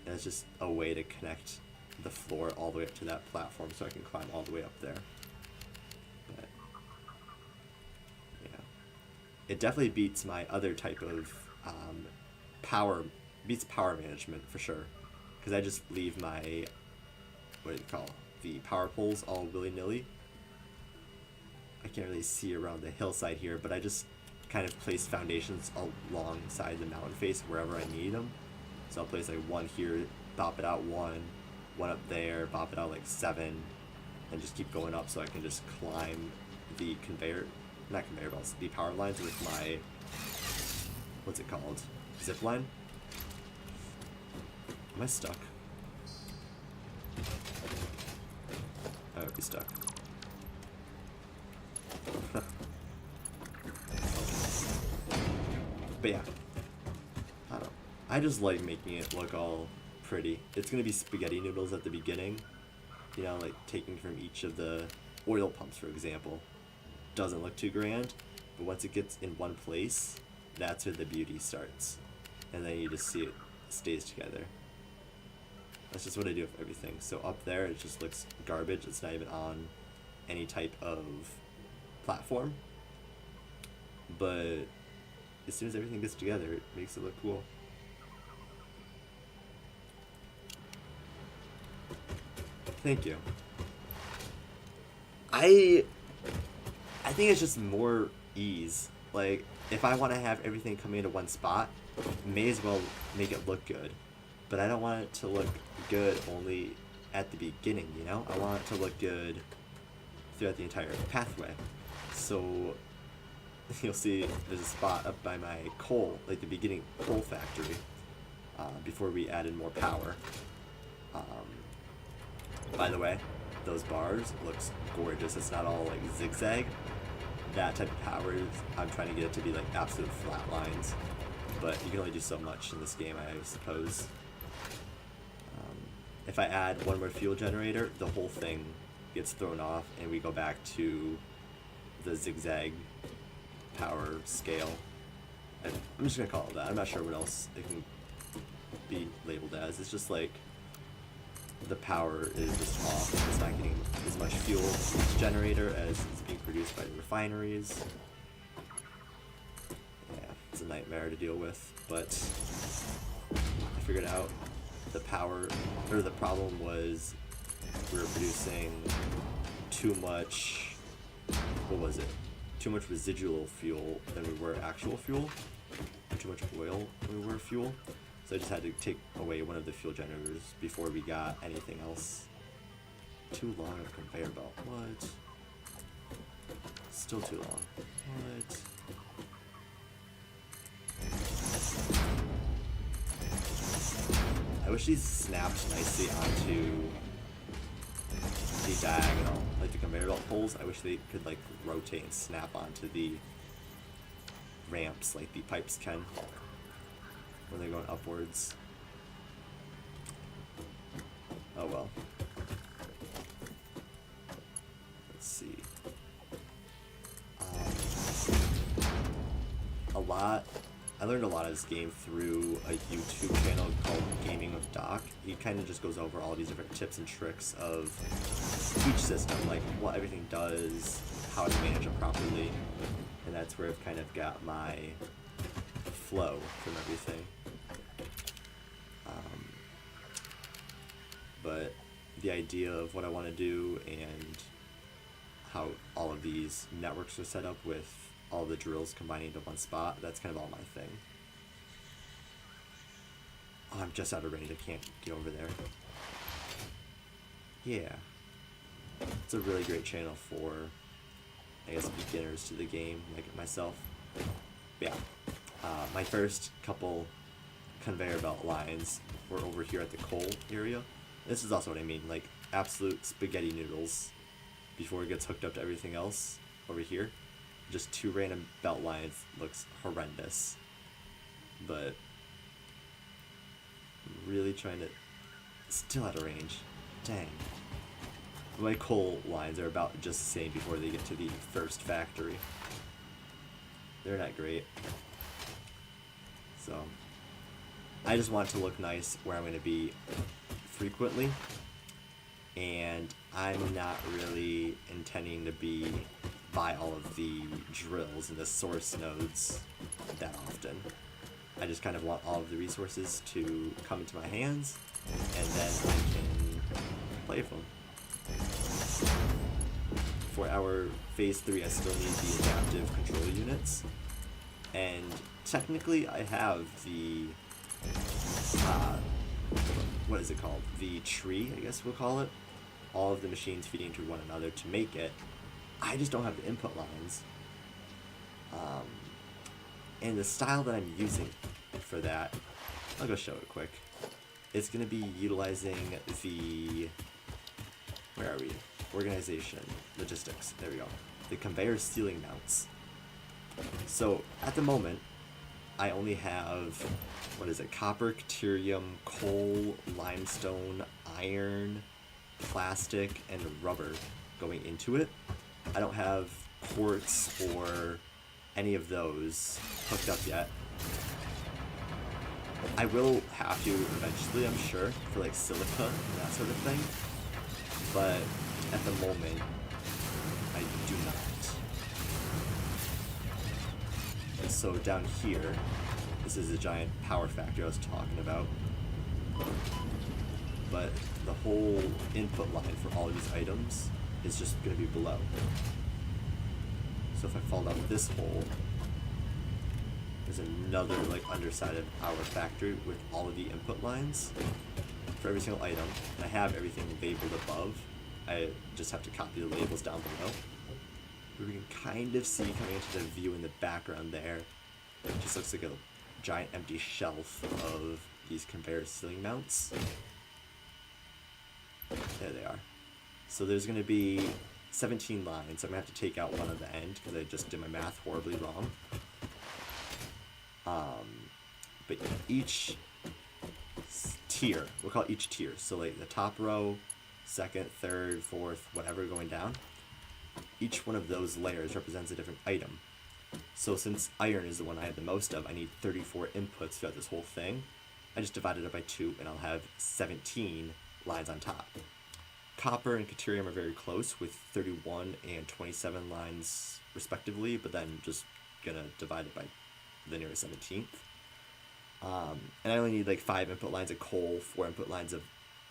And it's just a way to connect the floor all the way up to that platform so I can climb all the way up there. But, yeah. It definitely beats my other type of beats power management for sure. Because I just leave my, what do you call, the power poles all willy-nilly. I can't really see around the hillside here, but I just kind of place foundations alongside the mountain face wherever I need them. So I'll place like 1 here, bop it out 1 up there, bop it out like 7, and just keep going up so I can just climb the not conveyor belts, the power lines with my, what's it called? Zip line? Am I stuck? I would be stuck. But yeah, I don't know. I just like making it look all pretty. It's gonna be spaghetti noodles at the beginning, you know, like taking from each of the oil pumps, for example. Doesn't look too grand, but once it gets in one place, that's where the beauty starts. And then you just see it stays together. That's just what I do with everything. So up there, it just looks garbage. It's not even on any type of platform. But as soon as everything gets together, it makes it look cool. Thank you. I think it's just more ease. Like, if I want to have everything coming into one spot, may as well make it look good. But I don't want it to look good only at the beginning, you know? I want it to look good throughout the entire pathway. So you'll see there's a spot up by my coal, like the beginning coal factory, before we added more power. By the way, those bars looks gorgeous. It's not all like zigzag. That type of power I'm trying to get it to be like absolute flat lines, but you can only do so much in this game, I suppose. If I add one more fuel generator, the whole thing gets thrown off and we go back to the zigzag power scale. I'm just gonna call it that. I'm not sure what else it can be labeled as. It's just like the power is just off. It's not getting as much fuel generator as is being produced by the refineries. Yeah, it's a nightmare to deal with, but I figured out the power, or the problem was we were producing too much, what was it? Too much residual fuel than we were actual fuel, or too much oil than we were fuel. So I just had to take away one of the fuel generators before we got anything else. Too long of a conveyor belt. What? Still too long. What? I wish these snapped nicely onto the diagonal, like the conveyor belt poles. I wish they could like rotate and snap onto the ramps like the pipes can when they're going upwards. Oh well. Let's see. I learned a lot of this game through a YouTube channel called Gaming with Doc. He kind of just goes over all these different tips and tricks of each system, like what everything does, how to manage it properly, and that's where I've kind of got my flow from everything. But the idea of what I want to do and how all of these networks are set up with all the drills combining into one spot, that's kind of all my thing. Oh, I'm just out of range, I can't get over there. Yeah. It's a really great channel for, I guess, beginners to the game, like myself. Yeah. My first couple conveyor belt lines were over here at the coal area. This is also what I mean, like absolute spaghetti noodles before it gets hooked up to everything else over here. Just 2 random belt lines looks horrendous. But I'm really trying to, still out of range. Dang. My coal lines are about just the same before they get to the first factory. They're not great. So I just want it to look nice where I'm going to be frequently, and I'm not really intending to be by all of the drills and the source nodes that often. I just kind of want all of the resources to come into my hands, and then I can play with them. For our phase 3, I still need the adaptive control units, and technically I have the what is it called? The tree, I guess we'll call it. All of the machines feeding into one another to make it. I just don't have the input lines. And the style that I'm using for that, I'll go show it quick. It's going to be utilizing the, where are we? Organization, logistics, there we go. The conveyor ceiling mounts. So at the moment, I only have, what is it, copper, deuterium, coal, limestone, iron, plastic, and rubber going into it. I don't have quartz or any of those hooked up yet. I will have to eventually, I'm sure, for like silica and that sort of thing, but at the moment, I do not. And so down here, this is a giant power factory I was talking about, but the whole input line for all of these items is just going to be below. So if I fall down this hole, there's another like underside of our factory with all of the input lines for every single item, and I have everything labeled above. I just have to copy the labels down below. We can kind of see coming into the view in the background there, it just looks like a giant empty shelf of these conveyor ceiling mounts. There they are. So there's going to be 17 lines. I'm going to have to take out one at the end because I just did my math horribly wrong. But each tier, we'll call it each tier. So like the top row, second, third, fourth, whatever going down, each one of those layers represents a different item. So since iron is the one I have the most of, I need 34 inputs throughout this whole thing. I just divided it by 2 and I'll have 17 lines on top. Copper and deuterium are very close with 31 and 27 lines respectively, but then just gonna divide it by the nearest 17th. And I only need like 5 input lines of coal, 4 input lines of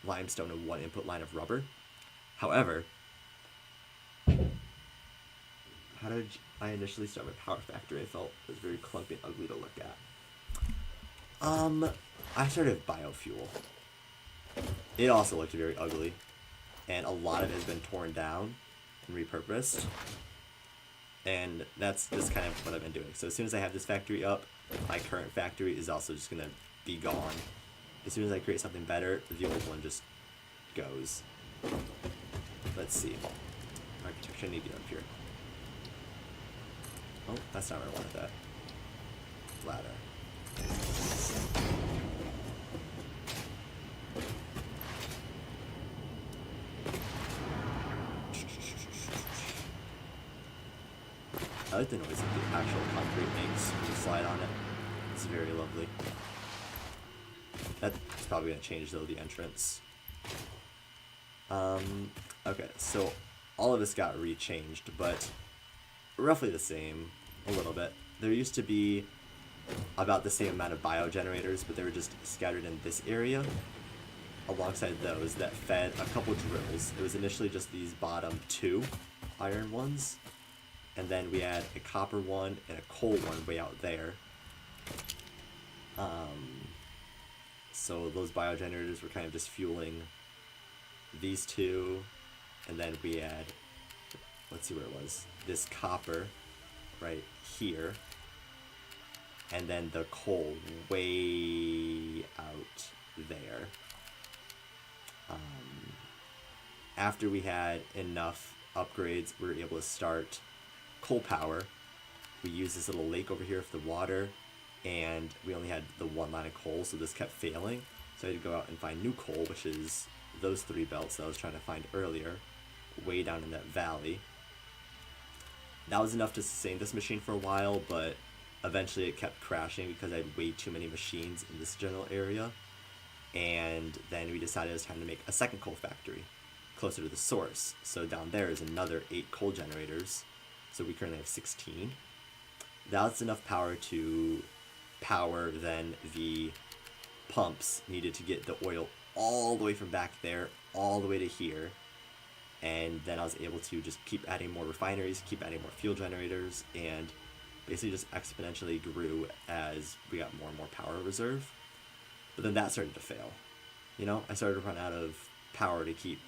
limestone, and 1 input line of rubber. However, how did I initially start my power factory? I felt it was very clunky and ugly to look at. I started biofuel. It also looked very ugly, and a lot of it has been torn down and repurposed. And that's just kind of what I've been doing. So as soon as I have this factory up, my current factory is also just going to be gone. As soon as I create something better, the old one just goes. Let's see. Architecture, I need to get up here. Oh, that's not where I wanted that. Ladder. I like the noise that the actual concrete makes when you slide on it. It's very lovely. That's probably gonna change though, the entrance. Okay, so all of this got rechanged, but roughly the same, a little bit. There used to be about the same amount of biogenerators, but they were just scattered in this area alongside those that fed a couple drills. It was initially just these bottom 2 iron ones, and then we had a copper one and a coal one way out there. So those biogenerators were kind of just fueling these 2, and then we had, let's see where it was, this copper right here, and then the coal way out there. After we had enough upgrades, we were able to start coal power. We used this little lake over here for the water, and we only had the 1 line of coal, so this kept failing. So I had to go out and find new coal, which is those 3 belts that I was trying to find earlier, way down in that valley. That was enough to sustain this machine for a while, but eventually it kept crashing because I had way too many machines in this general area. And then we decided it was time to make a second coal factory closer to the source. So down there is another 8 coal generators. So we currently have 16. That's enough power to power then the pumps needed to get the oil all the way from back there all the way to here. And then I was able to just keep adding more refineries, keep adding more fuel generators, and basically just exponentially grew as we got more and more power reserve. But then that started to fail. You know, I started to run out of power to keep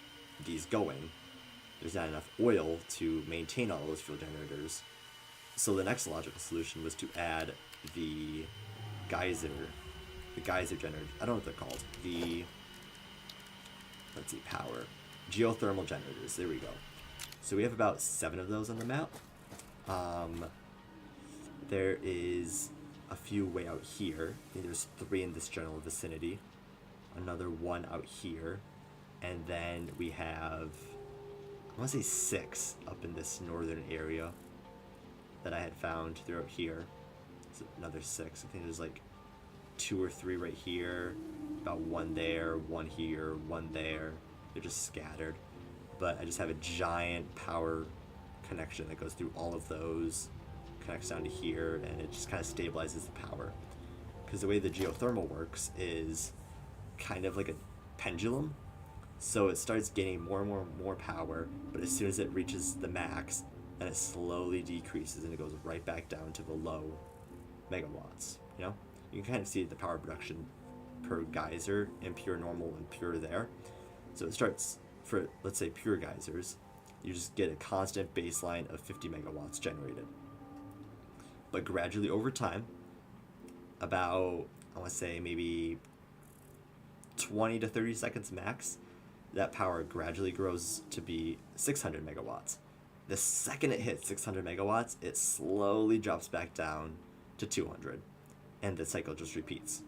these going. There's not enough oil to maintain all those fuel generators. So the next logical solution was to add the geyser generator. I don't know what they're called. Let's see, power. Geothermal generators. There we go. So we have about 7 of those on the map. There is a few way out here. I think there's 3 in this general vicinity. Another 1 out here. And then we have, I want to say 6 up in this northern area that I had found throughout here. So another 6. I think there's like 2 or 3 right here. About 1 there, 1 here, 1 there. They're just scattered. But I just have a giant power connection that goes through all of those, connects down to here, and it just kind of stabilizes the power. Because the way the geothermal works is kind of like a pendulum. So it starts gaining more and more power, but as soon as it reaches the max, then it slowly decreases and it goes right back down to below megawatts. You know, you can kind of see the power production per geyser in pure normal and pure there. So it starts for, let's say, pure geysers, you just get a constant baseline of 50 megawatts generated. But gradually over time, about, I want to say maybe 20 to 30 seconds max, that power gradually grows to be 600 megawatts. The second it hits 600 megawatts, it slowly drops back down to 200, and the cycle just repeats.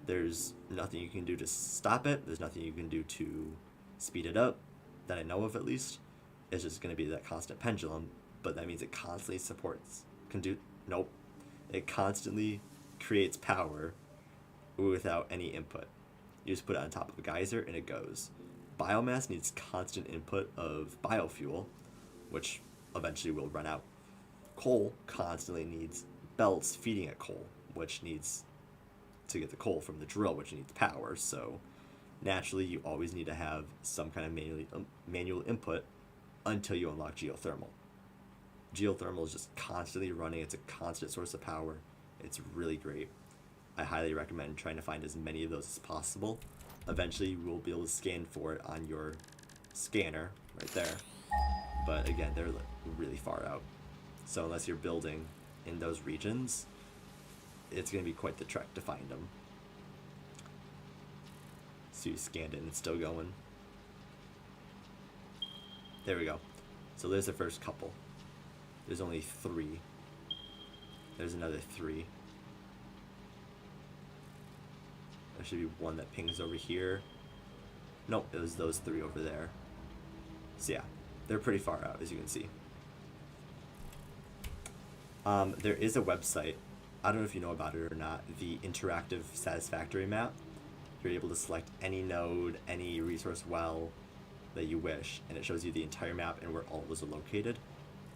There's nothing you can do to stop it. There's nothing you can do to speed it up, that I know of at least. It's just going to be that constant pendulum, but that means it constantly it constantly creates power without any input. You just put it on top of a geyser and it goes. Biomass needs constant input of biofuel, which eventually will run out. Coal constantly needs belts feeding it coal, which needs to get the coal from the drill, which needs power. So naturally, you always need to have some kind of manual input until you unlock geothermal. Geothermal is just constantly running. It's a constant source of power. It's really great. I highly recommend trying to find as many of those as possible. Eventually, you will be able to scan for it on your scanner right there. But again, they're really far out. So unless you're building in those regions, it's going to be quite the trek to find them. So you scanned it and it's still going. There we go. So there's the first couple. There's only 3. There's another 3. There should be 1 that pings over here. Nope, it was those 3 over there. So yeah, they're pretty far out, as you can see. There is a website I don't know if you know about it or not, the interactive satisfactory map. You're able to select any node, any resource well that you wish, and it shows you the entire map and where all of those are located.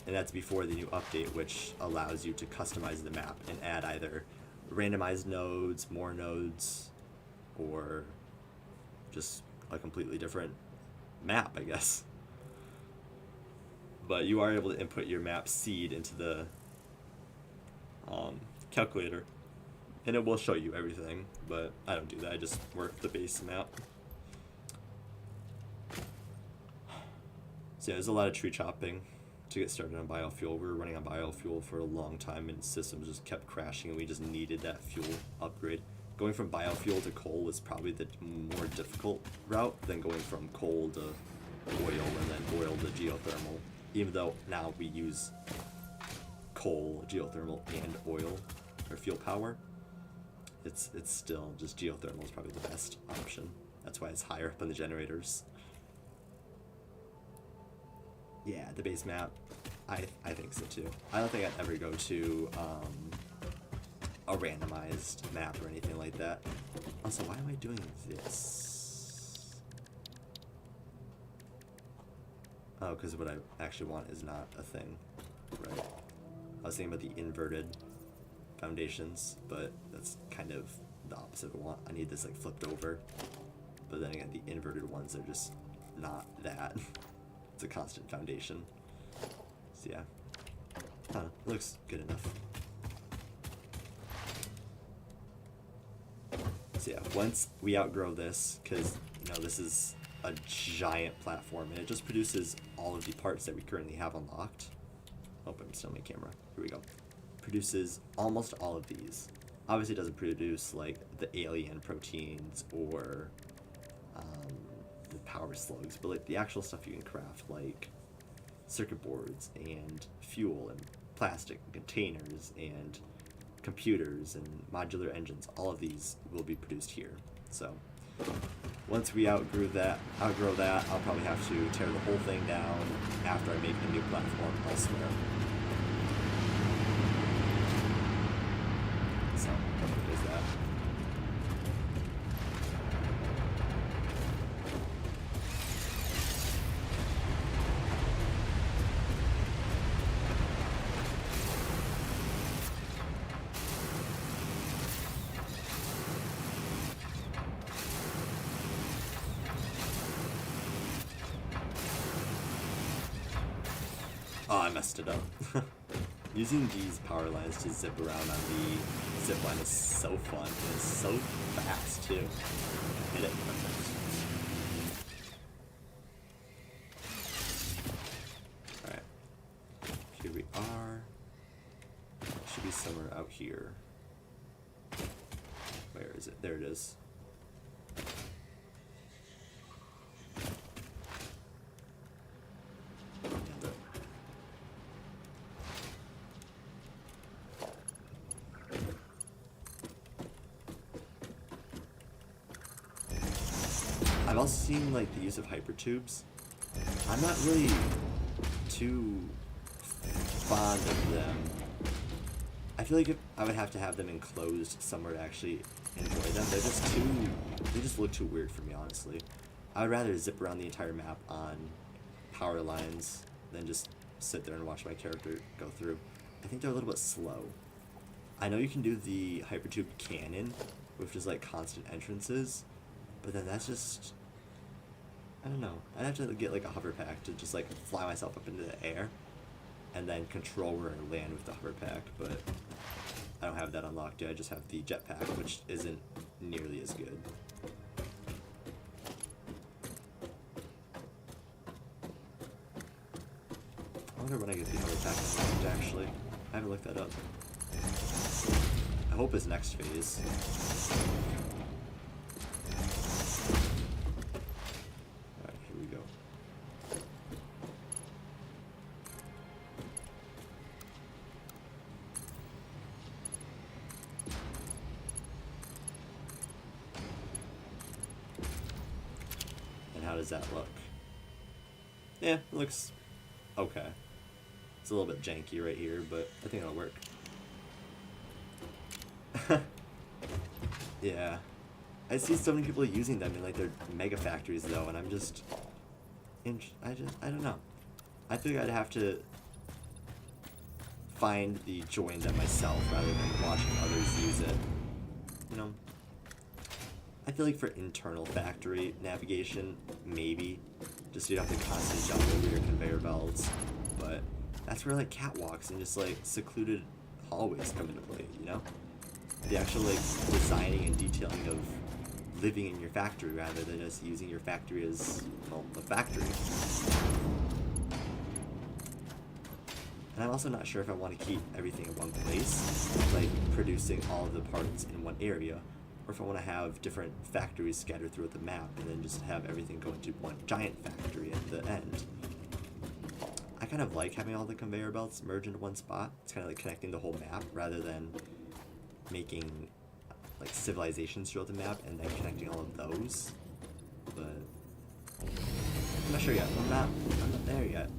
And that's before the new update, which allows you to customize the map and add either randomized nodes, more nodes, or just a completely different map, I guess. But you are able to input your map seed into the calculator, and it will show you everything, but I don't do that. I just work the base map. So yeah, there's a lot of tree chopping to get started on biofuel. We were running on biofuel for a long time, and systems just kept crashing, and we just needed that fuel upgrade. Going from biofuel to coal was probably the more difficult route than going from coal to oil and then oil to geothermal. Even though now we use coal, geothermal, and oil or fuel power, it's still just geothermal is probably the best option. That's why it's higher up on the generators. Yeah, the base map, I think so too. I don't think I'd ever go to a randomized map or anything like that. Also, why am I doing this? Oh, because what I actually want is not a thing, right? I was thinking about the inverted foundations, but that's kind of the opposite of what I want. I need this like flipped over, but then again, the inverted ones are just not that. It's a constant foundation. So yeah, it looks good enough. So yeah, once we outgrow this, because you know this is a giant platform and it just produces all of the parts that we currently have unlocked. Oh, I'm still on my camera. Here we go. Produces almost all of these. Obviously, it doesn't produce like the alien proteins or the power slugs, but like the actual stuff you can craft, like circuit boards and fuel and plastic and containers and computers and modular engines. All of these will be produced here. So once we outgrow that, I'll probably have to tear the whole thing down after I make a new platform elsewhere. So there's that. Oh, I messed it up. Using these power lines to zip around on the zip line is so fun, and it's so fast too. Hit it perfect. Alright. Here we are. Should be somewhere out here. Where is it? There it is. I've also seen like the use of hypertubes. I'm not really too fond of them. I feel like if I would have to have them enclosed somewhere to actually enjoy them. They just look too weird for me, honestly. I would rather zip around the entire map on power lines than just sit there and watch my character go through. I think they're a little bit slow. I know you can do the hypertube cannon, which is like constant entrances, but then that's just, I don't know. I'd have to get like a hover pack to just like fly myself up into the air and then control where I land with the hover pack, but I don't have that unlocked yet. I just have the jetpack, which isn't nearly as good. I wonder when I get the hover pack unlocked, actually. I haven't looked that up. I hope it's next phase. Alright, here we go. And how does that look? Yeah, it looks okay. It's a little bit janky right here, but I think it'll work. Yeah. I see so many people using them in like their mega factories though, and I'm just, I don't know. I think I'd have to find the joy in them myself rather than watching others use it. You know? I feel like for internal factory navigation, maybe. Just so you don't have to constantly jump over your conveyor belts. But that's where like catwalks and just like secluded hallways come into play, you know? The actual like designing and detailing of living in your factory rather than just using your factory as, well, a factory. And I'm also not sure if I want to keep everything in one place, like producing all of the parts in one area, or if I want to have different factories scattered throughout the map and then just have everything go into one giant factory at the end. I kind of like having all the conveyor belts merge into one spot. It's kind of like connecting the whole map rather than making like civilizations throughout the map and then connecting all of those. But I'm not sure yet. I'm not there yet.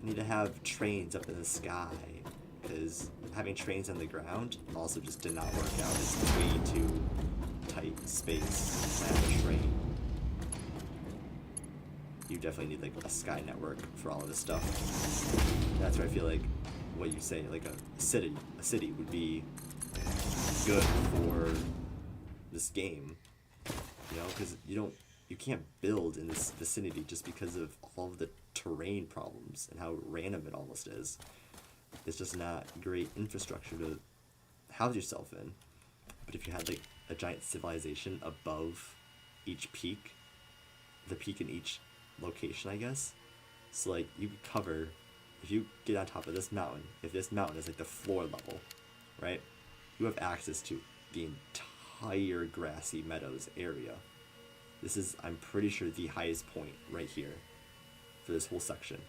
I need to have trains up in the sky, because having trains on the ground also just did not work out. It's way too tight space to have a train. You definitely need like a sky network for all of this stuff. That's where I feel like what you say, like a city would be good for this game. You know, because you can't build in this vicinity just because of all of the terrain problems and how random it almost is. It's just not great infrastructure to house yourself in. But if you had like a giant civilization above each peak, the peak in each location, I guess, so like you could cover, if you get on top of this mountain, if this mountain is like the floor level, right, you have access to the entire grassy meadows area. This is, I'm pretty sure, the highest point right here for this whole section.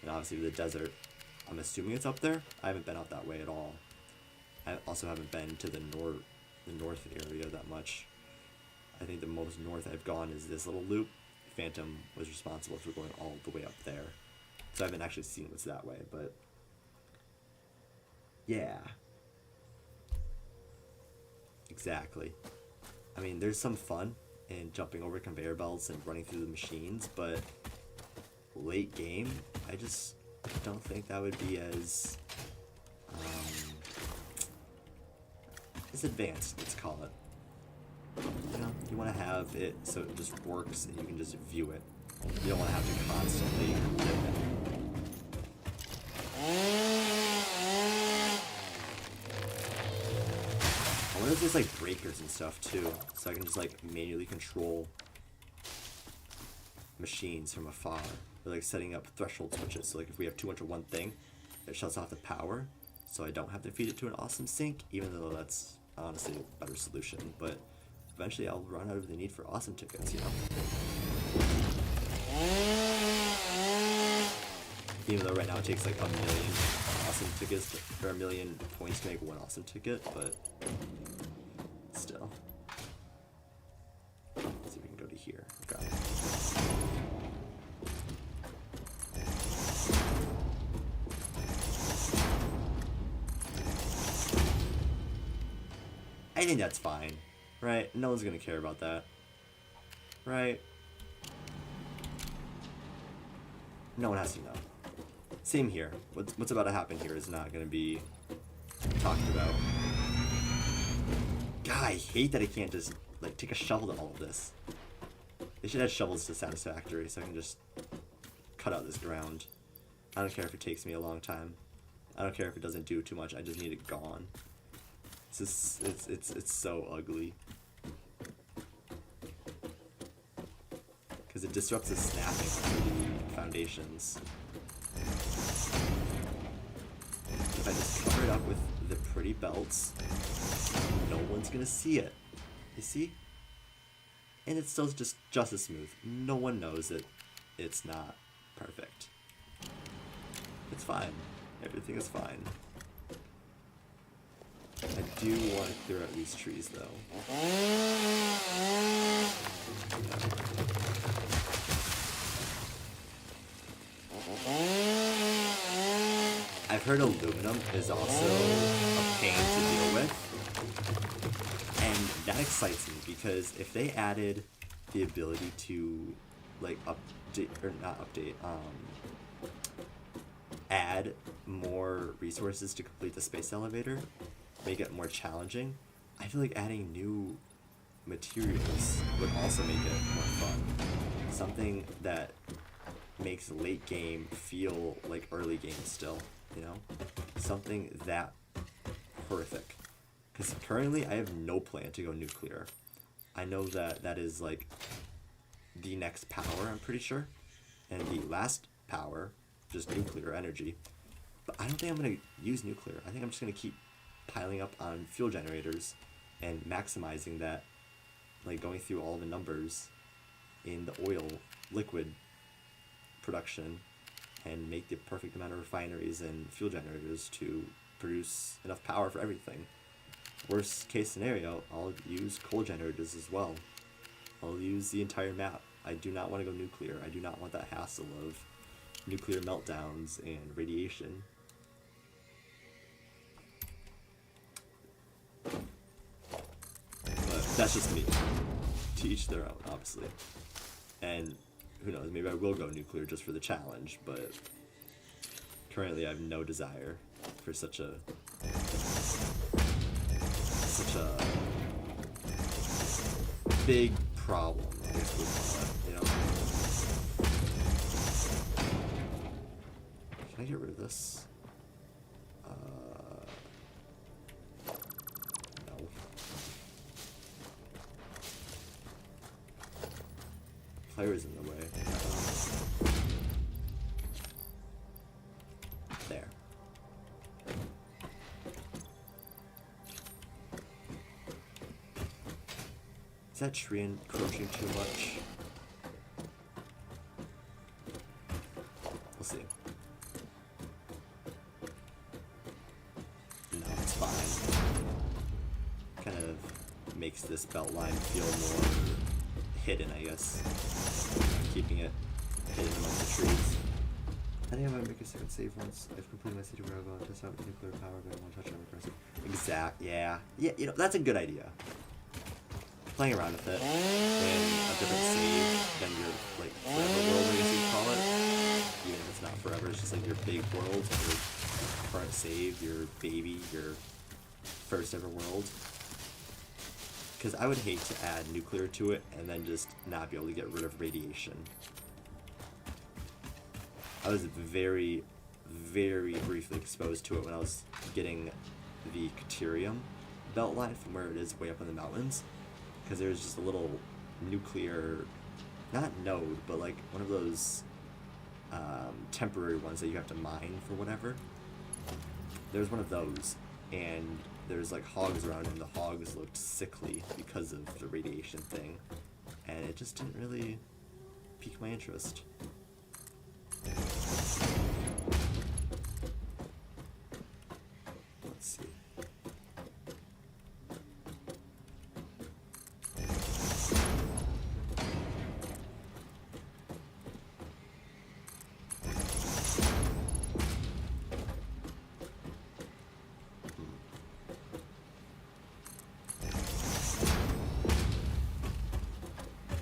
And obviously the desert, I'm assuming it's up there. I haven't been out that way at all. I also haven't been to the north area that much. I think the most north I've gone is this little loop. Phantom was responsible for going all the way up there. So I haven't actually seen what's that way, but yeah. Exactly. I mean, there's some fun in jumping over conveyor belts and running through the machines, but late game, I just don't think that would be as advanced, let's call it. You know, you want to have it so it just works and you can just view it. You don't want to have to constantly live it. I wonder if there's like breakers and stuff too, so I can just like manually control machines from afar. Or like setting up threshold switches, so like if we have too much of one thing, it shuts off the power, so I don't have to feed it to an awesome sink, even though that's honestly a better solution. But eventually I'll run out of the need for awesome tickets, you know? Even though right now it takes like 1 million awesome tickets, or 1 million points to make one awesome ticket, but still. Let's see if we can go to here. Okay. I think that's fine, right? No one's gonna care about that, right? No one has to know. Same here. What's about to happen here is not gonna be talked about. God, I hate that I can't just like take a shovel to all of this. They should add shovels to Satisfactory so I can just cut out this ground. I don't care if it takes me a long time. I don't care if it doesn't do too much. I just need it gone. It's just, it's so ugly. Because it disrupts the snapping of the foundations. If I just cover it up with the pretty belts, no one's gonna see it. You see? And it's still just as smooth. No one knows that it's not perfect. It's fine. Everything is fine. I do want to clear out these trees, though. I've heard aluminum is also a pain to deal with. excites me because if they added the ability to like update or not update, add more resources to complete the space elevator, make it more challenging, I feel like adding new materials would also make it more fun. Something that makes late game feel like early game still, you know? Something that horrific. Because currently I have no plan to go nuclear. I know that that is like the next power, I'm pretty sure. And the last power, just nuclear energy. But I don't think I'm going to use nuclear. I think I'm just going to keep piling up on fuel generators and maximizing that, like going through all the numbers in the oil liquid production and make the perfect amount of refineries and fuel generators to produce enough power for everything. Worst case scenario, I'll use coal generators as well. I'll use the entire map. I do not want to go nuclear. I do not want that hassle of nuclear meltdowns and radiation. But that's just me. To each their own, obviously. And who knows, maybe I will go nuclear just for the challenge, but currently I have no desire for such a big problem, I guess we'll call it, you know? Can I get rid of this? No. Player's in the way. There. Is that tree encroaching too much? We'll see. No, it's fine. Kind of makes this belt line feel more hidden, I guess. Keeping it hidden among the trees. I think I'm gonna make a second save once I've completed my city where I'll go and test out nuclear power, but I want to touch it on the person. Yeah, you know, that's a good idea. Playing around with it in a different save than your, like, forever world, I guess you'd call it. Even if it's not forever, it's just like your big world, your current save, your baby, your first ever world. Because I would hate to add nuclear to it and then just not be able to get rid of radiation. I was very, very briefly exposed to it when I was getting the Caterium belt line from where it is way up in the mountains. Because there's just a little nuclear, not node, but like one of those temporary ones that you have to mine for whatever. There's one of those, and there's like hogs around, and the hogs looked sickly because of the radiation thing, and it just didn't really pique my interest. Let's see.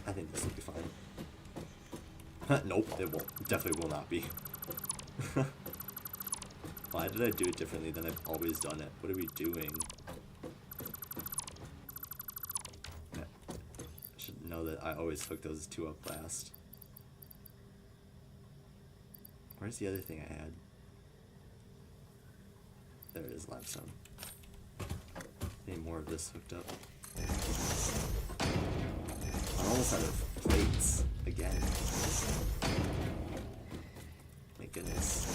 I think this will be fine. Nope, it won't. Definitely will not be. Why did I do it differently than I've always done it? What are we doing? I should know that I always hook those two up last. Where's the other thing I had? There it is, limestone. Need more of this hooked up. I'm almost out of plates again. My goodness.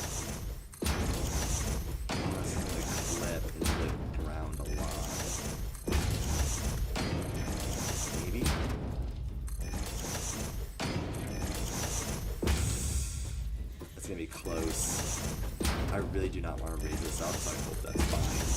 Oh, this is gonna clip into the ground a lot. Maybe? That's gonna be close. I really do not want to raise this up, so I hope that's fine.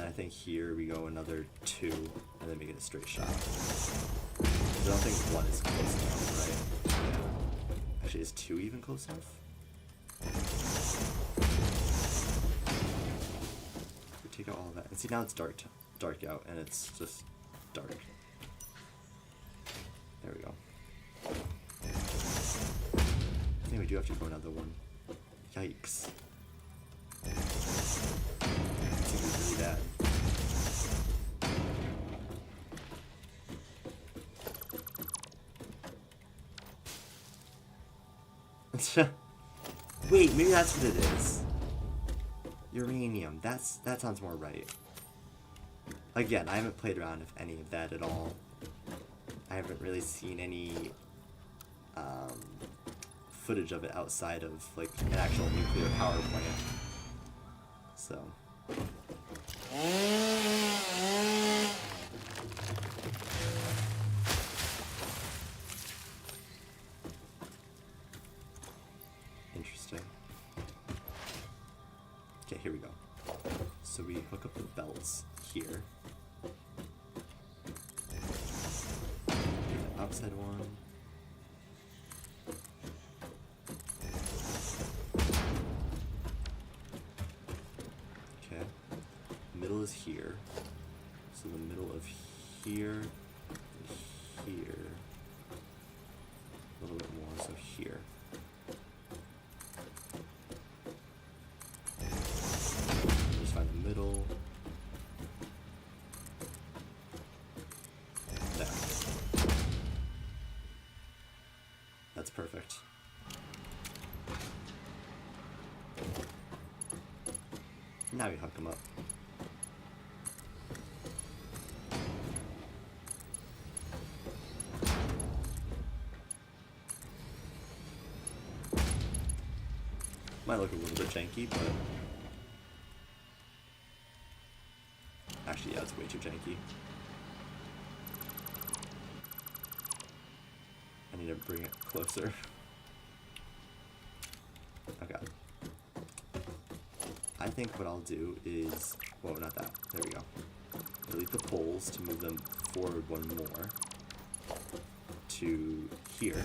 I think here we go another 2 and then make it a straight shot. I don't think 1 is close enough, right? Yeah. I Actually, is 2 even close enough? We take out all of that. And see, now it's dark out, and it's just dark. There we go. I think we do have to go another one. Yikes. It's gonna be really bad. Wait, maybe that's what it is. Uranium. That sounds more right. Again, I haven't played around with any of that at all. I haven't really seen any footage of it outside of like an actual nuclear power plant. So. Interesting. Okay, here we go. So we hook up the belts here. The outside one. Okay. Middle is here. So the middle of here and here. A little bit more, so here. Just find the middle. There. That's perfect. Now we hook them up. Might look a little bit janky, but actually, yeah, it's way too janky. I need to bring it closer. Okay. I think what I'll do is, well, not that. There we go. Delete the poles to move them forward one more to here.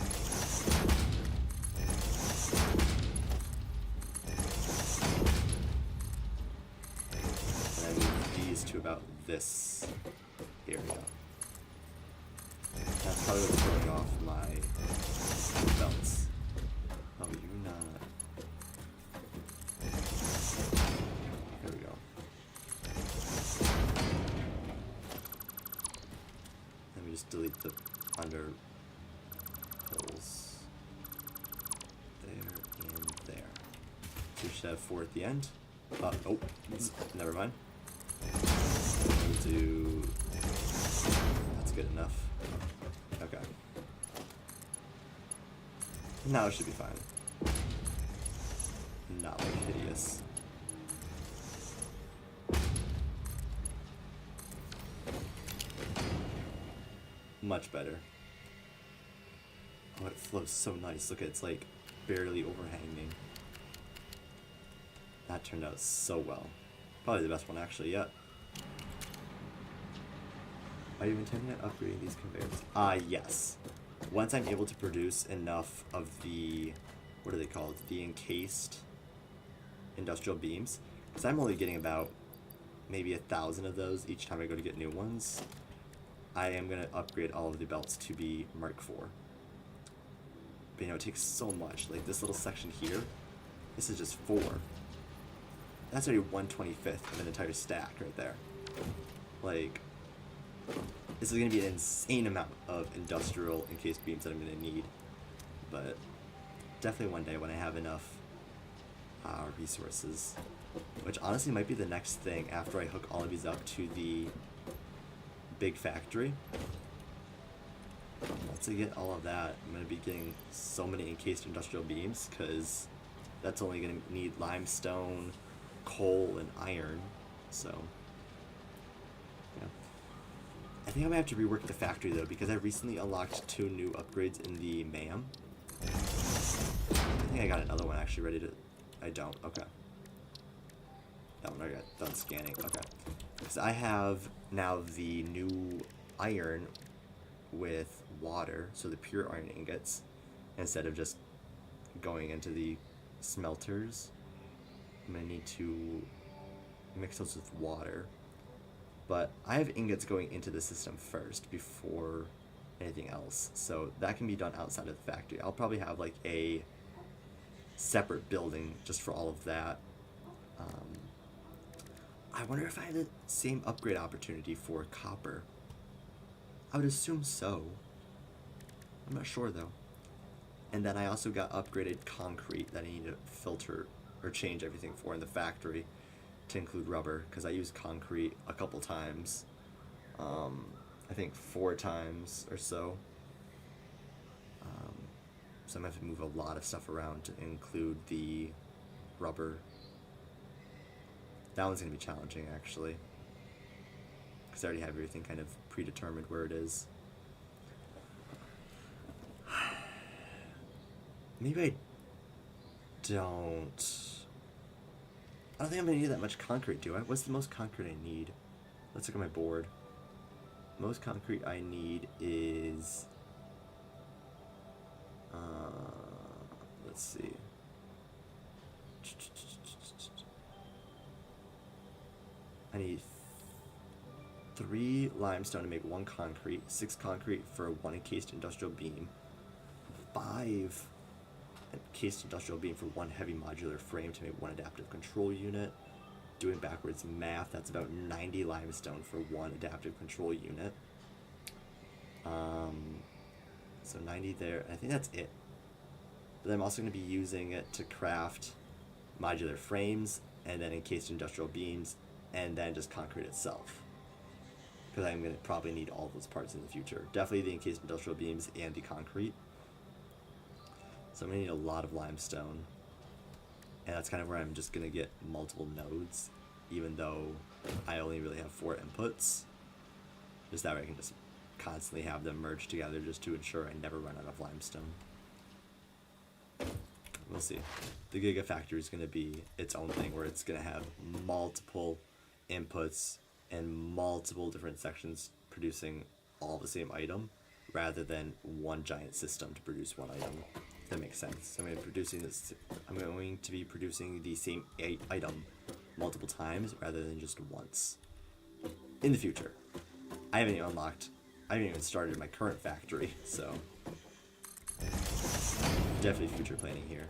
To about this area. That's probably what's throwing off my belts. Oh, you're not. There we go. Let me just delete the under holes. There and there. So we should have 4 at the end. Oh, never mind. We'll do. That's good enough. Okay. Now it should be fine. Not like hideous. Much better. Oh, it flows so nice. Look, it's like barely overhanging. That turned out so well. Probably the best one actually yet. Are you intending on upgrading these conveyors? Yes. Once I'm able to produce enough of the, what are they called? The encased industrial beams. Because I'm only getting about maybe 1,000 of those each time I go to get new ones. I am going to upgrade all of the belts to be Mark IV. But you know, it takes so much. Like this little section here, this is just 4. That's already 1/25 of an entire stack right there. Like, this is going to be an insane amount of industrial encased beams that I'm going to need. But definitely one day when I have enough resources. Which honestly might be the next thing after I hook all of these up to the big factory. Once I get all of that, I'm going to be getting so many encased industrial beams because that's only going to need limestone, coal, and iron. So, yeah. I think I might have to rework the factory though because I recently unlocked 2 new upgrades in the MAM. I think I got another one actually ready to... I don't. Okay. That one I got done scanning. Okay. Because I have now the new iron with water, so the pure iron ingots, instead of just going into the smelters. I'm gonna need to mix those with water. But I have ingots going into the system first before anything else. So that can be done outside of the factory. I'll probably have like a separate building just for all of that. I wonder if I have the same upgrade opportunity for copper. I would assume so. I'm not sure though. And then I also got upgraded concrete that I need to filter or change everything for in the factory to include rubber, because I used concrete a couple times. I think 4 times or so. So I'm going to have to move a lot of stuff around to include the rubber. That one's going to be challenging, actually, because I already have everything kind of predetermined where it is. Maybe I don't think I'm going to need that much concrete, do I? What's the most concrete I need? Let's look at my board. Most concrete I need is... let's see. I need 3 limestone to make 1 concrete, 6 concrete for 1 encased industrial beam, 5 encased industrial beam for 1 heavy modular frame to make 1 adaptive control unit. Doing backwards math, that's about 90 limestone for 1 adaptive control unit. So 90 there. I think that's it. But I'm also going to be using it to craft modular frames, and then encased industrial beams, and then just concrete itself. Because I'm going to probably need all those parts in the future. Definitely the encased industrial beams and the concrete. So I'm going to need a lot of limestone. And that's kind of where I'm just going to get multiple nodes, even though I only really have 4 inputs. Just that way I can just constantly have them merge together just to ensure I never run out of limestone. We'll see. The Gigafactory is going to be its own thing where it's going to have multiple inputs and multiple different sections producing all the same item, rather than one giant system to produce one item. If that makes sense. I'm going to be producing the same item multiple times rather than just once. In the future. I haven't even started my current factory, so definitely future planning here.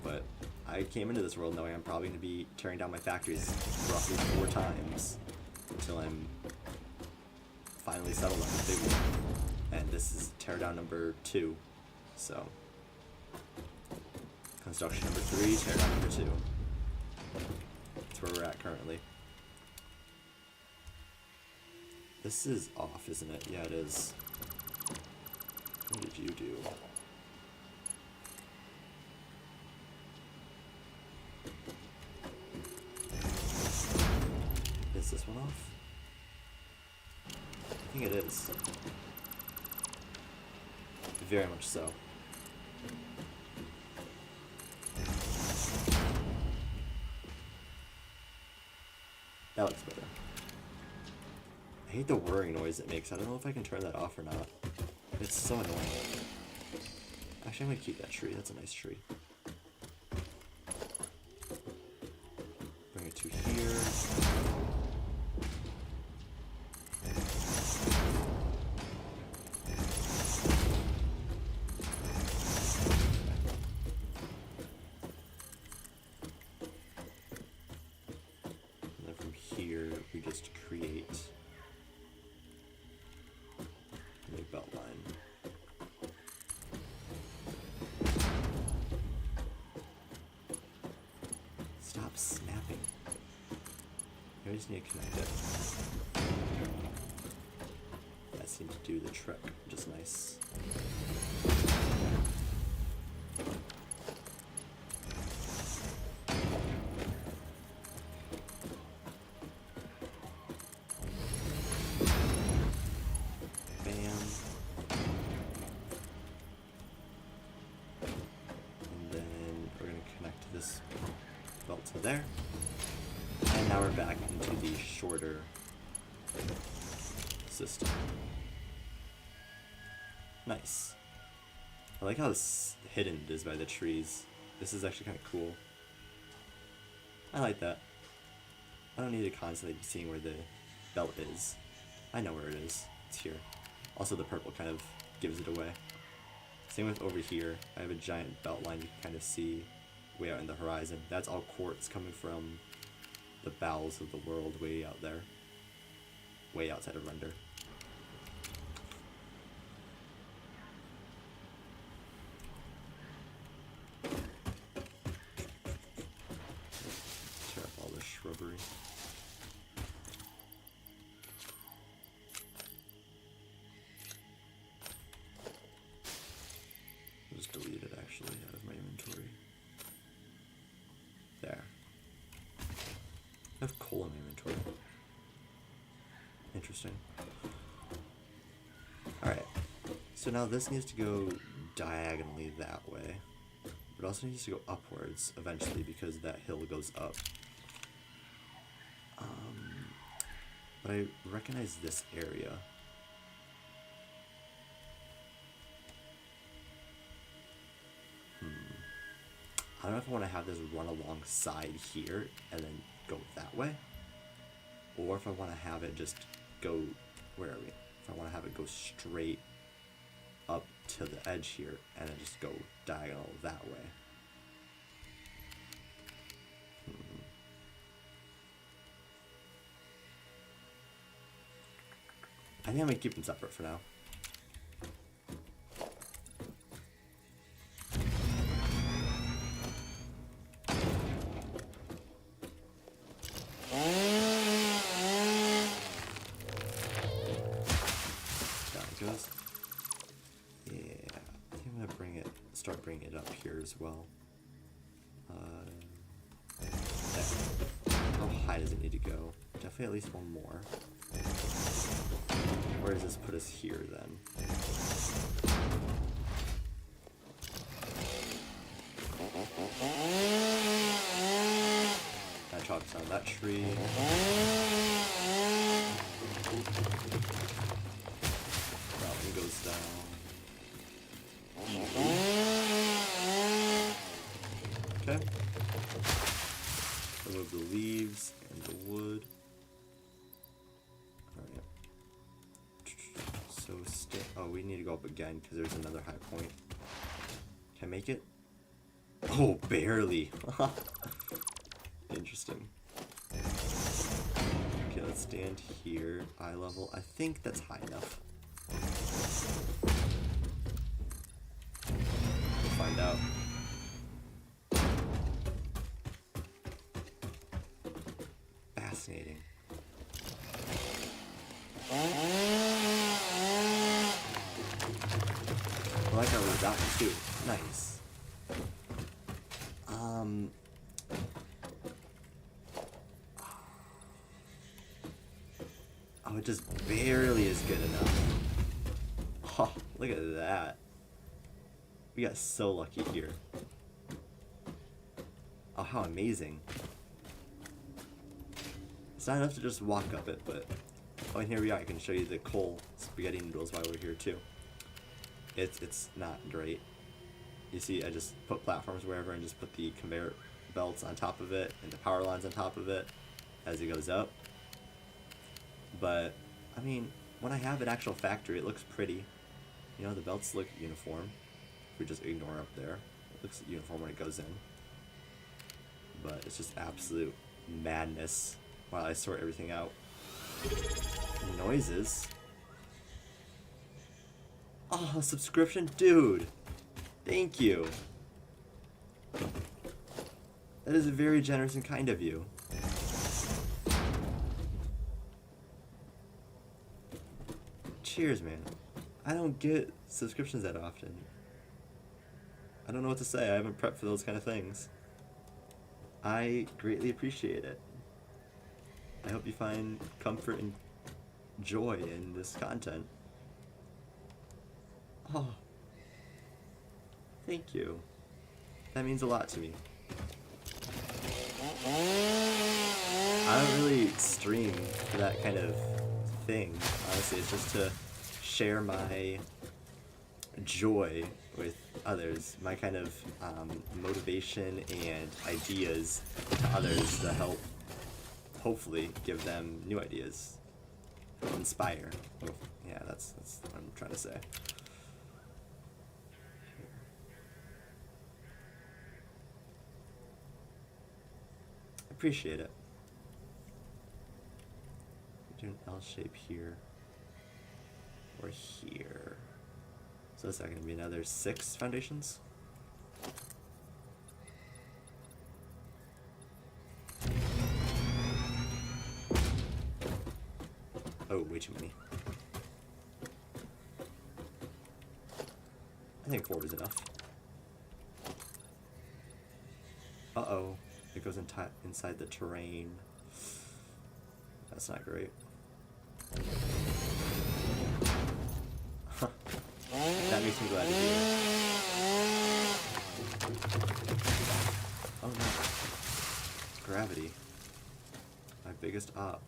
But I came into this world knowing I'm probably going to be tearing down my factories roughly 4 times until I'm finally settled on the big one. And this is teardown number 2, so construction number 3, teardown number 2. That's where we're at currently. This is off, isn't it? Yeah, it is. What did you do? Is this one off? I think it is. Very much so. That looks better. I hate the whirring noise it makes. I don't know if I can turn that off or not. It's so annoying. Actually, I'm gonna keep that tree. That's a nice tree. Bring it to here. And then from here, we just create a belt line. Stop snapping. I just need to connect it. That seems to do the trick, which is nice. To there, and now we're back into the shorter system. Nice. I like how hidden it is by the trees. This is actually kind of cool. I like that. I don't need to constantly be seeing where the belt is. I know where it is. It's here. Also, the purple kind of gives it away. Same with over here. I have a giant belt line you can kind of see way out in the horizon. That's all quartz coming from the bowels of the world way out there. Way outside of Render. Tear up all this shrubbery. I'll just delete it actually out of my inventory. There. I have coal in my inventory. Interesting. Alright. So now this needs to go diagonally that way. But it also needs to go upwards eventually because that hill goes up. But I recognize this area. I don't know if I want to have this run alongside here and then go that way. Or if I want to have it just go, where are we? If I want to have it go straight up to the edge here and then just go diagonal that way. I think I'm going to keep them separate for now. Start bringing it up here as well. How high does it need to go? Definitely at least one more. Where does this put us here then? That chops down that tree. That one goes down. Okay. Remove the leaves and the wood. Alright. So oh, we need to go up again because there's another high point. Can I make it? Oh, barely. Interesting. Okay, let's stand here. Eye level. I think that's high enough. We'll find out. Fascinating. I like how we're down too. Nice. Oh, it just barely is good enough. Oh, look at that. We got so lucky here. Oh, how amazing. It's not enough to just walk up it, but... Oh, and here we are. I can show you the coal spaghetti noodles while we're here, too. It's not great. You see, I just put platforms wherever and just put the conveyor belts on top of it and the power lines on top of it as it goes up. But, I mean, when I have an actual factory, it looks pretty. You know, the belts look uniform. If we just ignore up there, it looks uniform when it goes in. But it's just absolute madness while I sort everything out. Noises. Oh, subscription? Dude! Thank you! That is very generous and kind of you. Cheers, man. I don't get subscriptions that often. I don't know what to say. I haven't prepped for those kind of things. I greatly appreciate it. I hope you find comfort and joy in this content. Oh. Thank you. That means a lot to me. I don't really stream for that kind of thing, honestly. It's just to share my joy with others, my kind of motivation and ideas to others to help hopefully give them new ideas, inspire. Oh, yeah, that's what I'm trying to say. Appreciate it. Do an L shape here or here. So is that going to be another 6 foundations? Oh, way too many. I think 4 is enough. Uh-oh. It goes inside the terrain. That's not great. Huh. That makes me glad to hear. Oh no. Gravity. My biggest op.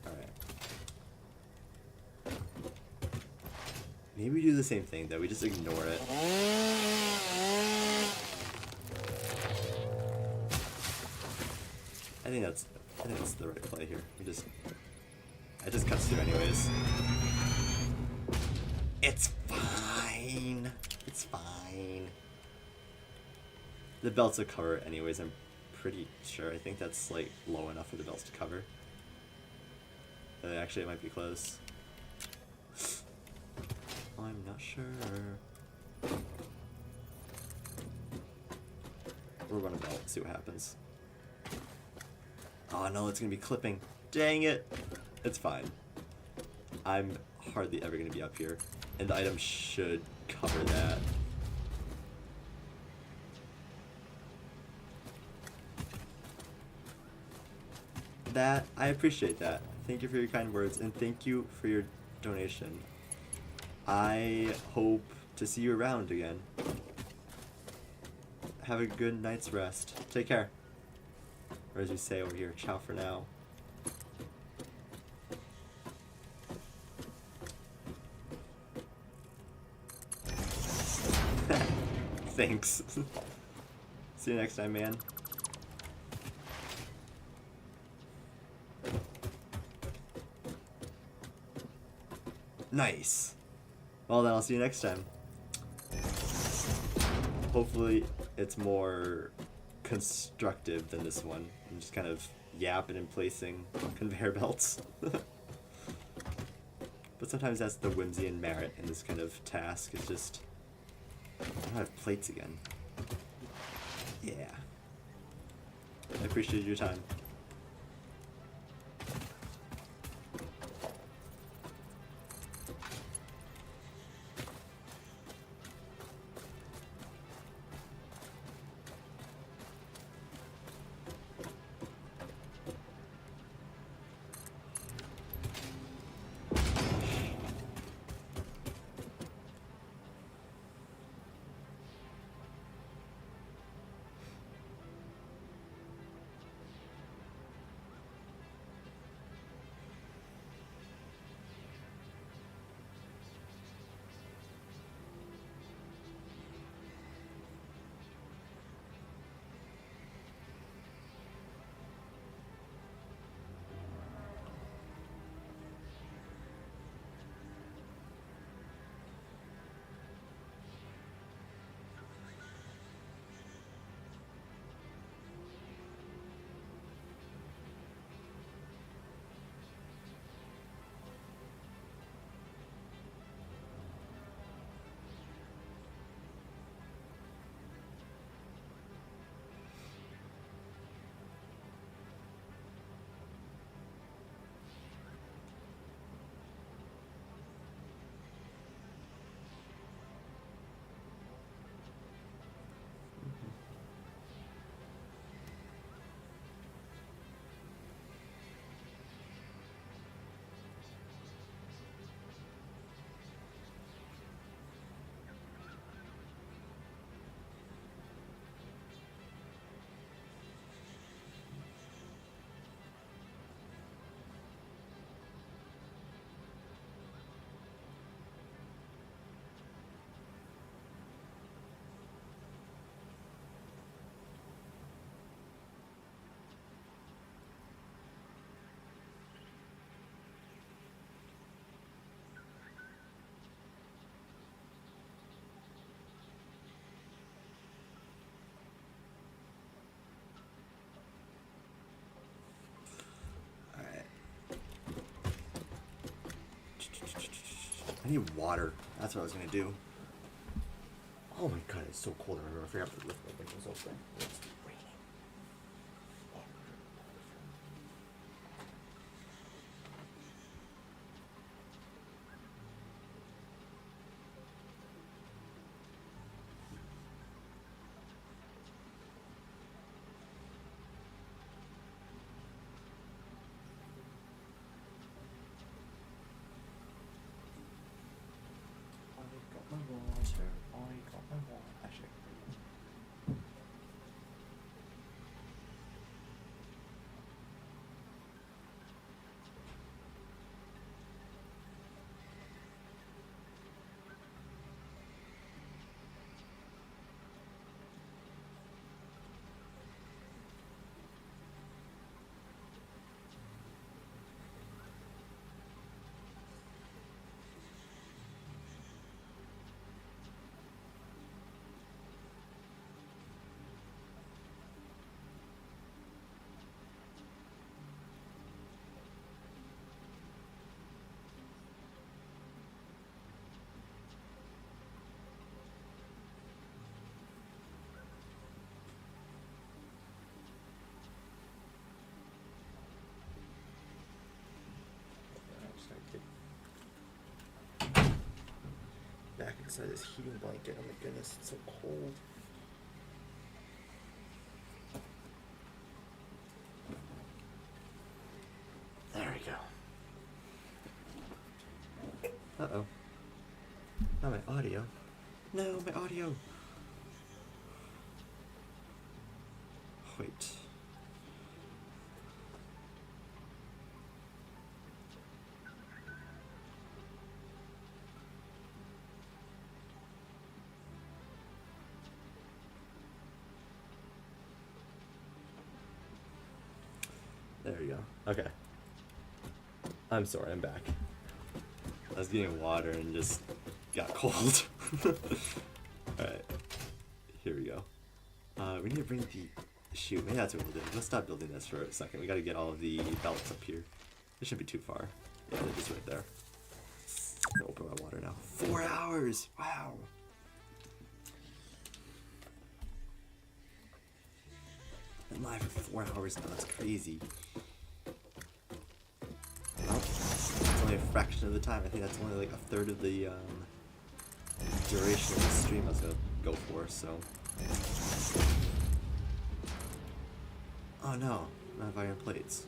Alright. Maybe we do the same thing though, we just ignore it. I think that's the right play here. It just cuts through anyways. It's fine. It's fine. The belts will cover it anyways, I'm pretty sure. I think that's like low enough for the belts to cover. Actually, it might be close. I'm not sure. We'll run a belt, see what happens. Oh no, it's gonna be clipping. Dang it! It's fine. I'm hardly ever gonna be up here, and the item should cover that. I appreciate that. Thank you for your kind words, and thank you for your donation. I hope to see you around again. Have a good night's rest. Take care. Or as we say over here, ciao for now. Thanks. See you next time, man. Nice. Well then, I'll see you next time. Hopefully it's more constructive than this one. I'm just kind of yapping and placing conveyor belts. But sometimes that's the whimsy and merit in this kind of task. It's just, I don't have plates again. Yeah. I appreciate your time. I need water. That's what I was gonna do. Oh my god, it's so cold in my room. I forgot to lift my windows open. It's raining. I got my water. I got my water. Actually, back inside this heating blanket. Oh my goodness, it's so cold. There we go. Uh-oh. Not my audio. No, my audio. Wait. There we go. Okay. I'm sorry, I'm back. I was getting water and just got cold. Alright. Here we go. We need to bring the... Shoot, maybe that's what we'll do. Let's stop building this for a second. We gotta get all of the belts up here. It shouldn't be too far. Yeah, they're just right there. I'll open my water now. 4 hours! Wow! I'm live for 4 hours now. That's crazy. Well, it's only a fraction of the time. I think that's only like a third of the duration of the stream I was gonna go for, so. Oh no, not have iron plates.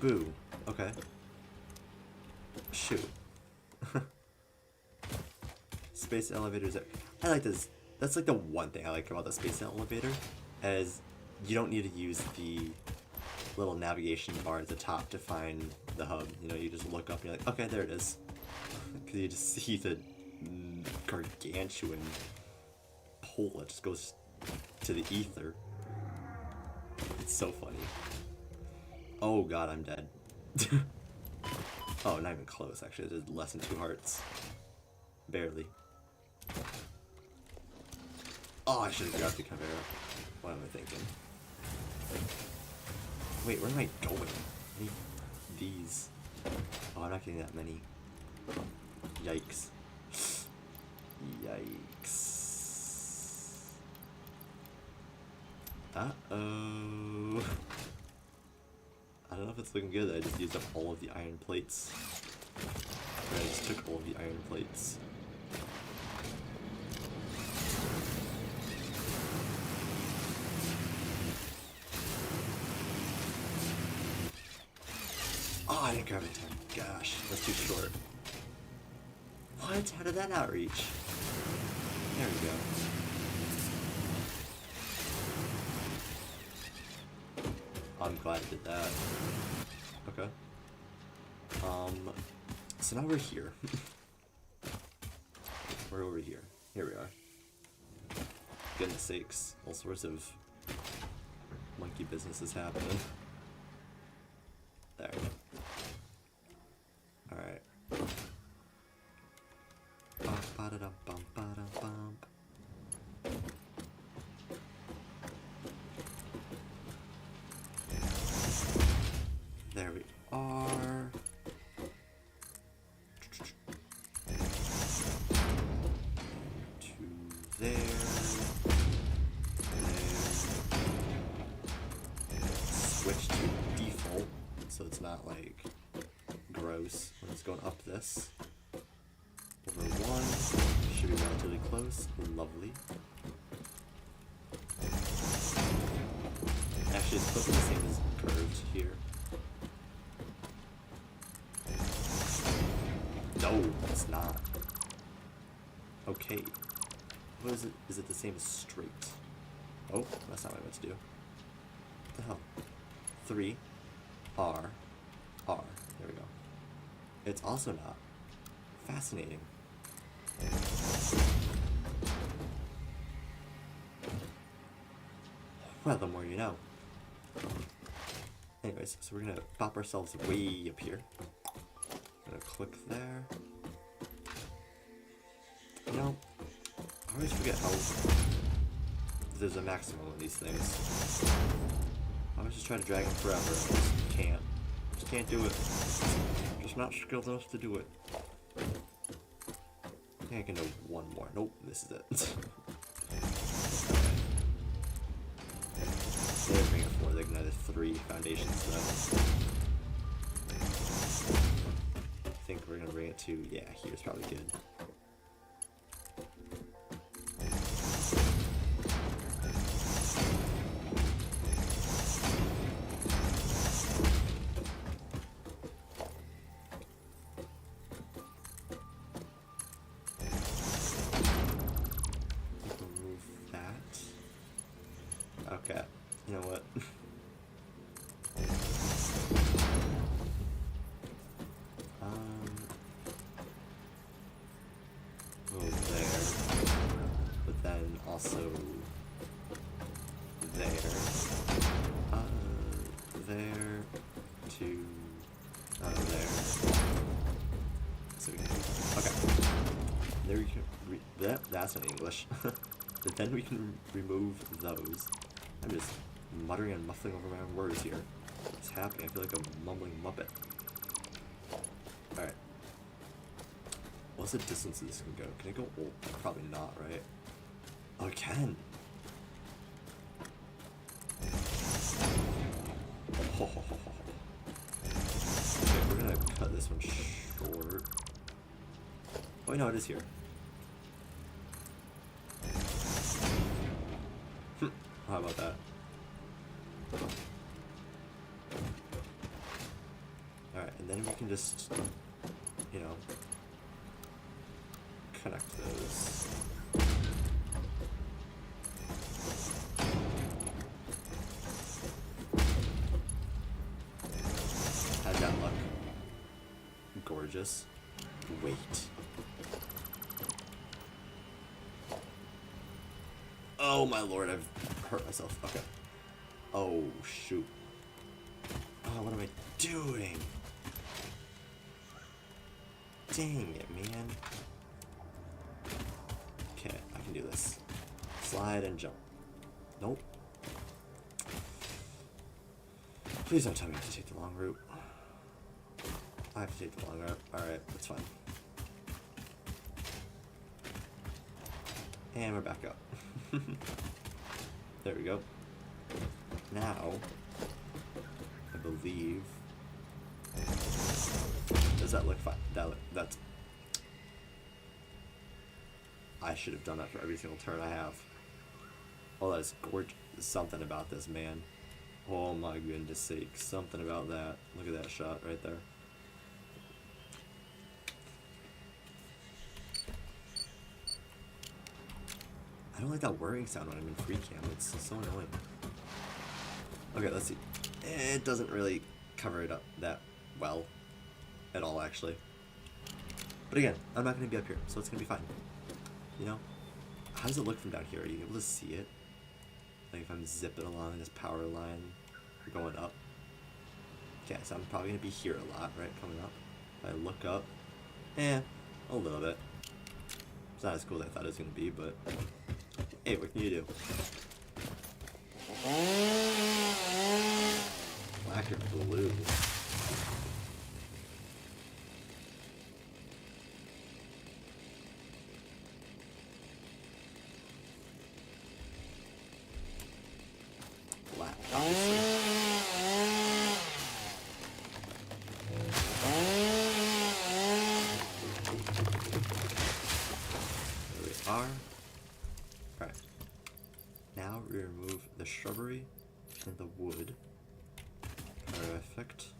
Boo. Okay. Shoot. Space elevators. I like this. That's like the one thing I like about the space elevator, as you don't need to use the little navigation bar at the top to find the hub. You know, you just look up and you're like, okay, there it is. Because you just see the gargantuan pole that just goes to the ether. It's so funny. Oh god, I'm dead. Oh, not even close, actually. I did less than 2 hearts. Barely. Oh, I should have grabbed the conveyor. What am I thinking? Wait, where am I going? I need these. Oh, I'm not getting that many. Yikes. Yikes. Uh-oh. I don't know if it's looking good. I just used up all of the iron plates. Or I just took all of the iron plates. Oh, I didn't grab it in time. Gosh, that's too short. What? How did that not reach? There we go. I'm glad I did that. Okay. So now we're here. We're over here. Here we are. Goodness sakes, all sorts of monkey business is happening. There. Alright. There we are. up this. Over 1. Should be relatively close. Lovely. Actually, it's supposed to be the same as curved here. No, it's not. Okay. What is it? Is it the same as straight? Oh, that's not what I meant to do. What the hell? 3, R, R. There we go. It's also not. Fascinating. Well, the more you know. Anyways, so we're gonna pop ourselves way up here. I'm gonna click there. You know, I always forget how there's a maximum of these things. I always just try to drag them forever and I just can't. Just can't do it. Just not skilled enough to do it. I think I can do one more. Nope, this is it. They didn't bring it 4, they can add 3 foundations though. I think we're gonna bring it to, yeah, here's probably good. Remove that. Okay, you know what? Go there, but then also there, there to there. So we can, okay. There we can. That's not English. But then we can remove those. I'm just muttering and muffling over my own words here. What's happening? I feel like a mumbling muppet. Alright. What's the distance this can go? Can it go? Oh, probably not, right? Oh, it can! Oh, okay, we're gonna cut this one short. Oh, wait, no, it is here. How about that? Alright, and then we can just, you know, connect those. How'd that look? Gorgeous. Wait. Oh my lord, I've hurt myself. Okay. Oh shoot. Oh, what am I doing? Dang it, man. Okay, I can do this. Slide and jump. Nope. Please don't tell me I have to take the long route. I have to take the long route. Alright, that's fine. And we're back up. There we go. Now, I believe. Does that look fine? That's. I should have done that for every single turn I have. Oh, that is gorgeous. Something about this, man. Oh my goodness sake. Something about that. Look at that shot right there. I don't like that whirring sound when I'm in free cam. It's so annoying. Okay, let's see. It doesn't really cover it up that well at all, actually. But again, I'm not going to be up here, so it's going to be fine. You know? How does it look from down here? Are you able to see it? Like if I'm zipping along this power line, going up. Okay, so I'm probably going to be here a lot, right? Coming up. If I look up, a little bit. It's not as cool as I thought it was going to be, but hey, what can you do? Black or blue? Black, obviously. Alright. Now we remove the shrubbery and the wood. Perfect.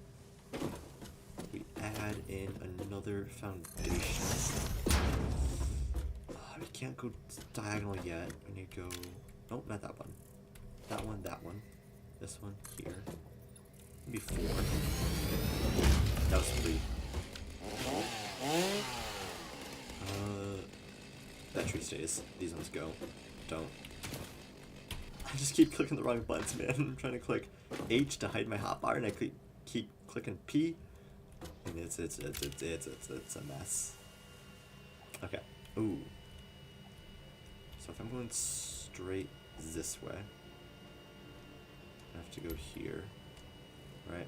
We add in another foundation. We can't go diagonal yet. We need to go... Nope, not that one. That one, that one. This one here. Maybe 4. That was 3. That tree stays. These ones go. Don't. I just keep clicking the wrong buttons, man. I'm trying to click H to hide my hotbar, and I keep clicking P, and it's a mess. Okay. Ooh. So if I'm going straight this way, I have to go here, right?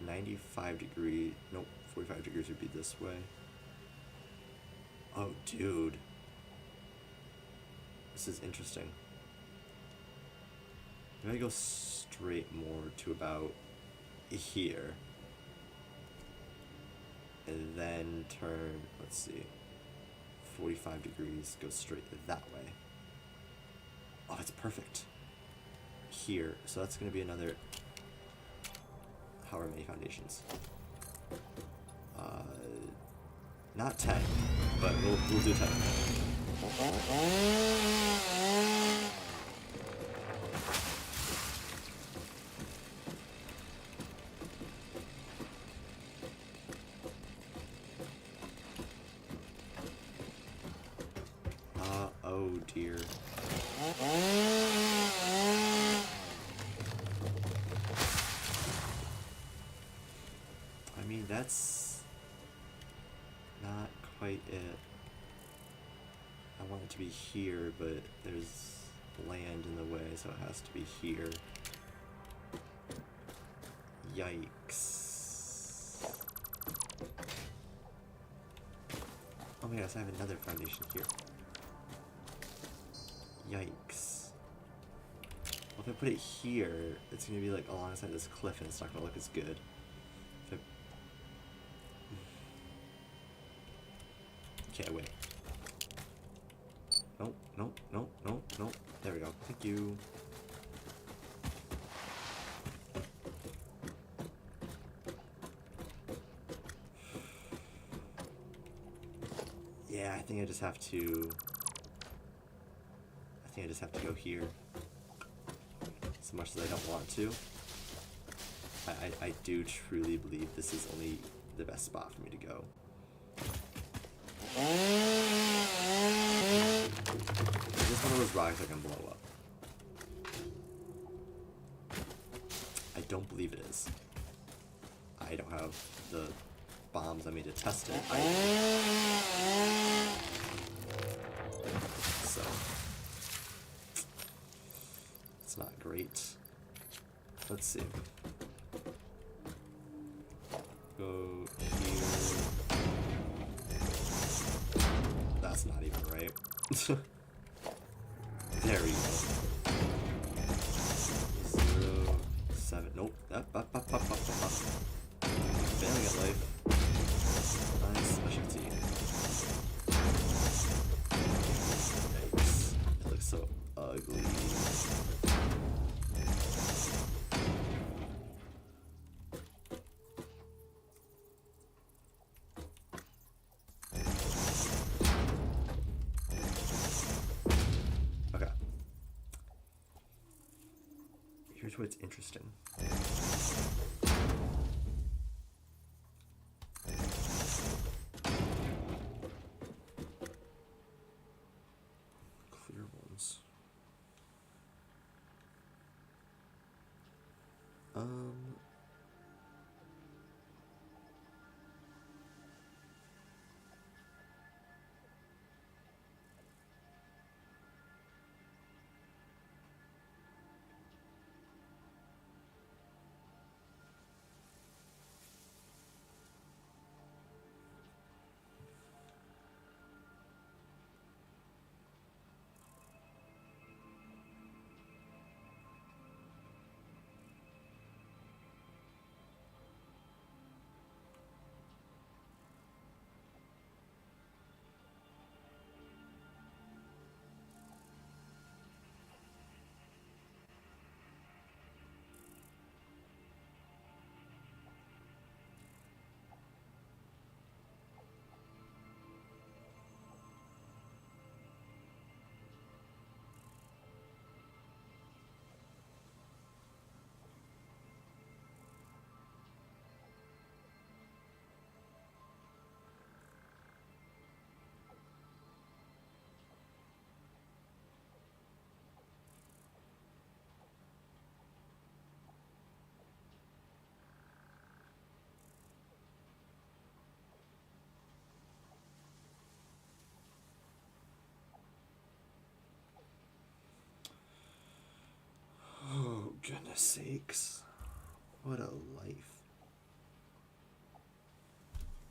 95 degrees. Nope. 45 degrees would be this way. Oh, dude. This is interesting. I'm gonna go straight more to about here. And then turn, let's see, 45 degrees, go straight that way. Oh, that's perfect. Here, so that's gonna be another, however many foundations. Not 10, but we'll do 10. Oh dear. I mean, that's not quite it. I want it to be here, but there's land in the way, so it has to be here. Yikes. Oh my gosh, I have another foundation here. Yikes. Well, if I put it here, it's gonna be like alongside this cliff and it's not gonna look as good. If I... Okay, wait. Nope, nope, nope, nope, nope. There we go. Thank you. Yeah, I think I just have to... I just have to go here. As much as I don't want to. I do truly believe this is only the best spot for me to go. Is this one of those rocks I can blow up? I don't believe it is. I don't have the bombs on me to test it. So... it's not great. Let's see. Go here. That's not even right. There we go. 0, 7. Nope. Up. Failing at life. Nice specialty. Yikes. It looks so ugly. Here's what's interesting. Clear ones. goodness sakes. What a life.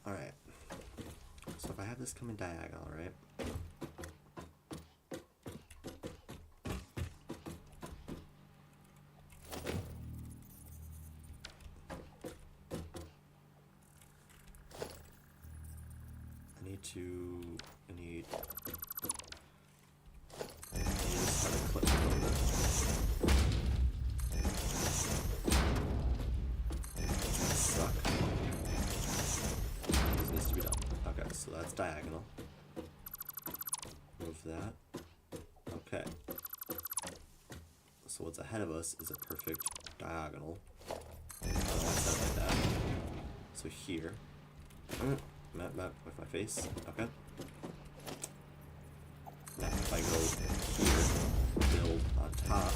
Alright. So if I have this coming diagonal, right? I need just have a clip a little bit. Suck. This needs to be done. Okay, so that's diagonal. Move that. Okay. So what's ahead of us is a perfect diagonal. I don't want to set it like that. So here. Map with my face. Okay. Now if I go here, build on top.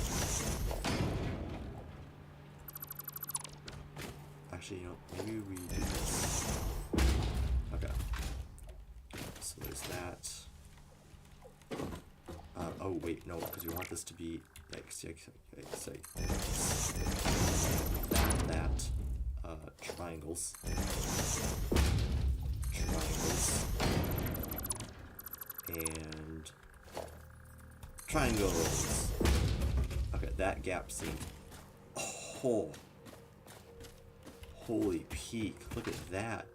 Actually, you know, maybe we do this. Okay. So there's that. Oh wait, no, because we want this to be yikes. Triangles. And triangles. Okay, that gap seemed. Oh, holy peak! Look at that.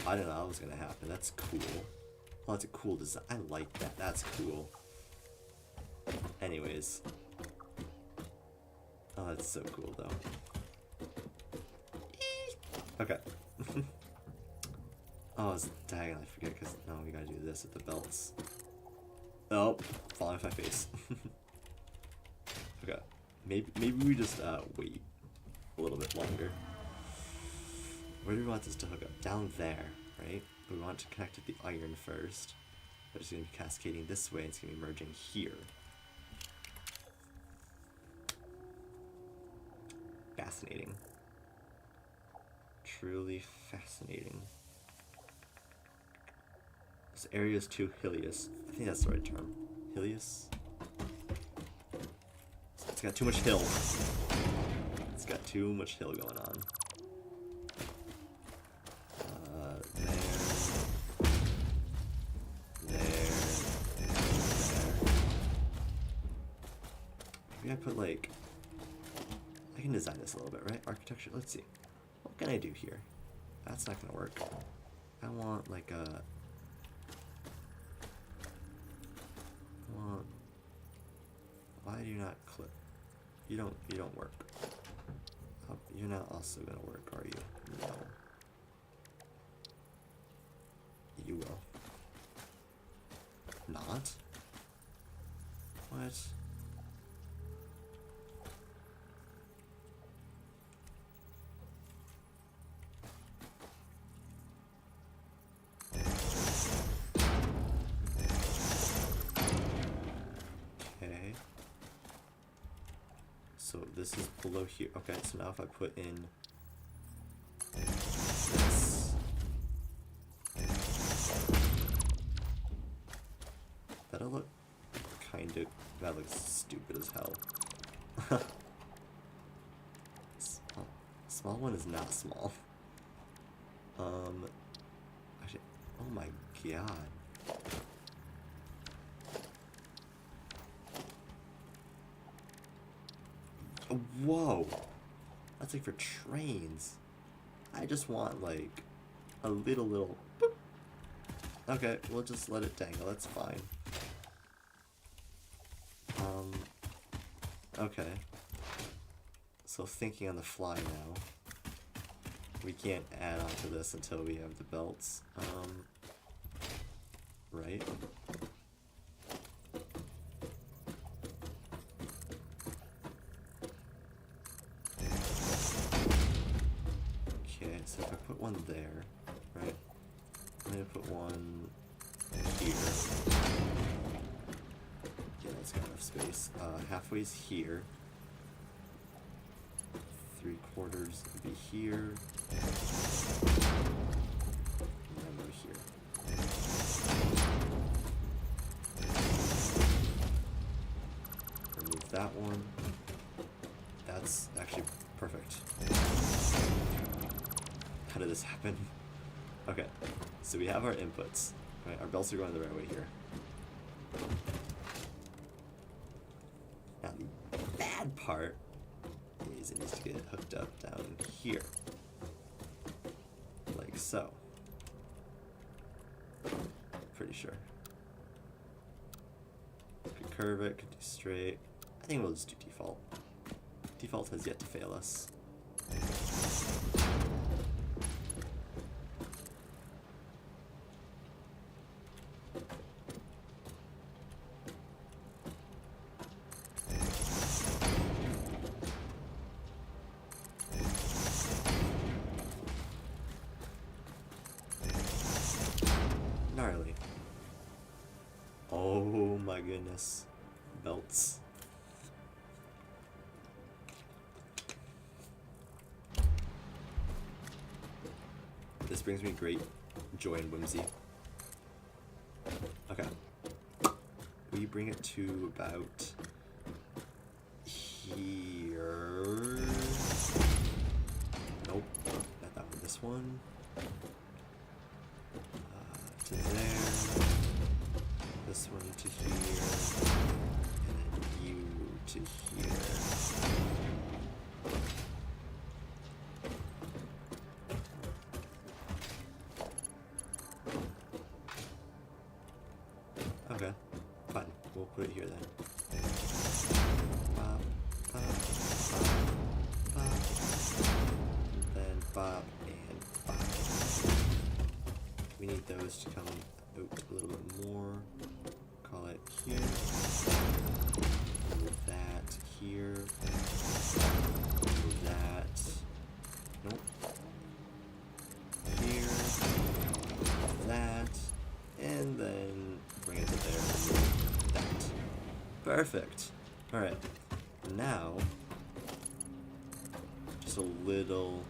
I didn't know that was gonna happen. That's cool. Oh, that's a cool design. I like that. That's cool. Anyways. Oh, that's so cool though. Okay. Oh, it's diagonal. I forget because no, we gotta do this with the belts. Oh, falling off my face. Okay, maybe we just wait a little bit longer. Where do we want this to hook up? Down there, right? But we want to connect to the iron first. But it's gonna be cascading this way, and it's gonna be merging here. Fascinating. Truly fascinating. This area is too hillious. I think that's the right term. Hillious? It's got too much hill. It's got too much hill going on. There. Maybe I put like... I can design this a little bit, right? Architecture, let's see. What can I do here? That's not gonna work. I want like a... Why do you not clip? You don't work. You're not also gonna work, are you? No. You will. Not? What? So this is below here. Okay, so now if I put in this, that'll look kind of, that looks stupid as hell. Small one is not small. Actually, oh my god. Whoa, that's like for trains. I just want like a little boop. Okay, we'll just let it dangle, that's fine. Okay. So thinking on the fly now. We can't add on to this until we have the belts. Right? So if I put one there, right, I'm gonna put one here. Yeah, that's got enough space. Halfway's here. 3/4 would be here. And then over here. Remove that one. That's actually perfect. How did this happen? Okay, so we have our inputs. Right, our belts are going the right way here. Now the bad part is it needs to get hooked up down here. Like so. Pretty sure. Could curve it, could do straight. I think we'll just do default. Default has yet to fail us. Gnarly. Oh my goodness. Belts. This brings me great joy and whimsy. Okay. We bring it to about here. Nope, not that one. This one. To there. This one to here. And then you to here. Okay, fine. We'll put it here then. Bop, bop, bop, bop. Then bop and bop. We need those to come out a little bit more. Call it here. Move that here. Move that. Nope. Here. That. And then bring it to there. That. Perfect. Alright. Now, just a little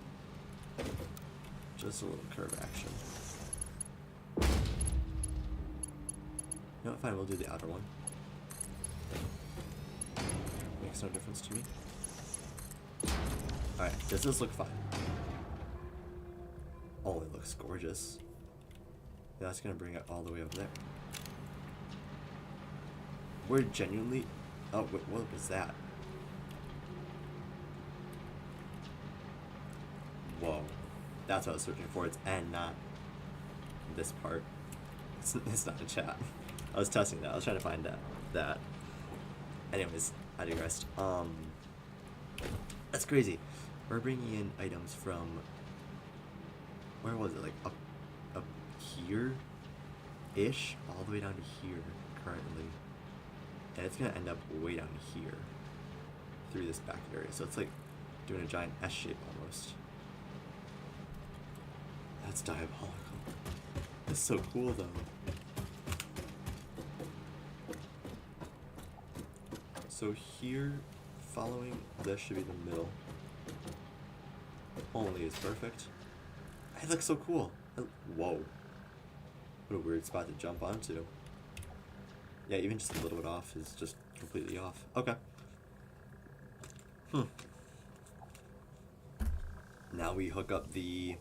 curve action. No, fine, we'll do the outer one. Makes no difference to me. Alright, does this look fine? Oh, it looks gorgeous. Yeah, that's gonna bring it all the way over there. We're genuinely... Oh, wait, what was that? Whoa. That's what I was searching for. It's and not this part. It's not a chat. I was testing that. I was trying to find that. Anyways, I digressed. That's crazy. We're bringing in items from... Where was it? Like up here-ish? All the way down to here, currently. And it's gonna end up way down here. Through this back area. So it's like doing a giant S shape almost. That's diabolical. It's so cool though. So here, following this should be the middle. Only is perfect. It looks so cool. Whoa. What a weird spot to jump onto. Yeah, even just a little bit off is just completely off. Okay. Now we hook up the...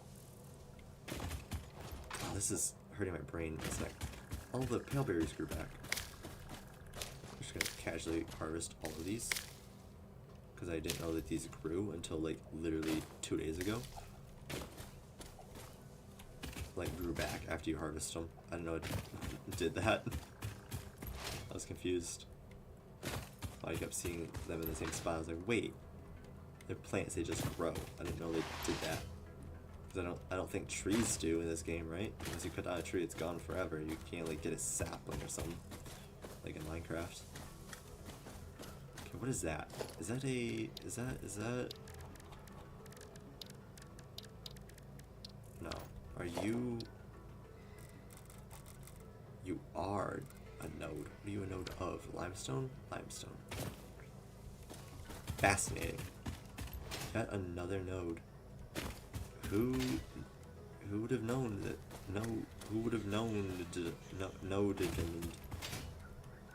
Oh, this is hurting my brain. It's like all the pale berries grew back. I'm just gonna casually harvest all of these because I didn't know that these grew until like literally 2 days ago. Like grew back after you harvest them. I don't know it did that. I was confused. I kept seeing them in the same spot. I was like, wait, they're plants. They just grow. I didn't know they did that. Because I don't think trees do in this game, right? Once you cut down a tree, it's gone forever. You can't like get a sapling or something, like in Minecraft. Okay, what is that? Is that a? Is that? No. Are you? You are a node. What are you a node of? Limestone? Limestone. Fascinating. Yet another node. Who would have known that? Who would have known node and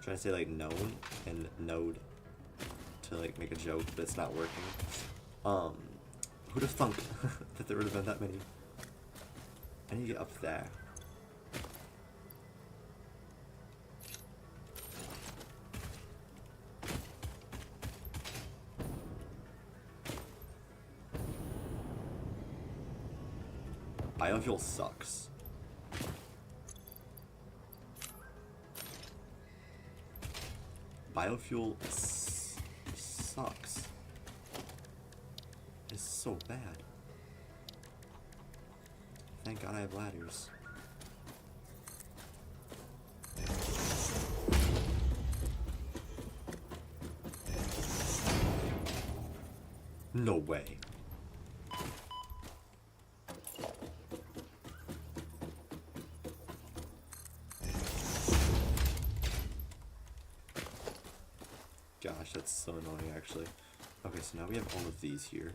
trying to say like known and node to like make a joke, but it's not working. Who'd have thunk that there would have been that many? I need to get up there. Biofuel sucks. Biofuel sucks. It's so bad. Thank God I have ladders. No way. Gosh, that's so annoying actually. Okay, so now we have all of these here.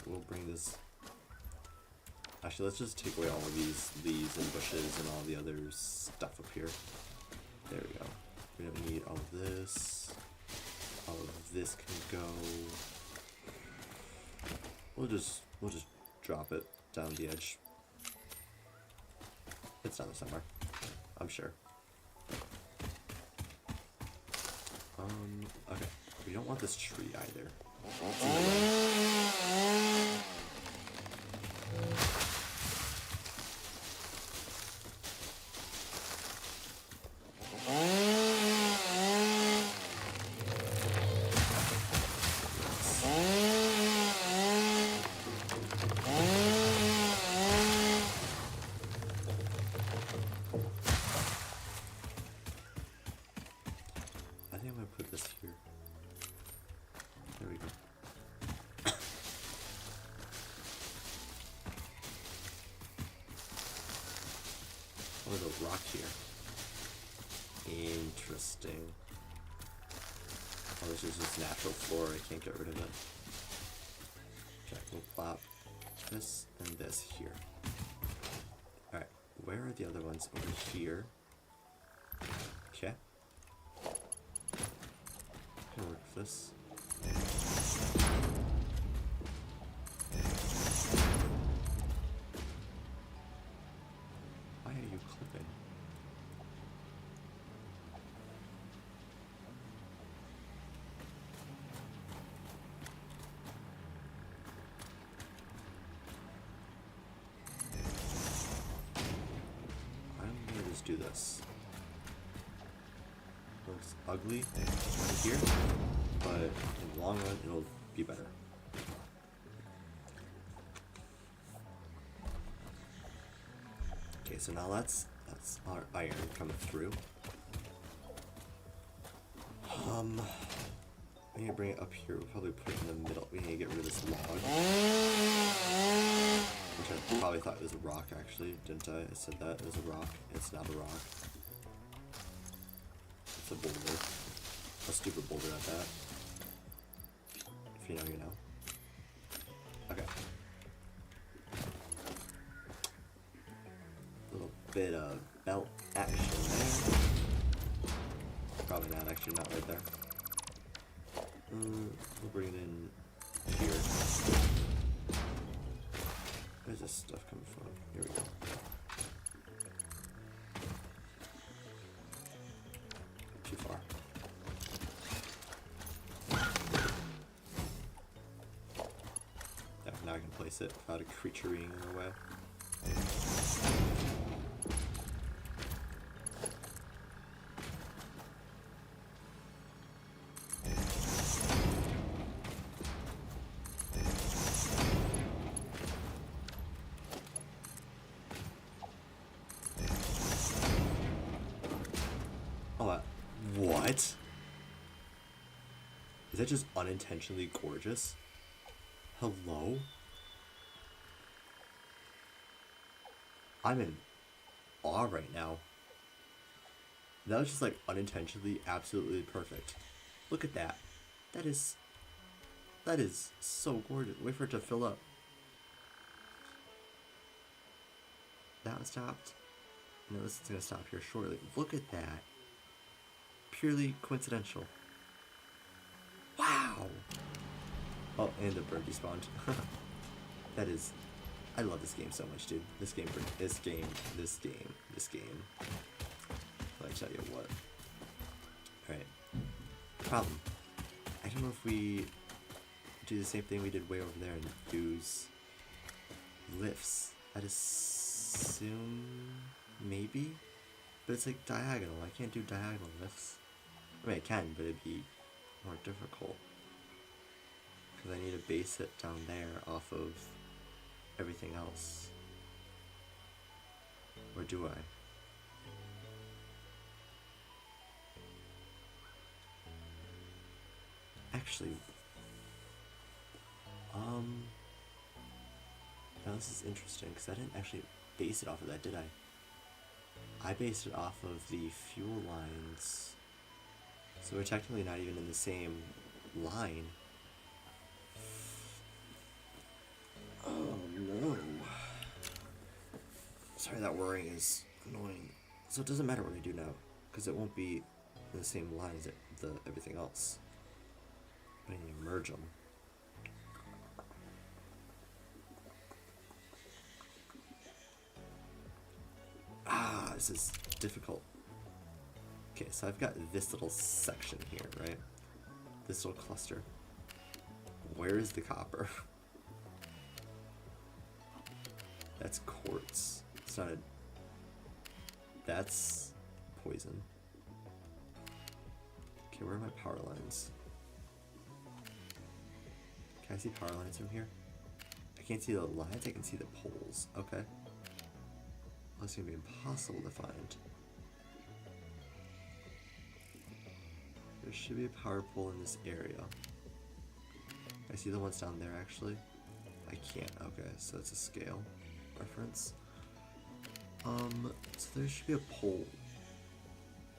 We'll bring this. Actually, let's just take away all of these leaves and bushes and all the other stuff up here. There we go. We don't need all of this. All of this can go. We'll just drop it down the edge. It's down there somewhere, I'm sure. Okay. We don't want this tree either. I think I'm gonna put this here. There we go. Oh, there's a rock here. Interesting. Oh, this is just natural flora. I can't get rid of it. Okay, we'll plop this and this here. Alright, where are the other ones? Over here. Okay. Can work with this. Why are you clipping? I'm gonna just do this. Looks ugly right here, but in the long run it'll be better. Okay, so now that's our iron coming through. We need to bring it up here. We'll probably put it in the middle. We need to get rid of this log, which I probably thought was a rock actually, didn't I? I said that it was a rock. It's not a rock. It's a boulder. A stupid boulder at that. If you know, you know. Okay. Little bit of belt action there. Probably not, actually, not right there. We'll bring it in here. Where's this stuff coming from? Here we go. Too far. Yeah, now I can place it without a creature being in the way. What? Is that just unintentionally gorgeous? Hello? I'm in awe right now. That was just like unintentionally absolutely perfect. Look at that. That is so gorgeous. Wait for it to fill up. That one stopped. No, this is gonna stop here shortly. Look at that. Purely coincidental. Oh, and the bird despawned. That is... I love this game so much, dude. This game. Let me tell you what. Alright. Problem. I don't know if we do the same thing we did way over there and use lifts. I'd assume maybe? But it's like diagonal. I can't do diagonal lifts. I mean, I can, but it'd be more difficult. Because I need to base it down there off of everything else. Or do I? Actually, now this is interesting because I didn't actually base it off of that, did I? I based it off of the fuel lines. So we're technically not even in the same line. Oh no. Sorry, that whirring is annoying. So it doesn't matter what I do now, because it won't be in the same line as everything else. I need to merge them. Ah, this is difficult. Okay, so I've got this little section here, right? This little cluster. Where is the copper? That's quartz. It's not a... That's poison. Okay, where are my power lines? Can I see power lines from here? I can't see the lines, I can see the poles. Okay. Well, it's gonna be impossible to find. There should be a power pole in this area. I see the ones down there actually. I can't. Okay, so it's a scale reference. So there should be a pole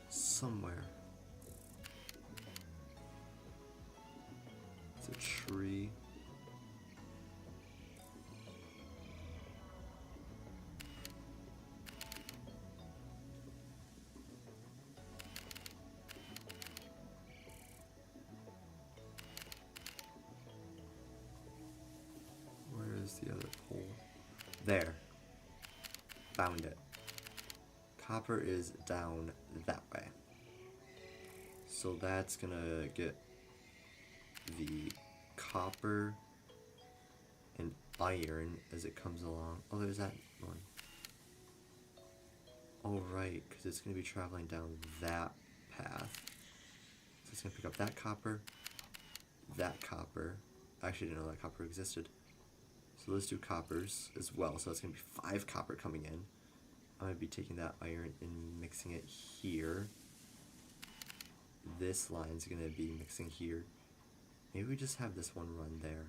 somewhere. It's a tree. Where is the other pole? There. Found it. Copper is down that way. So that's gonna get the copper and iron as it comes along. Oh, there's that one. Oh, right, because it's gonna be traveling down that path. So it's gonna pick up that copper, that copper. I actually didn't know that copper existed. So those two coppers as well. So it's gonna be 5 copper coming in. I'm going to be taking that iron and mixing it here. This line's going to be mixing here. Maybe we just have this one run there.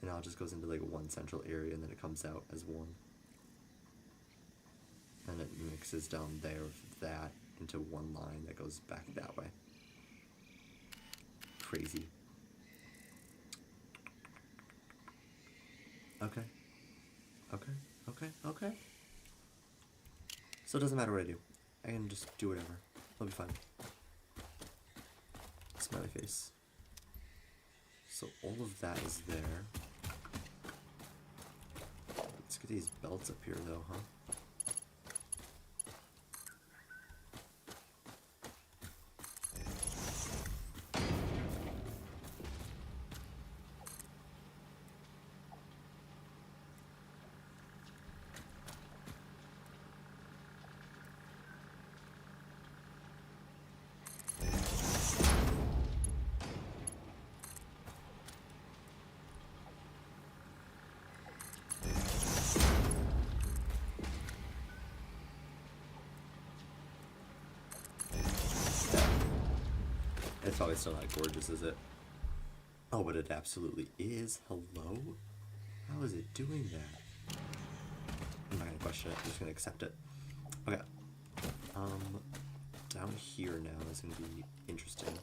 And now it just goes into like one central area and then it comes out as one. And it mixes down there with that into one line that goes back that way. Crazy. Okay. Okay. Okay. Okay. So it doesn't matter what I do. I can just do whatever. It'll be fine. Smiley face. So all of that is there. Let's get these belts up here though, huh? It's probably still not gorgeous, is it? Oh, but it absolutely is. Hello? How is it doing that? I'm not gonna question it. I'm just gonna accept it. Okay. Down here now is gonna be interesting.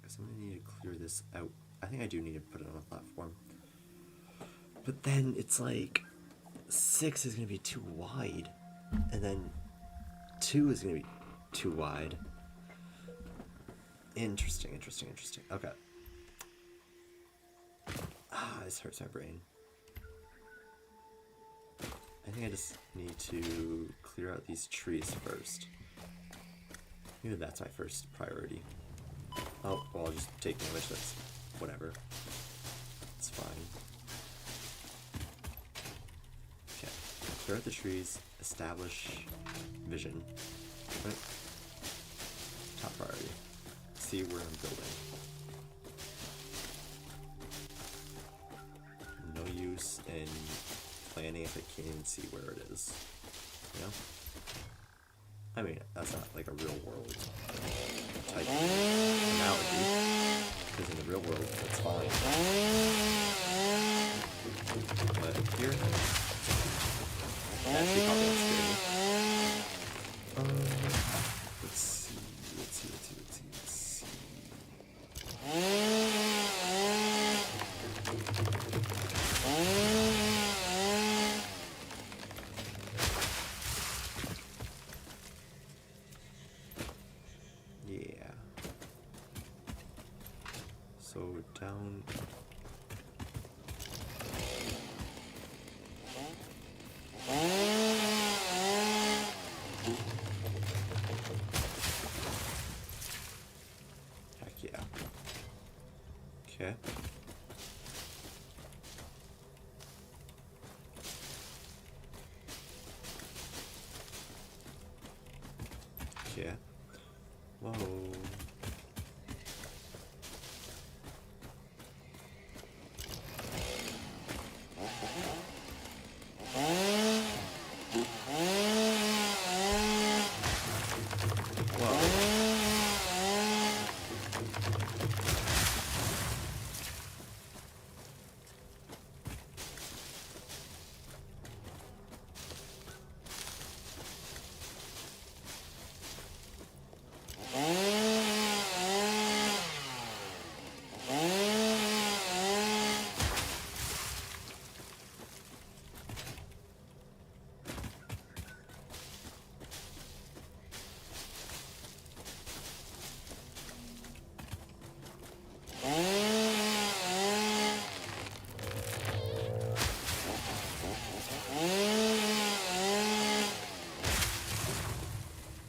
Because I'm gonna need to clear this out. I think I do need to put it on a platform. But then it's like 6 is gonna be too wide. And then 2 is gonna be too wide. Interesting. Okay. Ah, this hurts my brain. I think I just need to clear out these trees first. Maybe that's my first priority. Oh, well, I'll just take damage, that's whatever. It's fine. Okay, clear out the trees, establish vision. Right? Top priority. See where I'm building. No use in planning if I can't even see where it is. You know? I mean, that's not like a real world type analogy, because in the real world, that's fine. But here, actually probably not scary. Let's see. Yeah. So down. Heck yeah. Okay. Yeah. Whoa.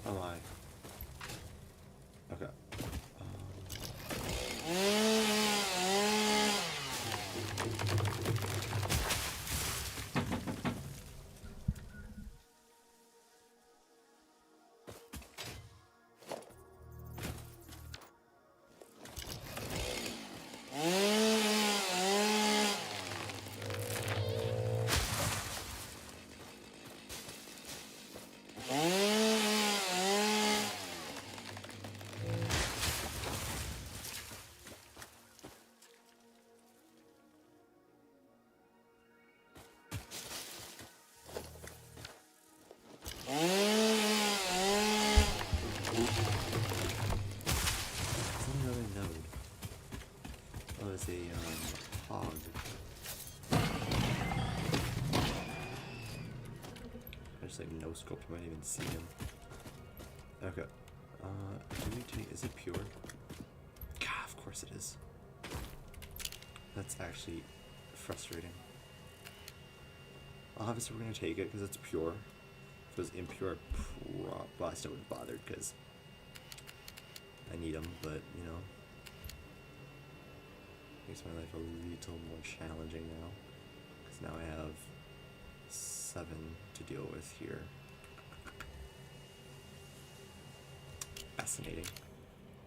Oh my. Okay. Is that another node? Oh, it's a hog. I just like no scope, you might even see him. Okay. Is it pure? God, of course it is. That's actually frustrating. Obviously we're gonna take it because it's pure. If it was impure, well, I still wouldn't have bothered because I need them, but you know, makes my life a little more challenging now because now I have 7 to deal with here. Fascinating.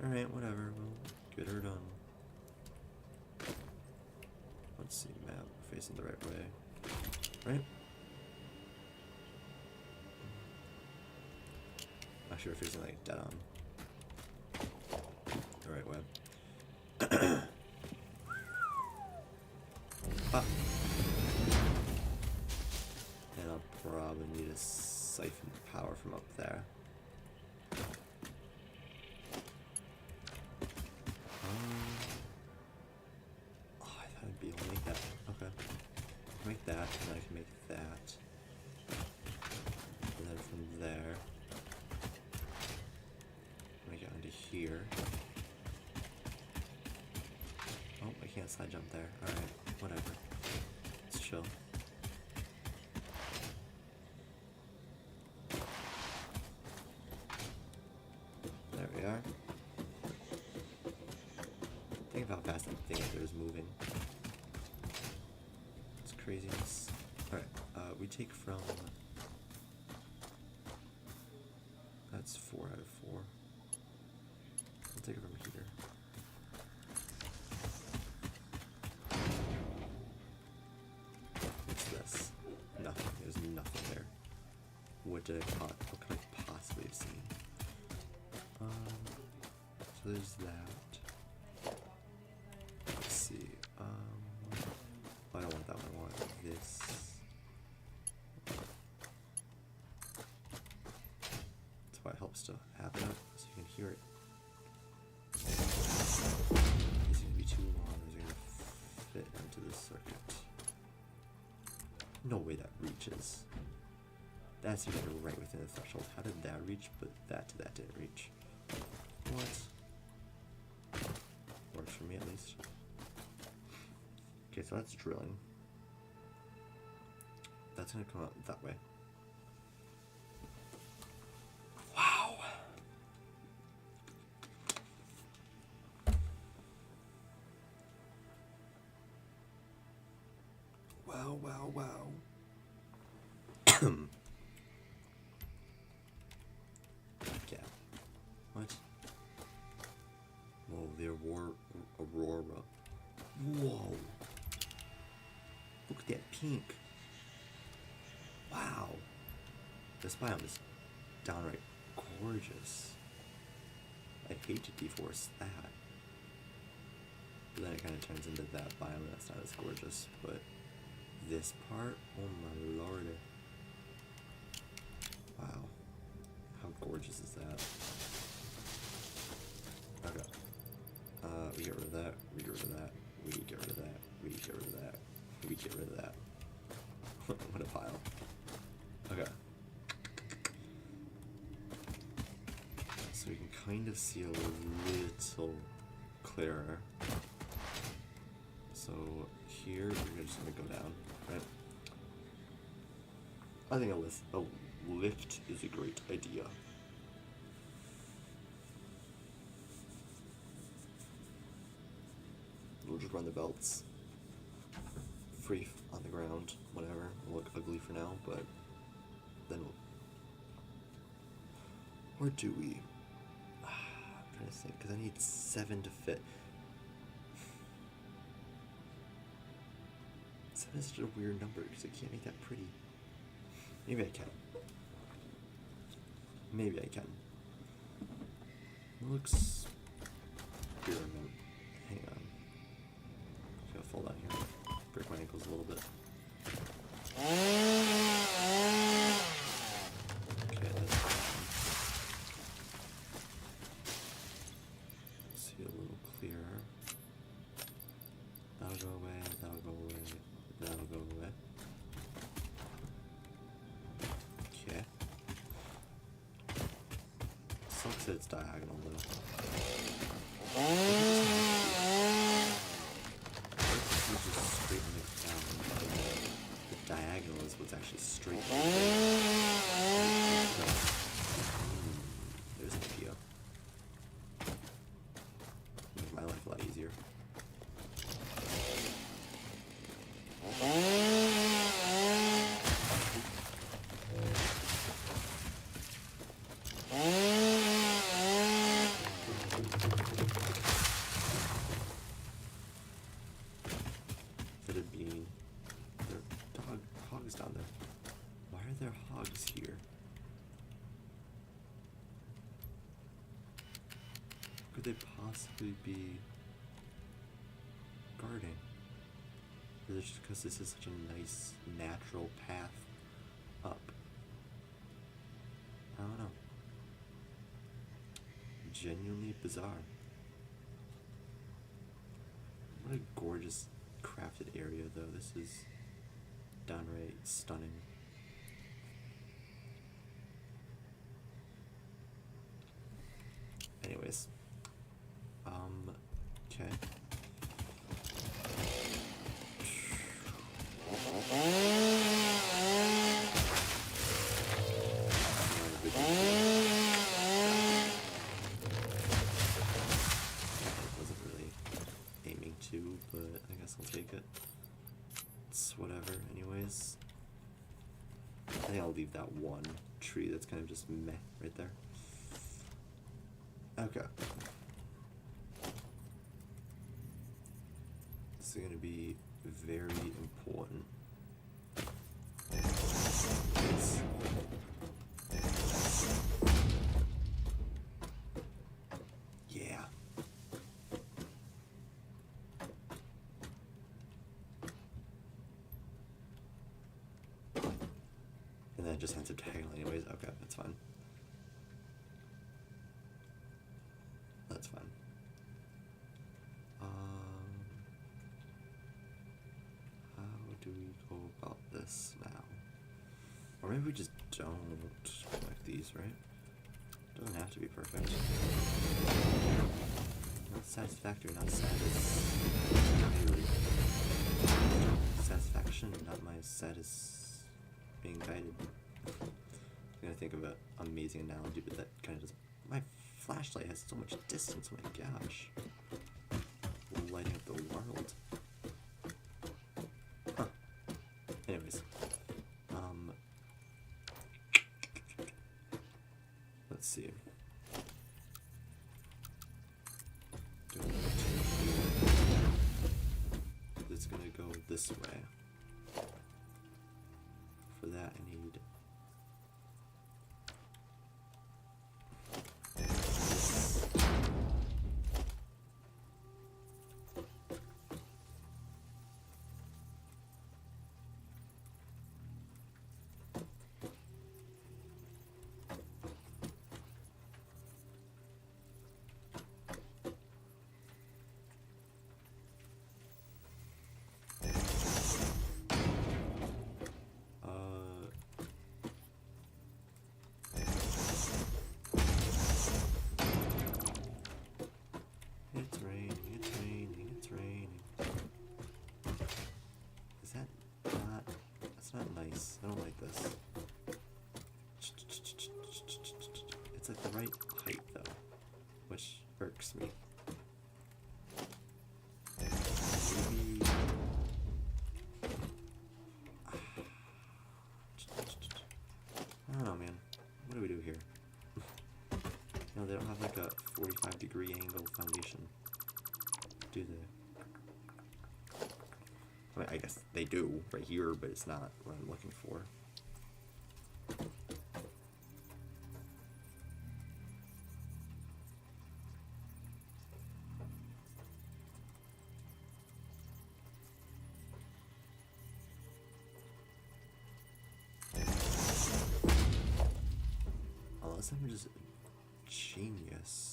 Alright, whatever, we'll get her done. Let's see, map, we're facing the right way. Right? Actually, we're facing like dead on. The right way. Ah. And I'll probably need to siphon power from up there. Oh, I thought I'd be able to make that. Okay. Make that, and then I can make that. And then from there, make it onto here. Oh, I can't slide jump there. Alright. whatever. It's chill. There we are. Think of how fast that thing up there is moving. It's craziness. Alright, we take from... That's 4 out of 4. I'll take it from here. What's this? Nothing. There's nothing there. What could I possibly have seen? So there's that. Let's see. I don't want that one. I want this. That's why it helps to have it up so you can hear it. These are gonna be too long. These are gonna fit into this circuit. No way that reaches. That's even right within the threshold. How did that reach? But that didn't reach. What? Works for me at least. Okay, so that's drilling. That's gonna come out that way. Wow. Wow, wow, wow. Yeah. What? Whoa, the Aurora. Whoa. Look at that pink. Wow. This biome is downright gorgeous. I hate to deforest that. But then it kind of turns into that biome that's not as gorgeous. But this part, oh my lord. Wow. How gorgeous is that? Okay. We get rid of that, we get rid of that, we get rid of that, we get rid of that, we get rid of that. What a pile. Okay. So we can kind of see a little clearer. So here, we're just gonna go down, right? I think a lift is a great idea. We'll just run the belts free on the ground, whatever. It'll look ugly for now, but then we'll... Or do we? I'm trying to think, because I need 7 to fit. 7 is such a weird number, because I can't make that pretty. Maybe I can. Maybe I can. It looks... Here, hang on. I'm gonna fall down here. Break my ankles a little bit. Okay, that's fine. See a little clearer. That'll go away, that'll go away, that'll go away. Okay. Sucks that it's diagonal though. The diagonal is what's actually straight. There's an idea. Make my life a lot easier. Down there. Why are there hogs here? Could they possibly be guarding? Or is it just because this is such a nice natural path up? I don't know. Genuinely bizarre. What a gorgeous crafted area though. This is downright stunning. Anyways, okay. think I'll leave that one tree that's kind of just meh right there. Okay. This is going to be very important. Yeah. And then it just ends up diagonal anyways. Okay, that's fine. That's fine. How do we go about this now? Or maybe we just don't connect these, right? Doesn't have to be perfect. Not satisfactory, not satisfactory. Satisfaction, not my satis being guided. I'm gonna think of an amazing analogy, but that kind of doesn't. My flashlight has so much distance, oh my gosh. Lighting up the world. Huh. Anyways. Let's see. It's gonna go this way. For that I need not nice. I don't like this. It's like the right height though, which irks me. Maybe... I don't know, man. What do we do here? No, they don't have like a 45-degree angle foundation, do they? I mean, I guess they do right here, but it's not what I'm looking for. Unless I'm just a genius.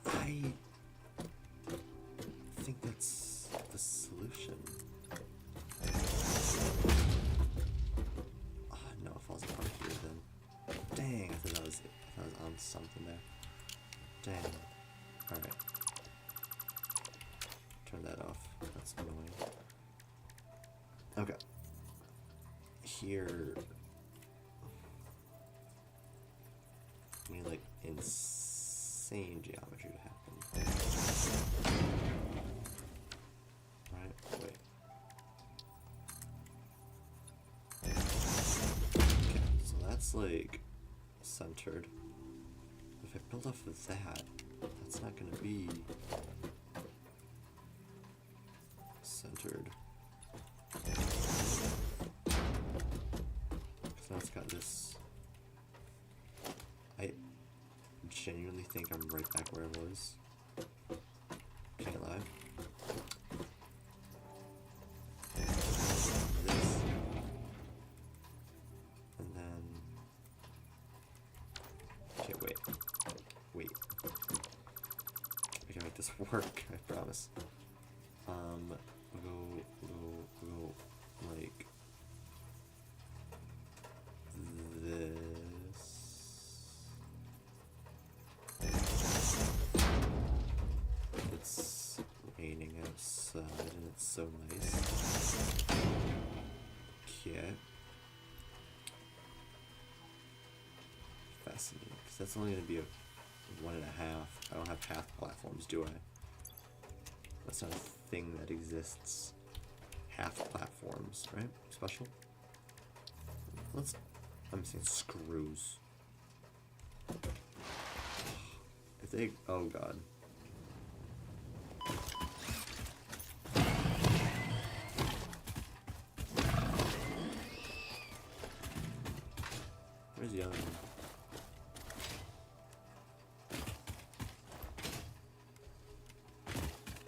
I think that's the solution. Oh no, it falls apart here then. Dang, I thought that was it. I thought I was on something there. Dang. Alright. Turn that off. That's annoying. Okay. Here. I need like insane geometry to happen. Right? Wait. Okay, so that's like centered. If I build off of that, that's not gonna be centered. So now it's got this. I genuinely think I'm right back where I was. Can't lie. This. And then... Okay, wait. Wait. I can make this work, I promise. We'll go, like... this. It's raining outside and it's so nice. Okay. Fascinating, because that's only going to be a 1.5. I don't have half platforms, do I? That's not a thing that exists. Half platforms, right? Special? I'm saying screws. If they, oh god. Where's the other one?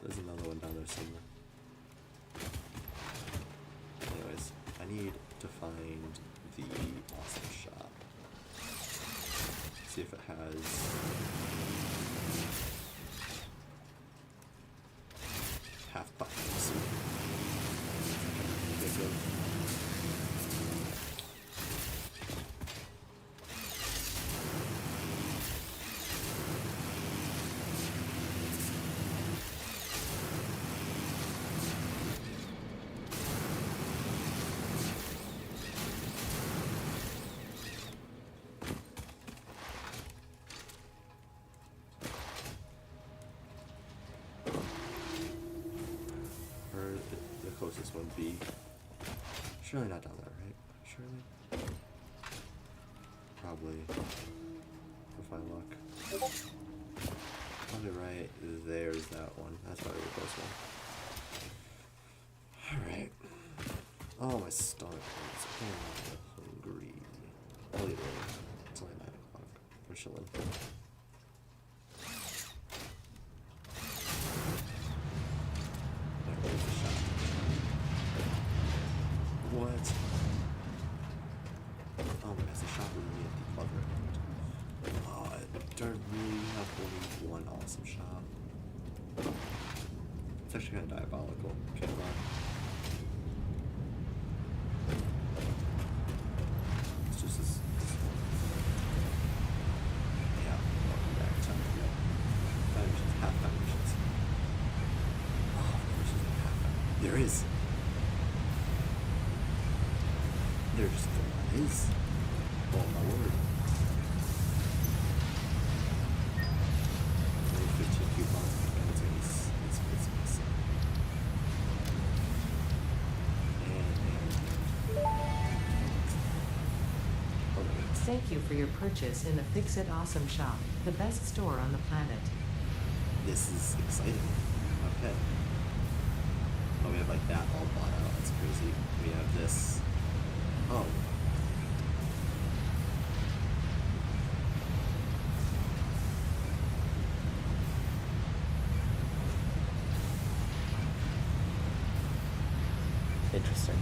There's another one down there somewhere. Anyways, I need to find the awesome shop. See if it has half buttons. Think of closest one be? Surely not down there, right? Surely? Probably. With my luck. Probably right. There's that one. That's probably the close one. Alright. Oh, my stomach hurts. I'm hungry. I'll eat later. It's only 9 o'clock. We're chilling. What? Oh my gosh, the shop really at the other end. Oh, I don't really have only one awesome shop. It's actually kind of diabolical. Can't lie. It's just this one. Yeah, welcome back. Time to go. Foundations, half foundations. Oh, there's just half foundations. There is. There just is. Oh my word. Only 15 coupons. It's missing. Thank you for your purchase in the Fix-It Awesome Shop, the best store on the planet. This is exciting. Okay. Oh, we have like that all bought out. That's crazy. We have this. Oh. Interesting.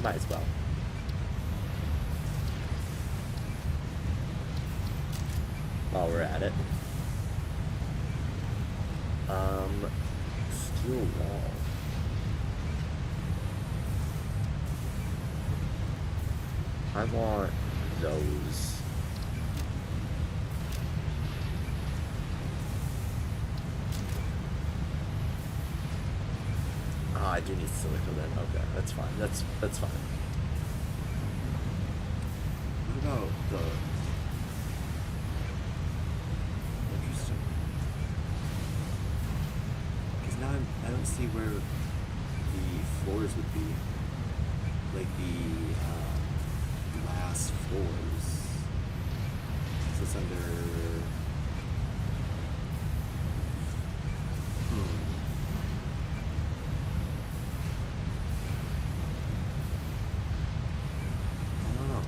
Might as well. While we're at it. Steel wall. I want those. Ah, I do need silicone then. Okay, that's fine. That's fine. What about the interesting? Because now I don't see where the floors would be. Like the glass floors. So it's under. I don't know.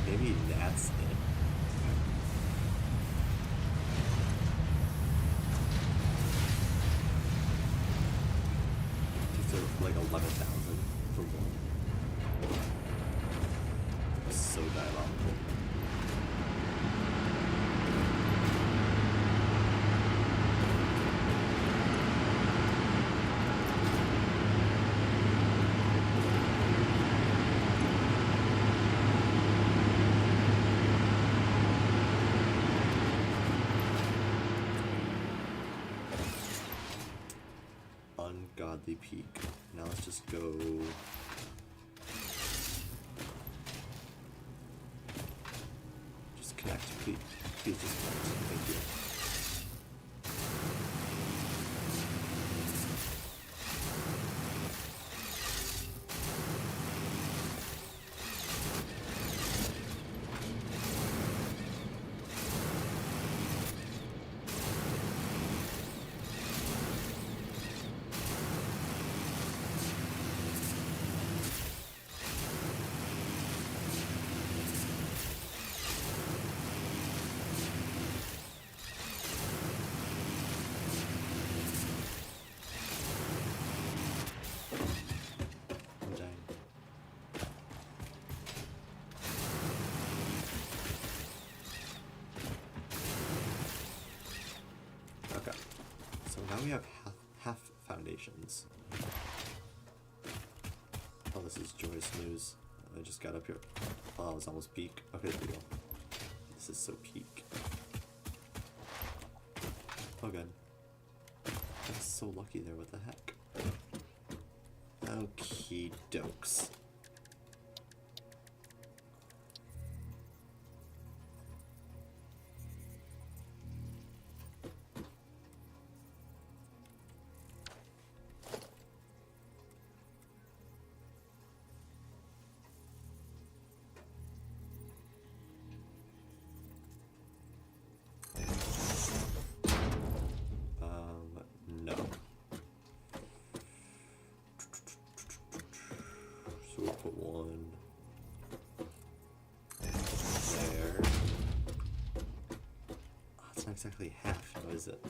Maybe that's it. Just like 11,000 for one. So diabolical. ungodly peak. Now let's just go. Just connect, please. Please just connect. Thank you. I'm dying. Okay. So now we have half foundations. Oh, this is joyous news. I just got up here. Oh, it's almost peak. Okay, there we go. This is so peak. Oh, good. I was so lucky there. What the heck? Okie dokes. No. So we'll put one there. Oh, it's not exactly half, now is it?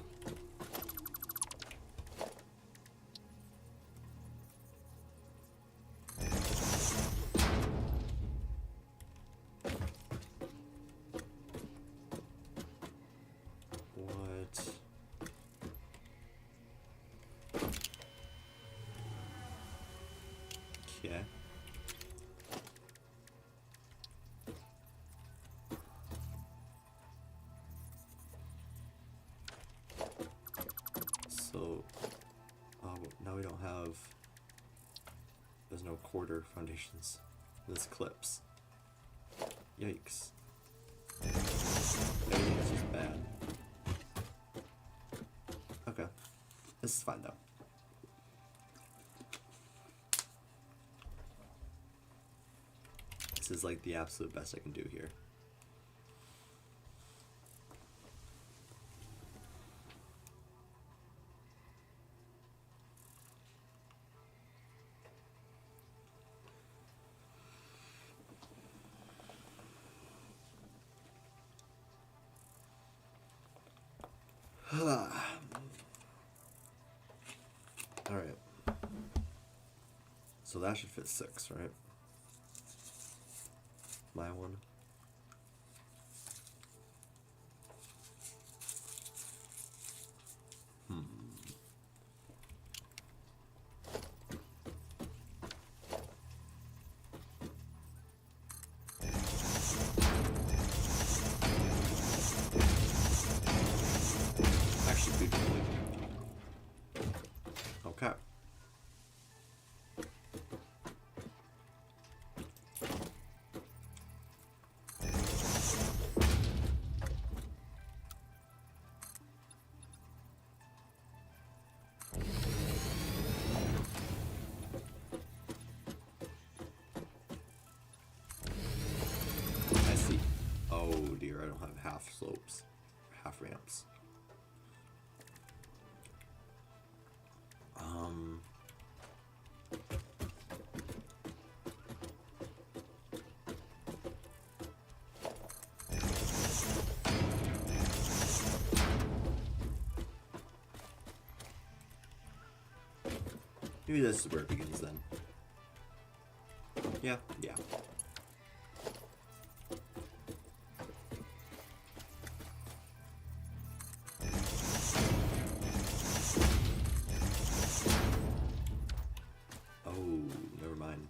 What? Okay. So, now we don't have. There's no quarter foundations. This clips. Yikes. Everything is just bad. Okay. This is fine though. This is like the absolute best I can do here. Alright. So that should fit 6, right? My one. Actually, beautifully. Okay. I see. Oh dear, I don't have half slopes, half ramps. Maybe this is where it begins then. Yeah, yeah. Oh, never mind.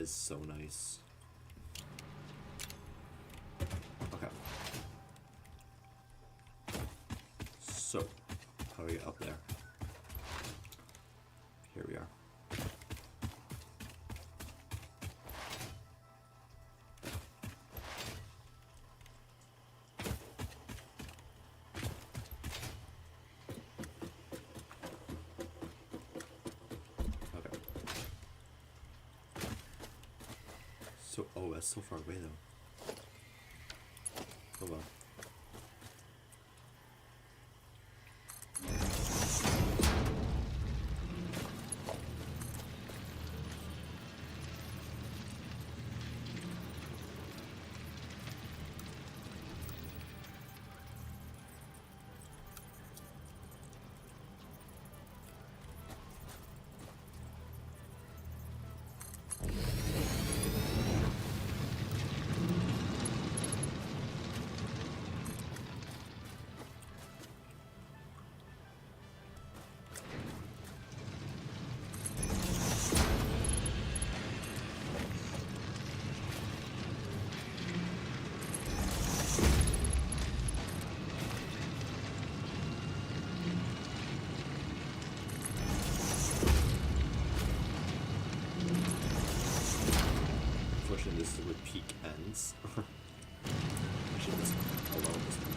is so nice. Okay. So, how do we get up there? Here we are. Okay. So, oh, that's so far away though. Oh well. Unfortunately, this is where peak ends. I should just allow this one.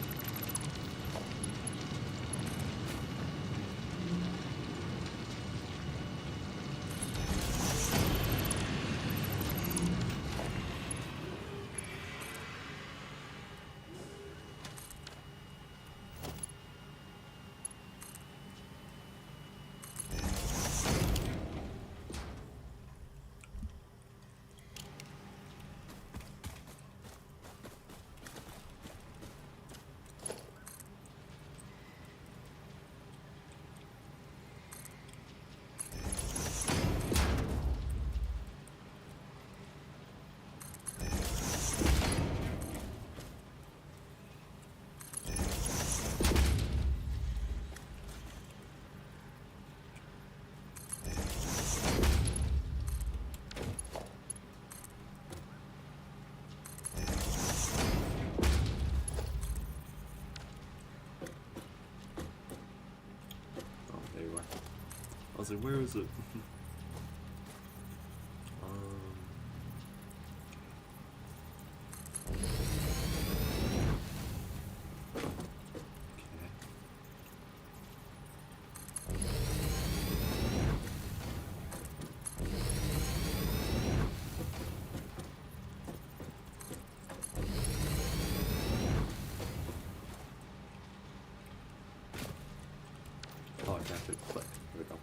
I was like, where is it? Oh, I can't click. There we go.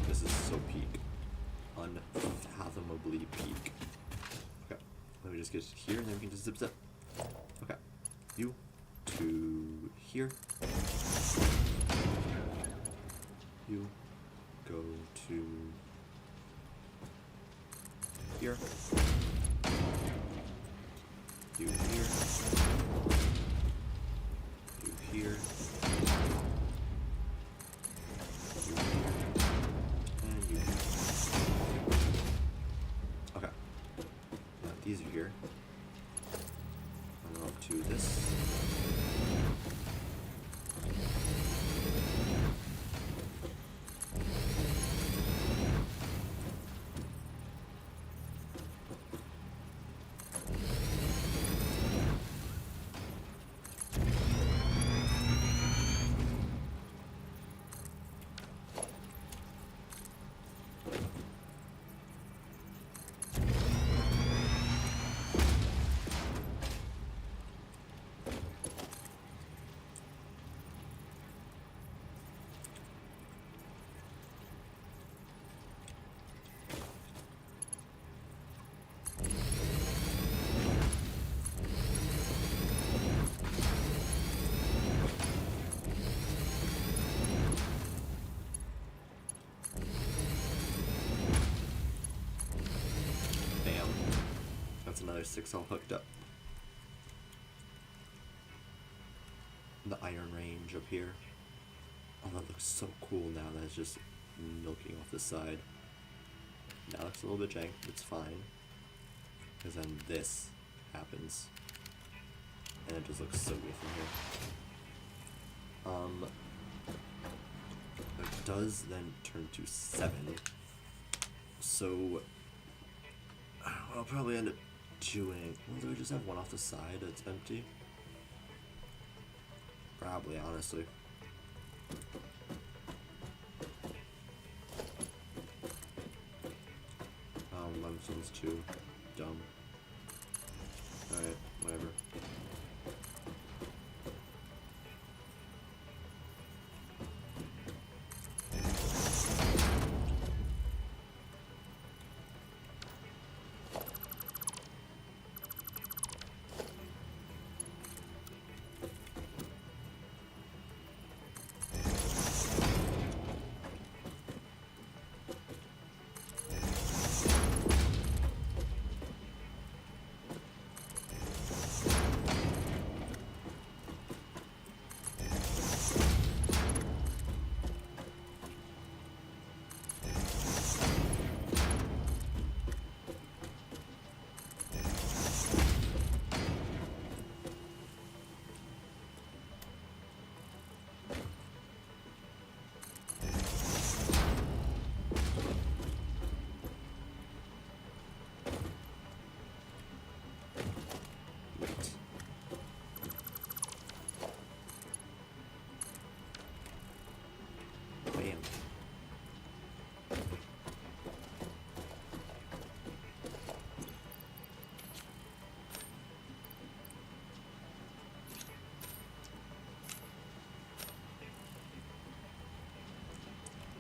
This is so peak. Unfathomably peak. Okay. Let me just get here and then we can just zip zip. Okay. You to here. You go to here. You here. You here. You here. And you here. Okay. Now these are here. And up to this. Another 6 all hooked up. The Iron Range up here. Oh, that looks so cool now that it's just milking off the side. Now it looks a little bit jank, but it's fine. Because then this happens. And it just looks so good from here. It does then turn to 7. So what I'll probably end up doing, well, do we just have one off the side that's empty? Probably, honestly. Limestone too dumb. Alright, whatever. Bam.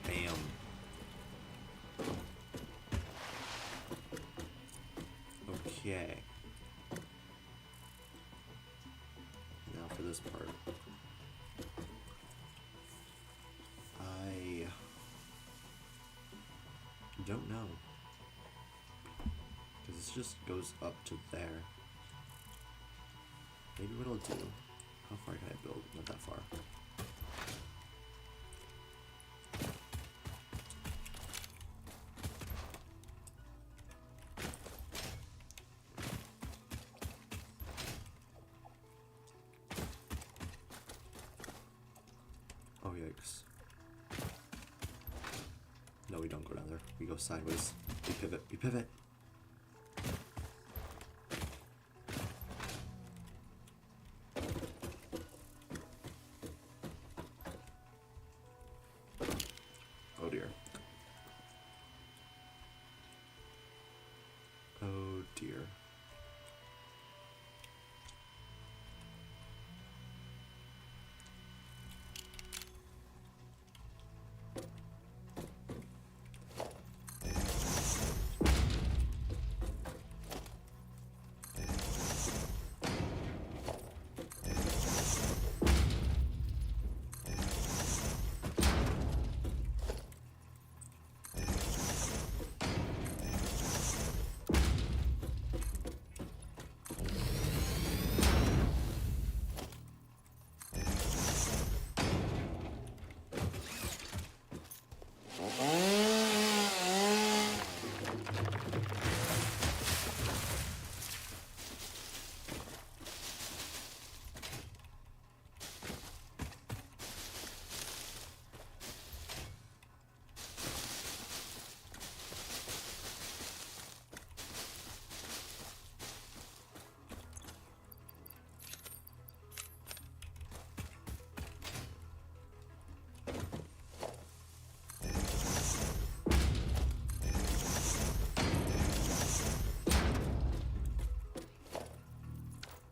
Bam. Okay. Now for this part. I don't know. Because this just goes up to there. Maybe what I'll do. How far can I build? Not that far. Oh, yikes. No, we don't go down there. We go sideways. We pivot. We pivot. Oh dear. Oh dear.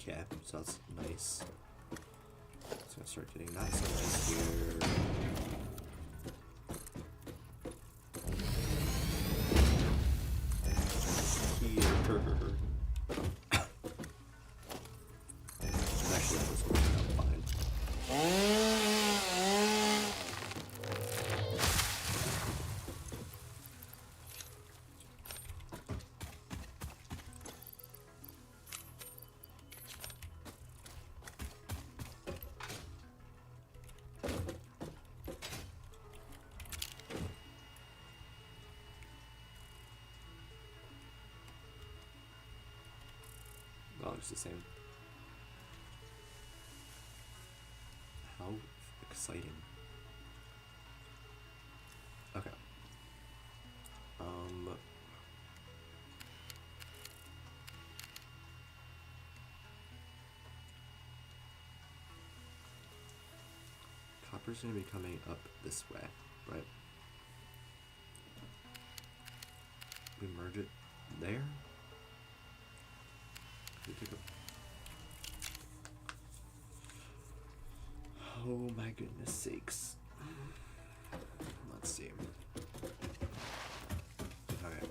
Okay, so that's nice. It's gonna start getting not so nice here. Actually, this will work out fine. looks the same. How exciting. Okay. Copper's gonna be coming up this way, right? We merge it there. We pick up. Oh my goodness sakes. Let's see. Okay.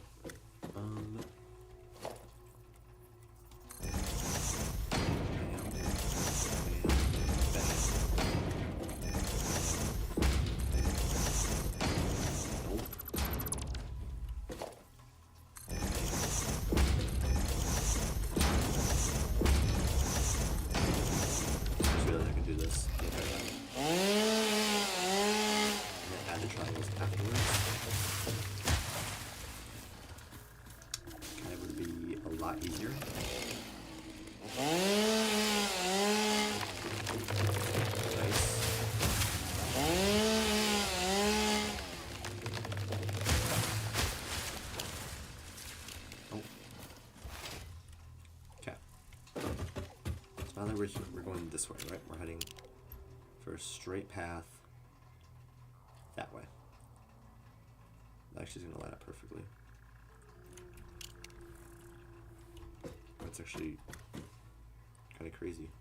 Easier. Nice. Oh. Okay. So now that we're here, we're going this way, right? We're heading for a straight path that way. That actually is going to line up perfectly. It's actually kind of crazy.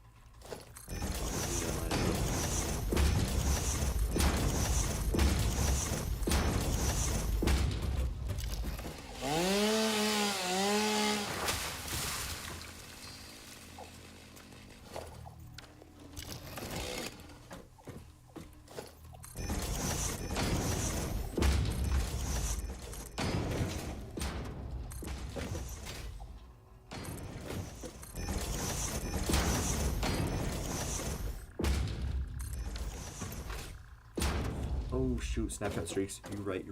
Oh shoot, Snapchat streaks. You're right.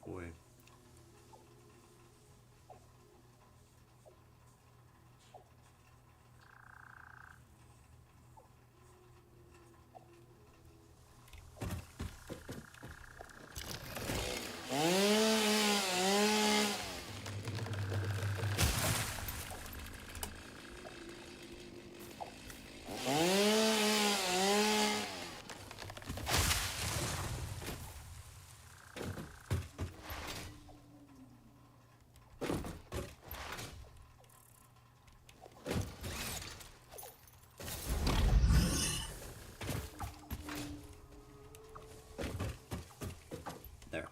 boy. There.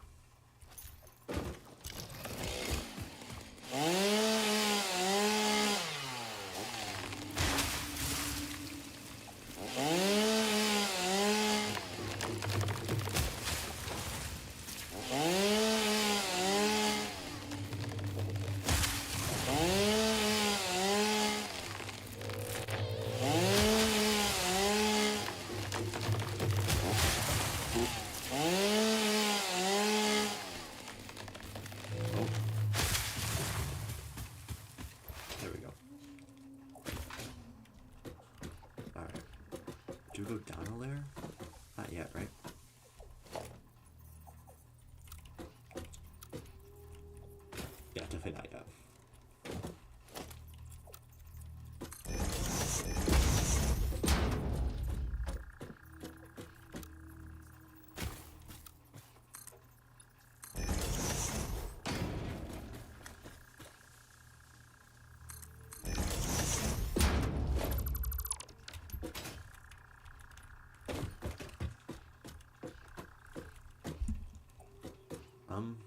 Oh. There we go. Alright. Do we go down a layer? Not yet, right? Yeah, definitely not yet. Um.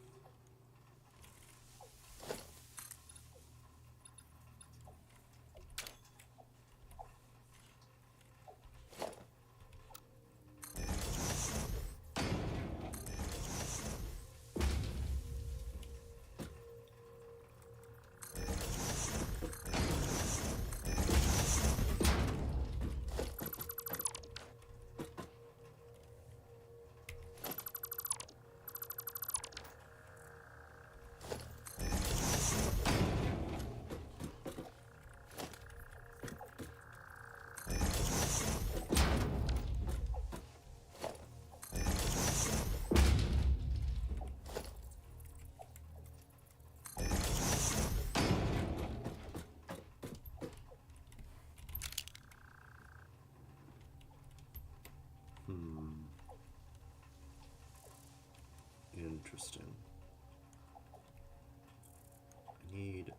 Interesting. I need...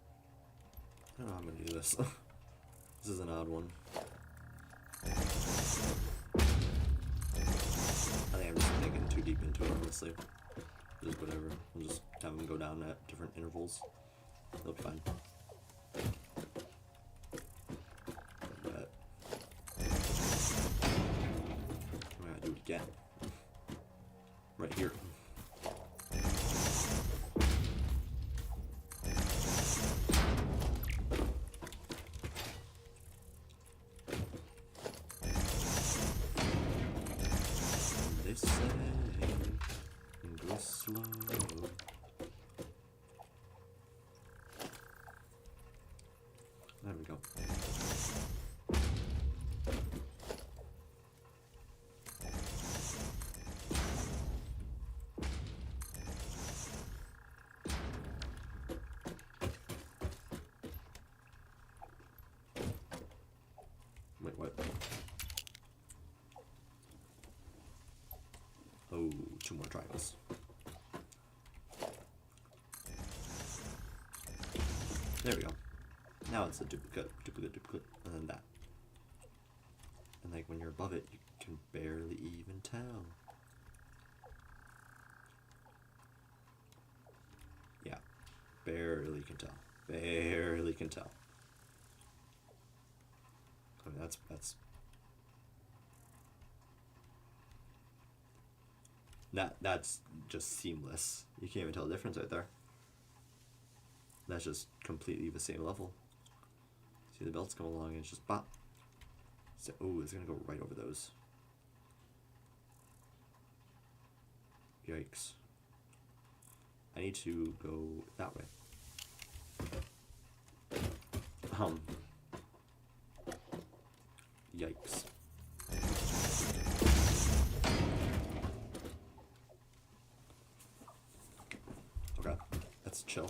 I don't know how I'm gonna do this. This is an odd one. I think I'm just thinking too deep into it, honestly. Just whatever. We'll just have them go down at different intervals. They'll be fine. But I'm gonna do it again. Right here. They say, go slow. There we go. Wait, what? Oh, 2 more triangles. There we go. Now it's a duplicate, duplicate, and then that. And like when you're above it, you can barely even tell. Yeah, barely can tell. Barely can tell. I mean, that's that's just seamless. You can't even tell the difference right there. That's just completely the same level. See the belts come along and it's just bop. So, oh, it's gonna go right over those. Yikes. I need to go that way. Yikes. Okay, that's chill.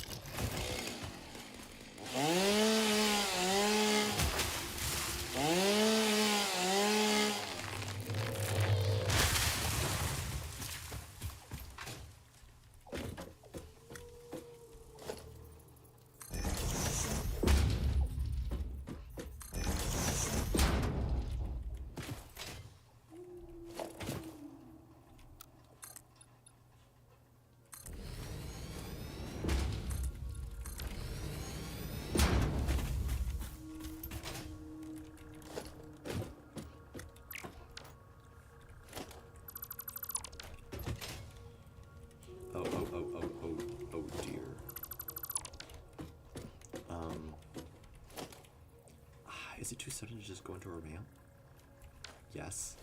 Oh dear. Is it too sudden to just go into a ramp? Yes.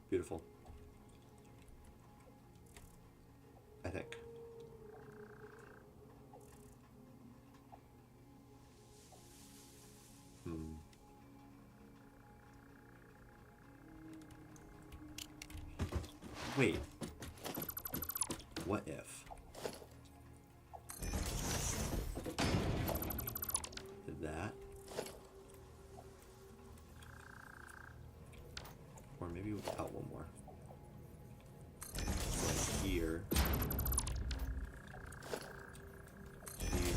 Beautiful. I think. Wait. What if? That? Or maybe without one more. So like here. Here.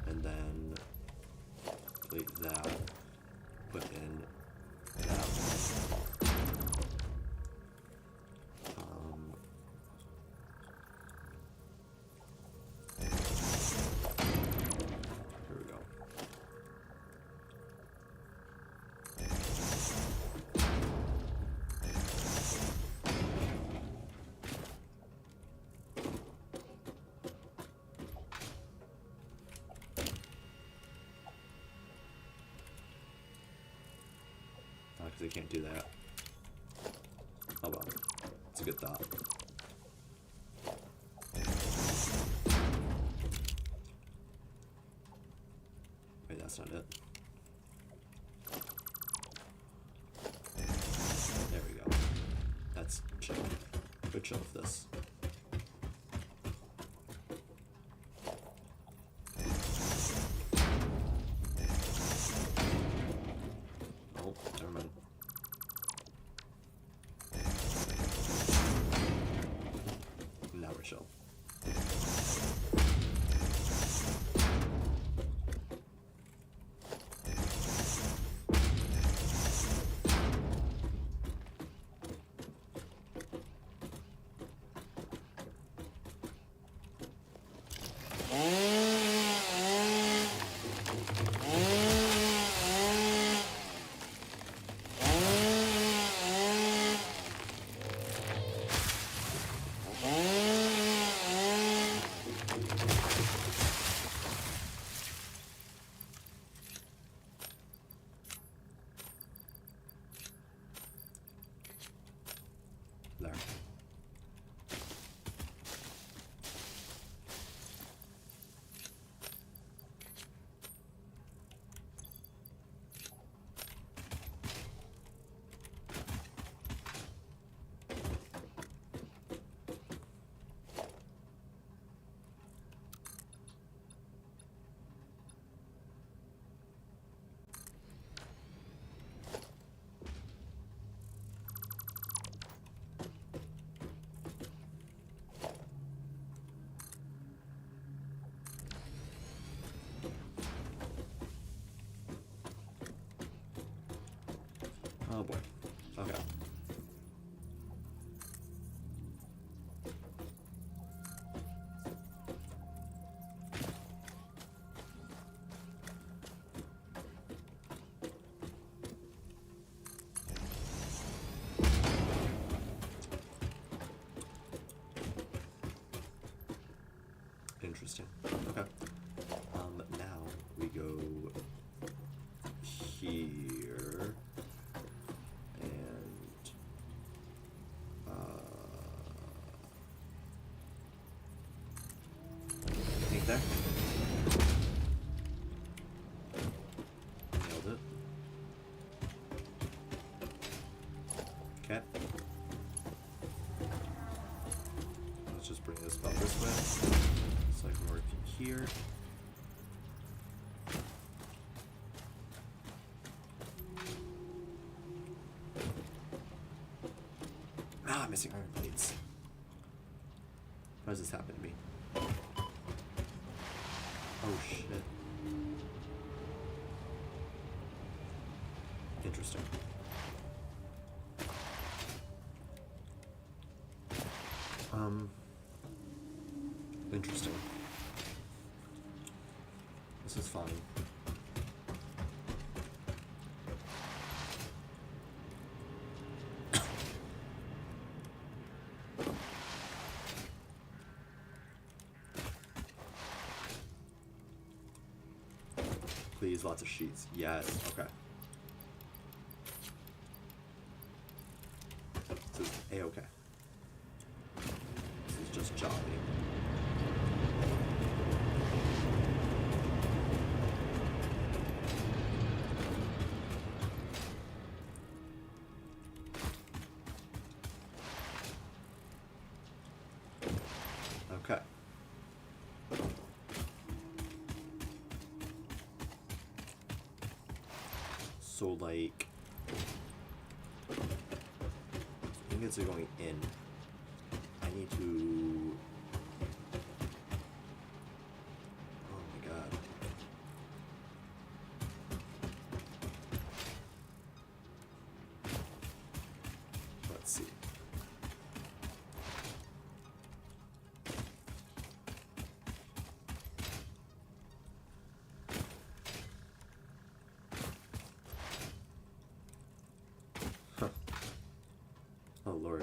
And then plate that. Put in that one. Here we go. Because they can't do that. Oh well. It's a good thought. Wait, that's not it. There we go. That's chill. Good chill with this. Oh, never mind. Now we're chill. There. Oh boy. Okay. Interesting. Okay. Now we go here and I think there. Nailed it. Okay. Let's just bring this about this way. So I can work here. Ah, I'm missing iron plates. Why does this happen to me? Oh shit. Interesting. Interesting. This is fine. Please, lots of sheets. Yes, okay. This is A-okay. This is just jobbing. Okay. So, like, ingots are going in. I need to. Oh my god. Let's see. Oh Lord.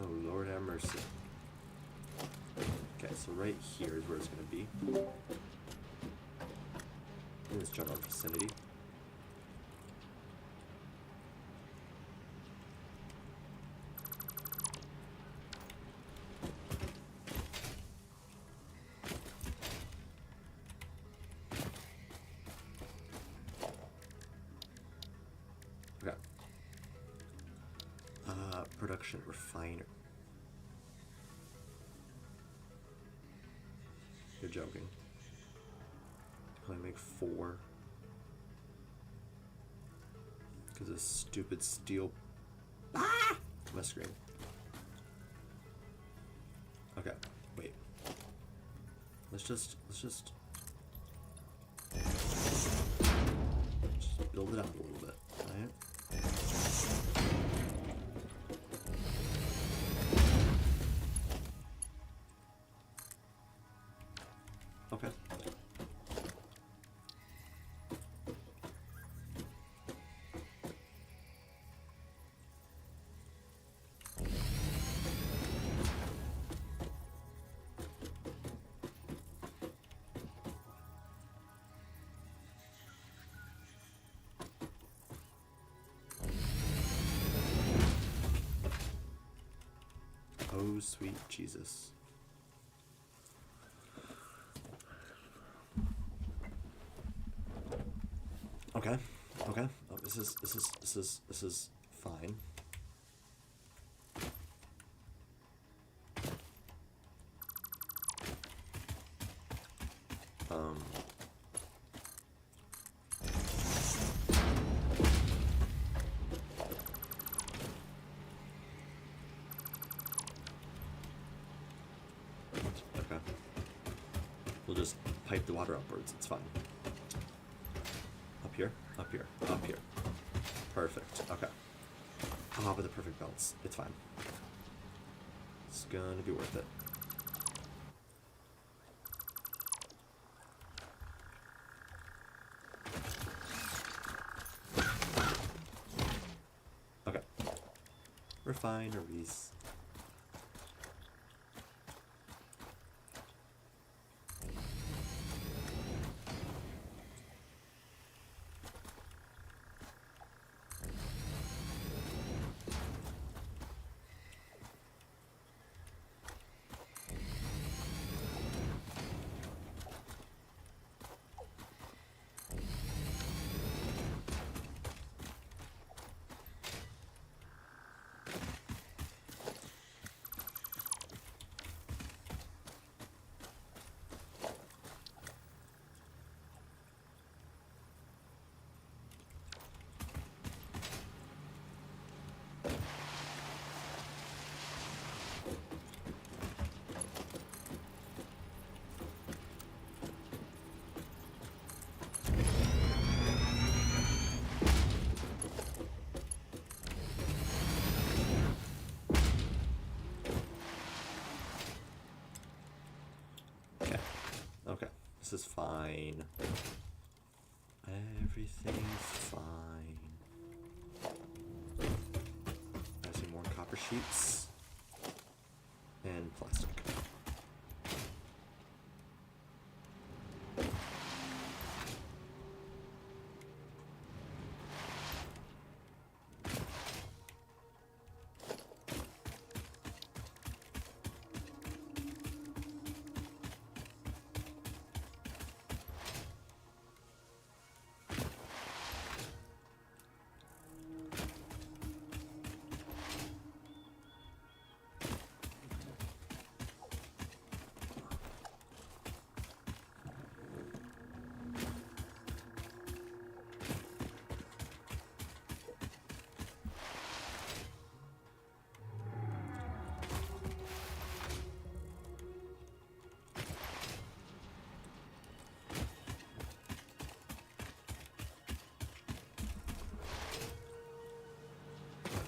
Oh Lord have mercy. Okay, so right here is where it's gonna be. In this general vicinity. Okay. Production refiner. You're joking. Can I make 4? Because of stupid steel. Ah! My screen. Okay, wait. Let's just build it up a little bit, alright? Okay. Oh, sweet Jesus. Okay. Okay. Oh, this is fine. Okay. We'll just pipe the water upwards. It's fine. Up here, up here, up here. Perfect. Okay. Ah, but the perfect belts. It's fine. It's gonna be worth it. Okay. Refineries. This is fine. Everything's fine. I see more copper sheets and plastic.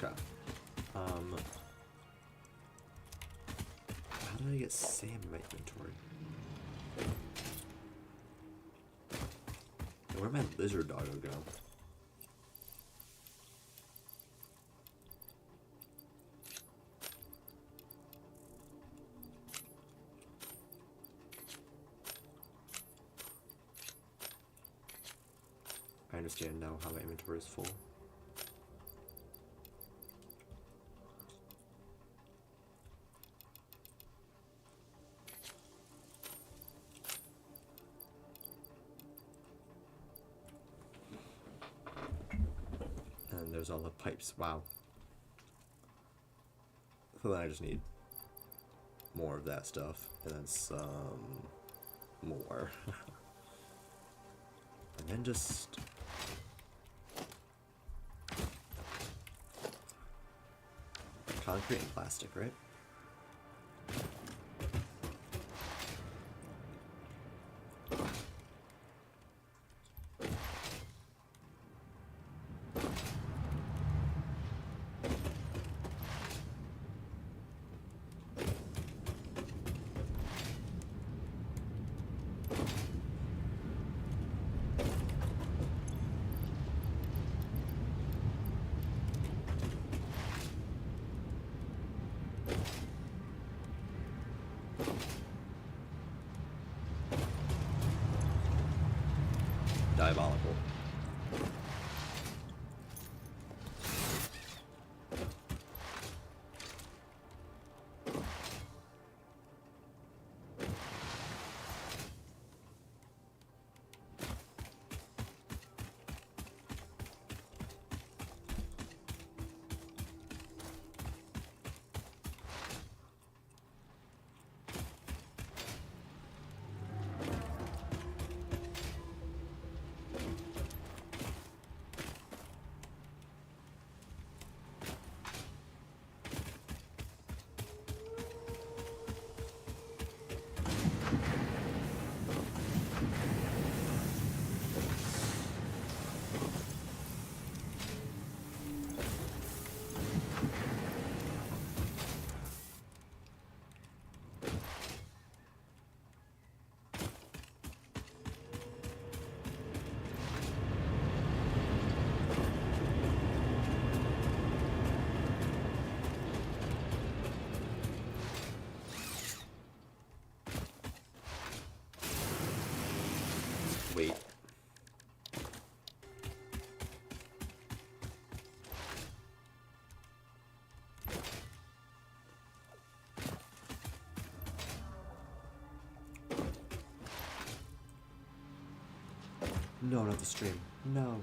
Okay. How did I get sand in my inventory? Where'd my lizard doggo go? I understand now how my inventory is full. And there's all the pipes. Wow. So then I just need more of that stuff, and then some more. And then just concrete and plastic, right? Diabolical. Wait. No, not the stream. No.